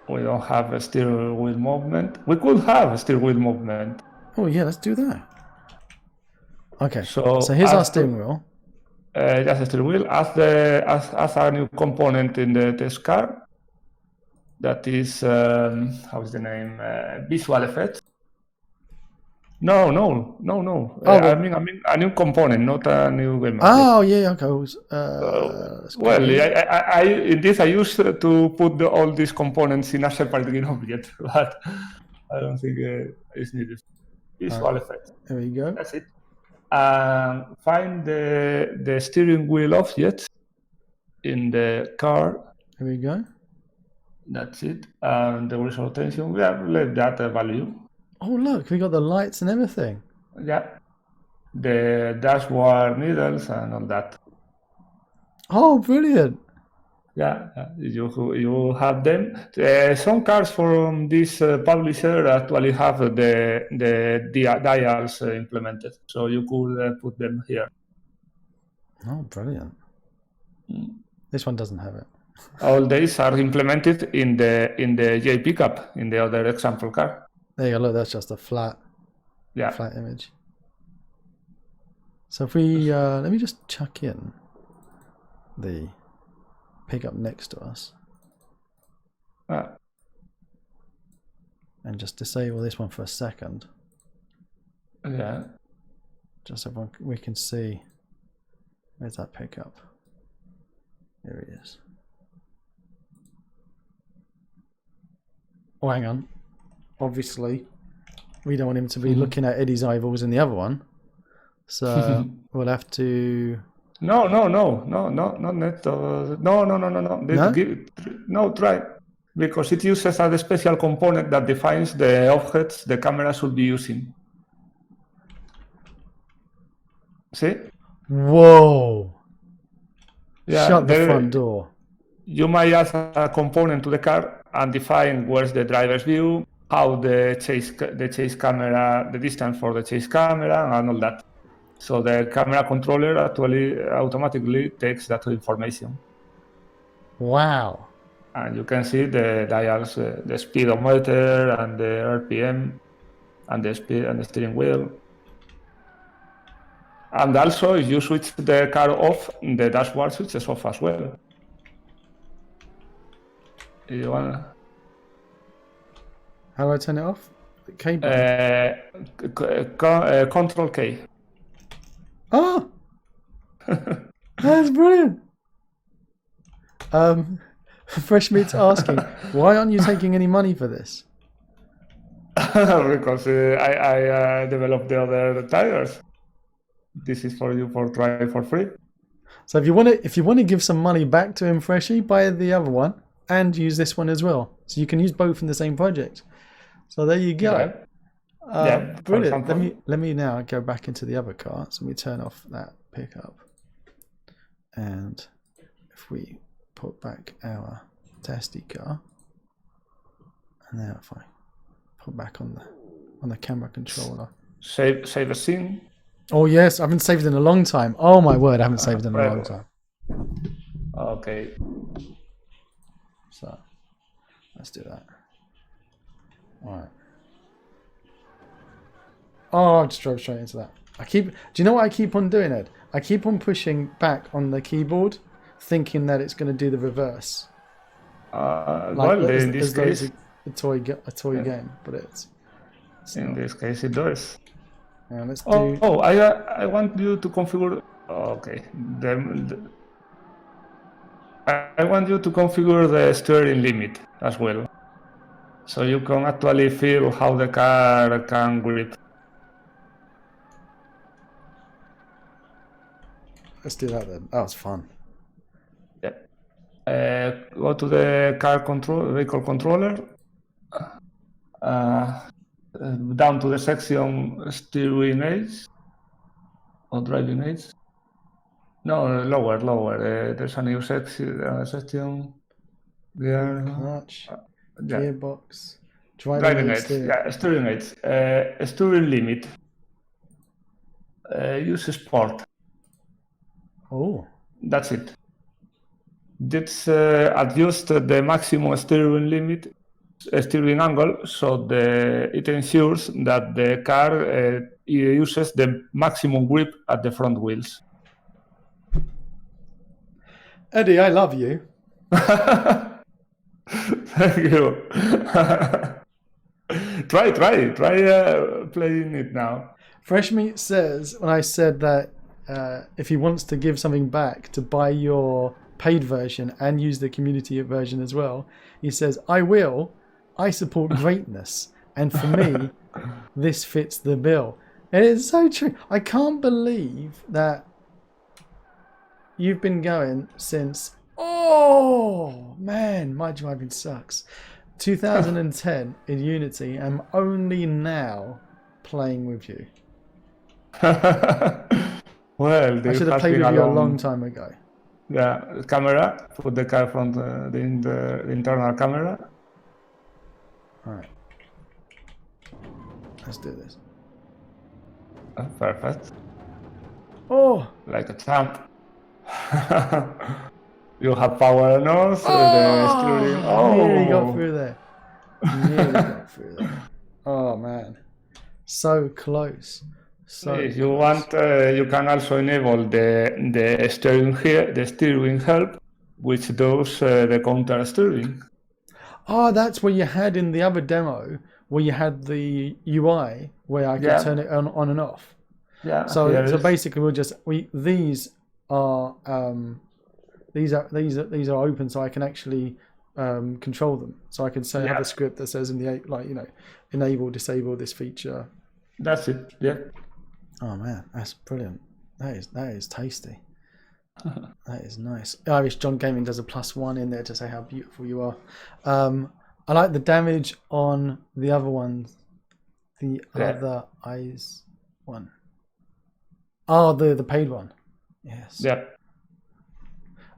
We don't have a steering wheel movement. We could have a steering wheel movement. oh yeah, let's do that. Okay. So here's our steering wheel. Just a steering wheel. As a new component in the test car. That is how is the name? Visual effects. No. Oh, I mean a new component, not a new game. Oh yeah, okay. Well, I in this I used to put all these components in a separate game object, but I don't think it's needed. visual effects. There we go. That's it. Find the steering wheel objects in the car. There we go. That's it. And the horizontal tension, we have left that value. Oh, look, we got the lights and everything. Yeah. The dashboard needles and all that. Oh, brilliant. Yeah, you have them. Some cars from this publisher actually have the dials implemented, so you could put them here. Oh, brilliant. This one doesn't have it. All these are implemented in the J pickup in the other example car. There you go. Look, that's just a flat image. So if we let me just chuck in the pickup next to us and just disable this one for a second. Yeah. Just so we can see. Where's that pickup? Here he is. Oh, hang on. Obviously, we don't want him to be looking at Eddie's eyeballs in the other one. So we'll have to. No, not net. No. Try, because it uses a special component that defines the offsets the camera should be using. See? Whoa! Yeah, Shut the front door. You might add a component to the car and define where's the driver's view, how the chase camera, the distance for the chase camera, and all that. So the camera controller actually automatically takes that information. Wow. And you can see the dials, the speedometer and the RPM and the speed and the steering wheel. And also, if you switch the car off, the dashboard switches off as well. You want? How do I turn it off? The cable. Control K. Oh, that's brilliant. Fresh Meat's asking, why aren't you taking any money for this? Because I developed the other tires. This is for you for try for free. So if you want to give some money back to him, Freshy, buy the other one and use this one as well. So you can use both in the same project. So there you go. Yeah. Brilliant. Let me now go back into the other car. So we turn off that pickup, and if we put back our testy car, and now if I put back on the camera controller, save a scene. Oh yes, I haven't saved in a long time. Oh my word, I haven't saved in a long time. Okay. So let's do that. All right. Oh, I just drove straight into that. Do you know what I keep on doing, Ed? I keep on pushing back on the keyboard, thinking that it's going to do the reverse. In this case, a toy game, but it's in this case it does. Now let's do. I want you to configure. Okay, I want you to configure the steering limit as well, so you can actually feel how the car can grip. Let's do that then. That was fun. Yeah. Go to the vehicle controller. Down to the section steering aids or driving aids. No, lower. There's a new section. There. Clutch, gearbox, driving aids. Yeah, steering aids. Steering limit. Use sport. Oh. That's it. Let's adjust the maximum steering limit, steering angle, so it ensures that the car uses the maximum grip at the front wheels. Eddie, I love you. Thank you. Try playing it now. Fresh Meat says, when I said that if he wants to give something back, to buy your paid version and use the community version as well, he says, I support greatness And for me, this fits the bill. And it's so true. I can't believe that you've been going since, oh man, my driving sucks. 2010 in Unity. I'm only now playing with you. Well, I there should have has played been with a you a long, long time ago. yeah, camera, put the car from the internal camera. All right. Let's do this. Perfect. Oh! Like a champ. You have power nose, the steering. Nearly got Oh, through there. Nearly got through there. Oh man. So close. So if you close. want, you can also enable the steering here, the steering help, which does the counter steering. Oh, that's what you had in the other demo, where you had the UI where I could Yeah. turn it on and off. Yeah. So here is. basically these are open, so I can actually control them. So I can say have a script that says in the enable, disable this feature. That's it. Yeah. Oh man, that's brilliant. That is tasty. That is nice. Irish John Gaming does a +1 in there to say how beautiful you are. I like the damage on the other ones. The other eyes one. Oh, the paid one. Yes. Yeah.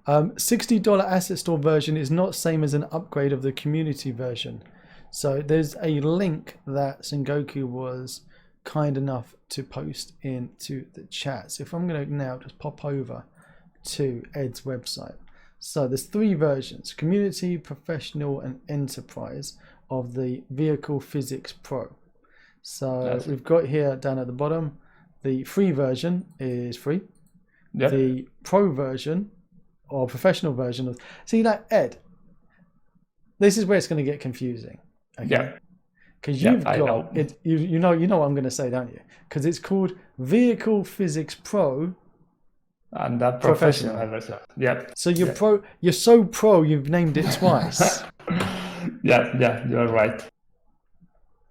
$60 asset store version is not same as an upgrade of the community version. So there's a link that Sengoku was kind enough to post into the chat. So if I'm going to now just pop over to Ed's website. So there's 3 versions: community, professional, and enterprise of the Vehicle Physics Pro. So we've got here down at the bottom, the free version is free. Yep. The pro version or professional version of, see that, Ed, this is where it's going to get confusing. Okay? Yeah. Because you've got it, you know what I'm going to say, don't you? Because it's called Vehicle Physics Pro and that professional version. Yeah. So you're pro. You're so pro. You've named it twice. Yeah, you're right.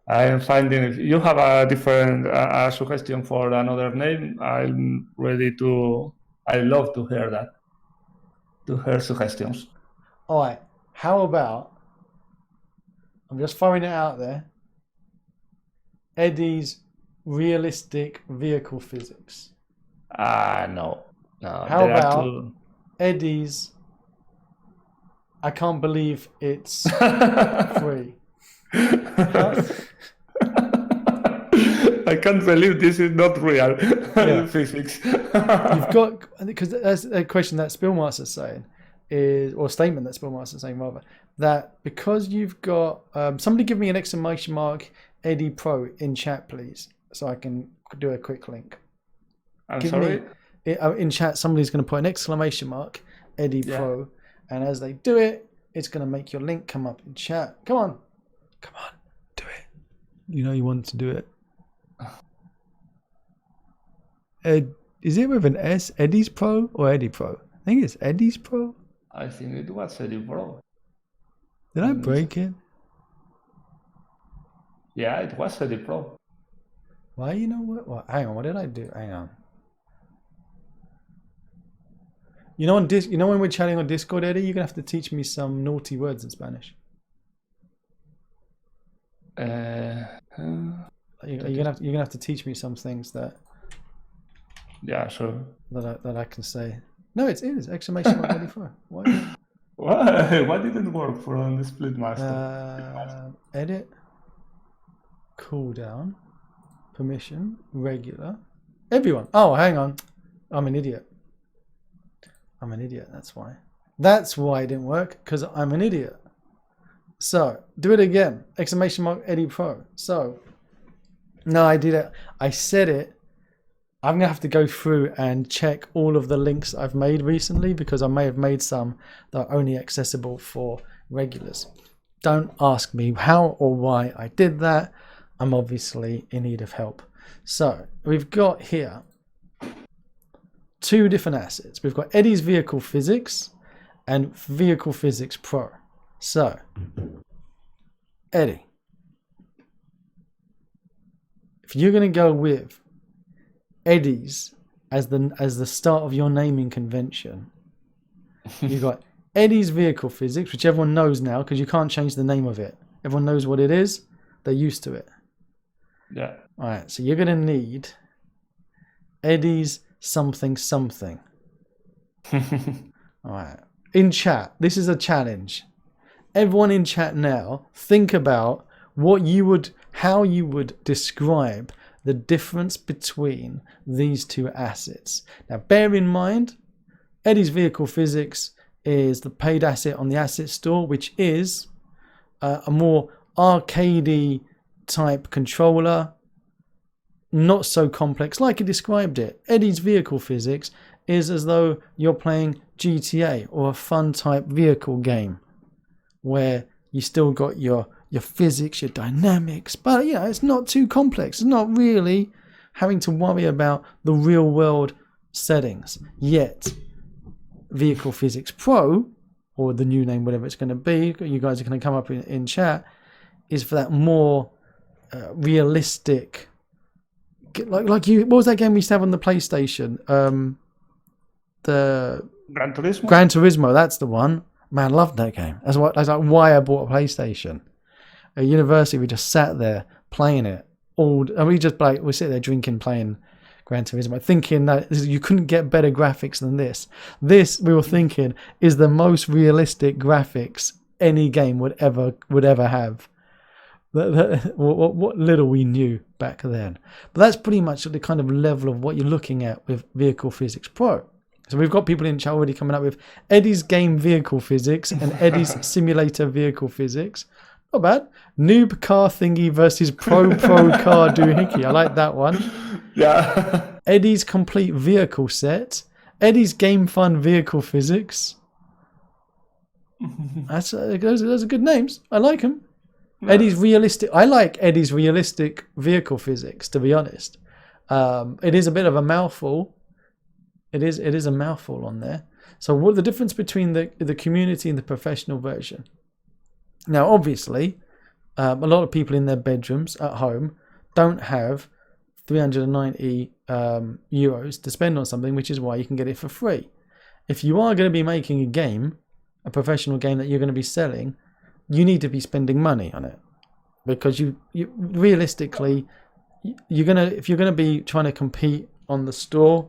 I am finding if you have a different suggestion for another name, I'm ready to. I love to hear that. To hear suggestions. All right. How about? I'm just throwing it out there. Edys realistic vehicle physics. No. How about Edys? I can't believe it's free. I can't believe this is not real physics. You've got, because that's a question that Spillmaster's saying is, or a statement that Spillmaster's saying rather, that because you've got somebody give me an exclamation mark Eddy Pro in chat, please, so I can do a quick link. I'm sorry. In chat, somebody's going to put an exclamation mark Eddy Pro, and as they do it, it's going to make your link come up in chat. Come on, do it. You know you want to do it. Is it with an S? Edys Pro or Eddy Pro? I think it's Edys Pro. I think it was Eddy Pro. Did I break it? Yeah, it was Eddy Pro. Why? You know what? Hang on. What did I do? Hang on. You know, you know when we're chatting on Discord, Eddie, you're gonna have to teach me some naughty words in Spanish. You're gonna have to teach me some things that. Yeah, sure. That I can say. No, it is exclamation mark Eddy Pro. Why? Why didn't it work for on the Split Master? Edit. Cooldown. Permission. Regular. Everyone. Oh, hang on. I'm an idiot. That's why. That's why it didn't work, because I'm an idiot. So, do it again. Exclamation mark Eddy Pro. So, no, I did it. I said it. I'm going to have to go through and check all of the links I've made recently, because I may have made some that are only accessible for regulars. Don't ask me how or why I did that. I'm obviously in need of help. So, we've got here 2 different assets. We've got Edys Vehicle Physics and Vehicle Physics Pro. So, Eddy, if you're going to go with Edys as the start of your naming convention, you got Edys Vehicle Physics, which everyone knows now because you can't change the name of it. Everyone knows what it is. They're used to it. Yeah. All right, so you're going to need Edys something something. All right. In chat, this is a challenge. Everyone in chat now, think about how you would describe the difference between these two assets. Now, bear in mind, Edys Vehicle Physics is the paid asset on the asset store, which is a more arcadey type controller, not so complex like you described it. Edys Vehicle Physics is as though you're playing GTA or a fun type vehicle game where you still got your physics, your dynamics, but it's not too complex. It's not really having to worry about the real world settings. Yet Vehicle Physics Pro, or the new name, whatever it's going to be, you guys are going to come up in chat, is for that more realistic, like you. What was that game we used to have on the PlayStation? The Gran Turismo. Gran Turismo. That's the one. Man, I loved that game. That's like why I bought a PlayStation. At university, we just sat there playing it and we just we sit there drinking, playing Gran Turismo, thinking that you couldn't get better graphics than this. This, we were thinking, is the most realistic graphics any game would ever have. What little we knew back then. But that's pretty much the kind of level of what you're looking at with Vehicle Physics Pro. So we've got people in chat already coming up with Edys Game Vehicle Physics and Edys Simulator Vehicle Physics. Not bad. Noob car thingy versus pro car doohickey. I like that one. Yeah. Edys complete vehicle set. Edys Game Fun Vehicle Physics. Those are good names. I like them. Yeah. Edys realistic. I like Edys realistic vehicle physics, to be honest. It is a bit of a mouthful. It is a mouthful on there. So what the difference between the community and the professional version? Now, obviously, a lot of people in their bedrooms at home don't have 390 euros to spend on something, which is why you can get it for free. If you are going to be making a professional game that you're going to be selling, you need to be spending money on it, because you realistically, if you're gonna be trying to compete on the store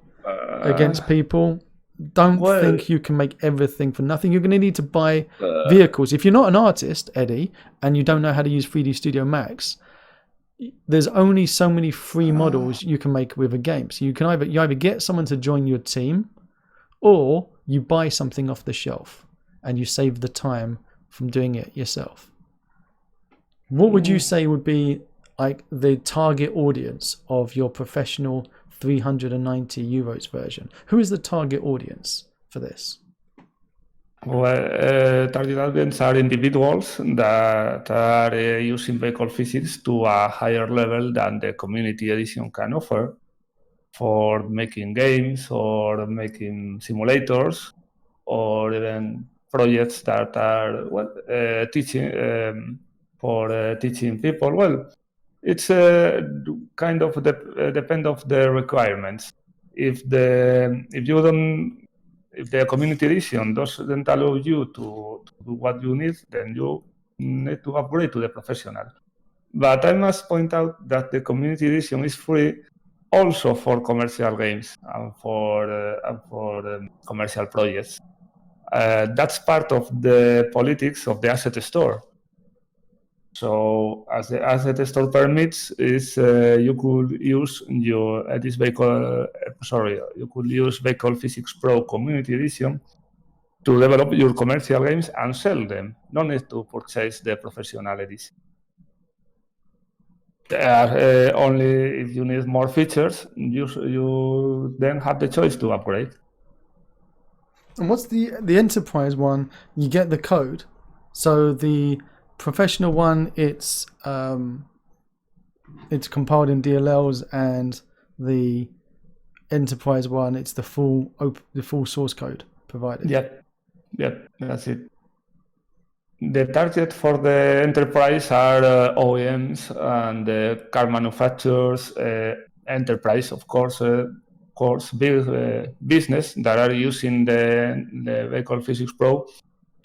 against people, don't think you can make everything for nothing. You're going to need to buy vehicles. If you're not an artist, Eddie, and you don't know how to use 3D Studio Max, there's only so many free models you can make with a game. So you can either get someone to join your team, or you buy something off the shelf and you save the time from doing it yourself. What would you say would be like the target audience of your professional 390 euros version? Who is the target audience for this? Well, target audience are individuals that are using vehicle physics to a higher level than the community edition can offer, for making games or making simulators, or even projects that are teaching for teaching people. Well, it's kind of depend of the requirements. If the community edition doesn't allow you to do what you need, then you need to upgrade to the professional. But I must point out that the community edition is free also for commercial games and for commercial projects. That's part of the politics of the asset store. So, as the asset store permits, you could use your you could use Vehicle Physics Pro Community Edition to develop your commercial games and sell them. No need to purchase the professional edition. Only if you need more features, you then have the choice to upgrade. And what's the enterprise one? You get the code. So the professional one, it's compiled in DLLs, and the enterprise one, it's the full source code provided. Yep, that's it. The target for the enterprise are OEMs and the car manufacturers, enterprise, of course, big business that are using the Vehicle Physics Pro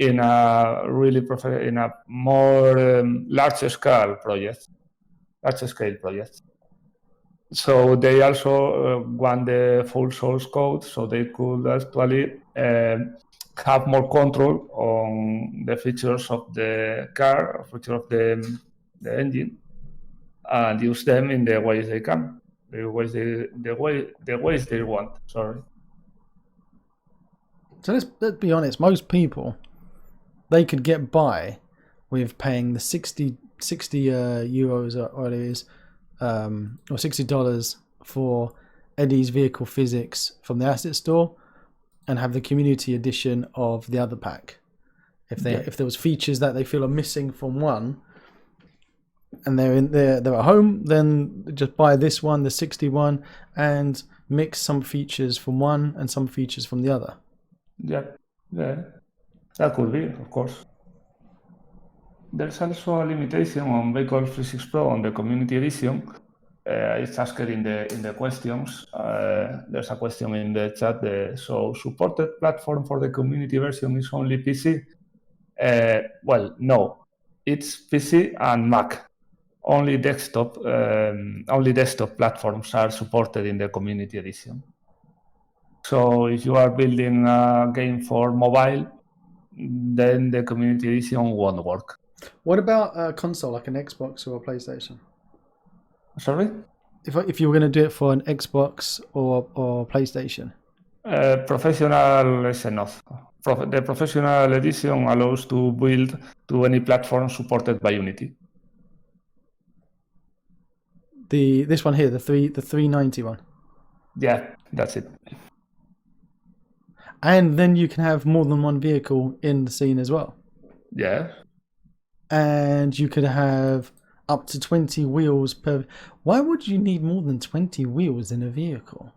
in a really in a more large scale project. So they also want the full source code, so they could actually have more control on the features of the car, feature of the engine, and use them in the ways they can, the ways they want. Sorry. So let's be honest. Most people, they could get by with paying the 60 euros or it is, or $60 for Edys Vehicle Physics from the asset store, and have the community edition of the other pack. If there was features that they feel are missing from one, and they're at home, then just buy this one, the 61, and mix some features from one and some features from the other. Yeah, that could be, of course. There's also a limitation on Vehicle Physics Pro on the Community Edition. It's asked in the questions. There's a question in the chat. So supported platform for the community version is only PC? Well, no. It's PC and Mac. Only desktop platforms are supported in the Community Edition. So if you are building a game for mobile, then the Community Edition won't work. What about a console like an Xbox or a PlayStation? Sorry? If you were going to do it for an Xbox or PlayStation? Professional is enough. The Professional Edition allows to build to any platform supported by Unity. This one here, the 390 one. Yeah, that's it. And then you can have more than one vehicle in the scene as well. Yeah. And you could have up to 20 wheels per. Why would you need more than 20 wheels in a vehicle?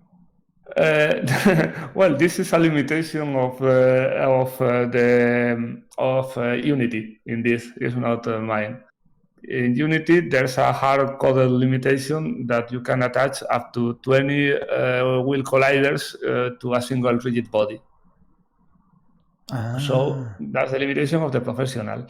Well, this is a limitation of Unity. In this, it's not mine. In Unity, there's a hard-coded limitation that you can attach up to 20 wheel colliders to a single rigid body. So that's the limitation of the Professional.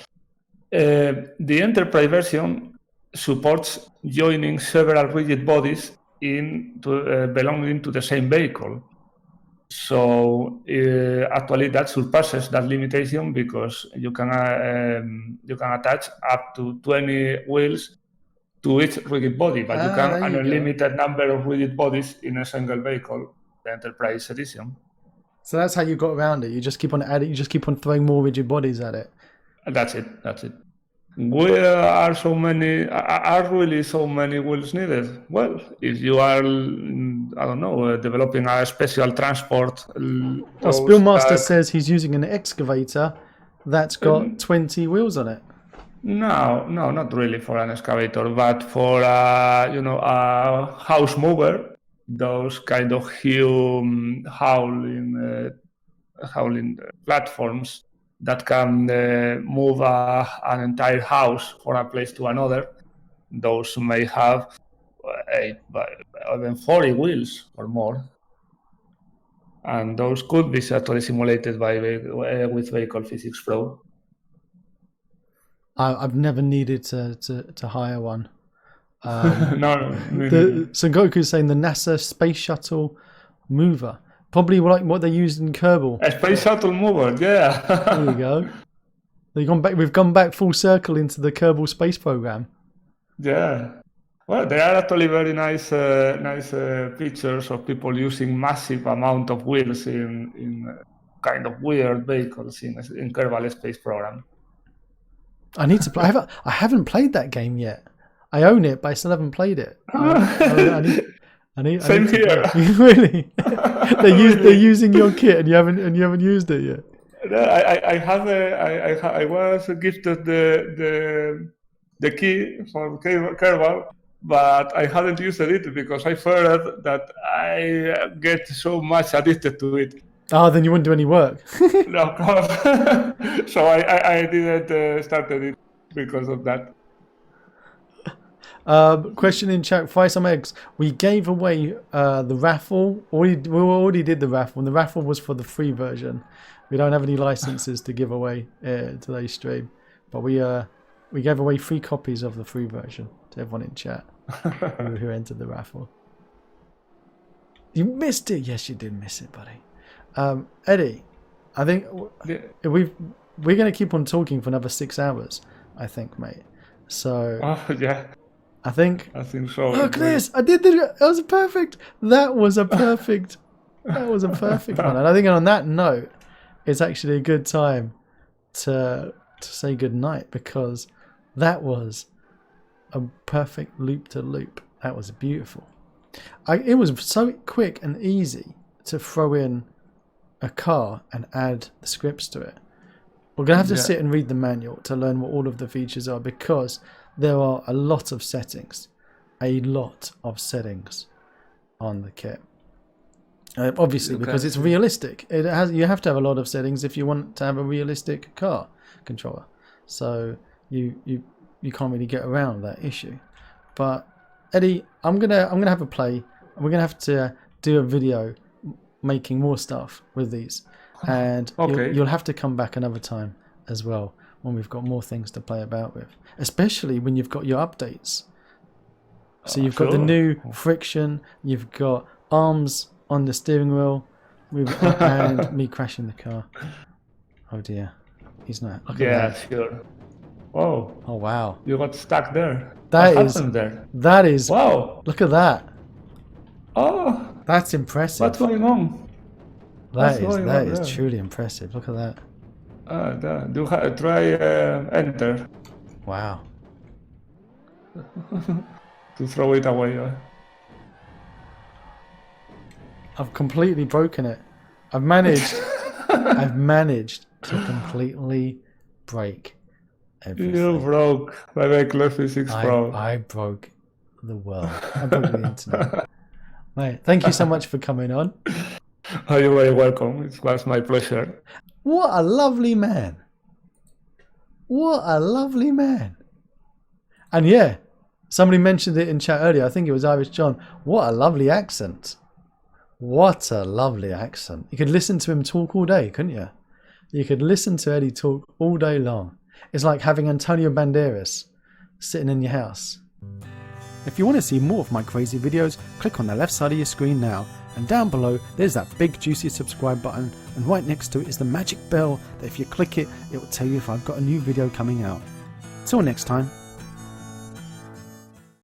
The Enterprise version supports joining several rigid bodies belonging to the same vehicle. So actually that surpasses that limitation because you can attach up to 20 wheels to each rigid body, but you can an unlimited number of rigid bodies in a single vehicle, the Enterprise Edition. So that's how you got around it. You just keep on adding. You just keep on throwing more rigid bodies at it. That's it. Where are really so many wheels needed? Well, if you are, I don't know, developing a special transport. Well, Spillmaster says he's using an excavator that's got 20 wheels on it. No, not really for an excavator, but for a house mover. Those kind of hauling platforms that can move an entire house from a place to another. Those may have even 40 wheels or more. And those could be actually simulated with Vehicle Physics Pro. I've never needed to hire one. So Goku's saying the NASA Space Shuttle Mover. Probably like what they used in Kerbal. A Space Shuttle Mover, yeah. There you go. We've gone back full circle into the Kerbal space program. Yeah. Well, there are actually very nice pictures of people using massive amount of wheels in kind of weird vehicles in Kerbal space program. I need to play. I haven't played that game yet. I own it, but I still haven't played it. I need Same here. Really? They're using your kit and you haven't used it yet. No, I was gifted the key for Kerbal, but I hadn't used it because I feared that I get so much addicted to it Oh, then you wouldn't do any work. No, of course. So I didn't start it because of that. Question in chat, fry some eggs. We gave away the raffle. We already did the raffle, and the raffle was for the free version. We don't have any licenses to give away today's stream, but we gave away 3 copies of the free version to everyone in chat who entered the raffle. You missed it. Yes, you did miss it, buddy. Eddie, I think we're going to keep on talking for another 6 hours, I think, mate. So yeah, I think so. Look at this! I did that was perfect. That was a perfect one. And I think on that note, it's actually a good time to say good night, because that was a perfect loop to loop. That was beautiful. It was so quick and easy to throw in a car and add the scripts to it. We're going to have to sit and read the manual to learn what all of the features are, because there are a lot of settings on the kit. Obviously, because it's realistic. You have to have a lot of settings if you want to have a realistic car controller. So you can't really get around that issue. But Eddie, I'm gonna have a play. We're gonna have to do a video making more stuff with these, and you'll have to come back another time as well when we've got more things to play about with, especially when you've got your updates. So you've got the new friction, you've got arms on the steering wheel, and me crashing the car. Oh dear, he's not. Look at that. Sure. Oh wow, you got stuck there. That is wow. Look at that. Oh, that's impressive. What's going on? That is truly impressive. Look at that. Try enter. Wow. To throw it away. I've completely broken it. I've managed to completely break everything. You broke my close physics pro. I broke the world. I broke the internet. Mate, thank you so much for coming on. Oh, you're very welcome. It was my pleasure. What a lovely man. What a lovely man. And yeah, somebody mentioned it in chat earlier. I think it was Irish John. What a lovely accent. What a lovely accent. You could listen to him talk all day, couldn't you? You could listen to Eddie talk all day long. It's like having Antonio Banderas sitting in your house. If you want to see more of my crazy videos, click on the left side of your screen now. And down below, there's that big juicy subscribe button. And right next to it is the magic bell that if you click it, it will tell you if I've got a new video coming out. Till next time.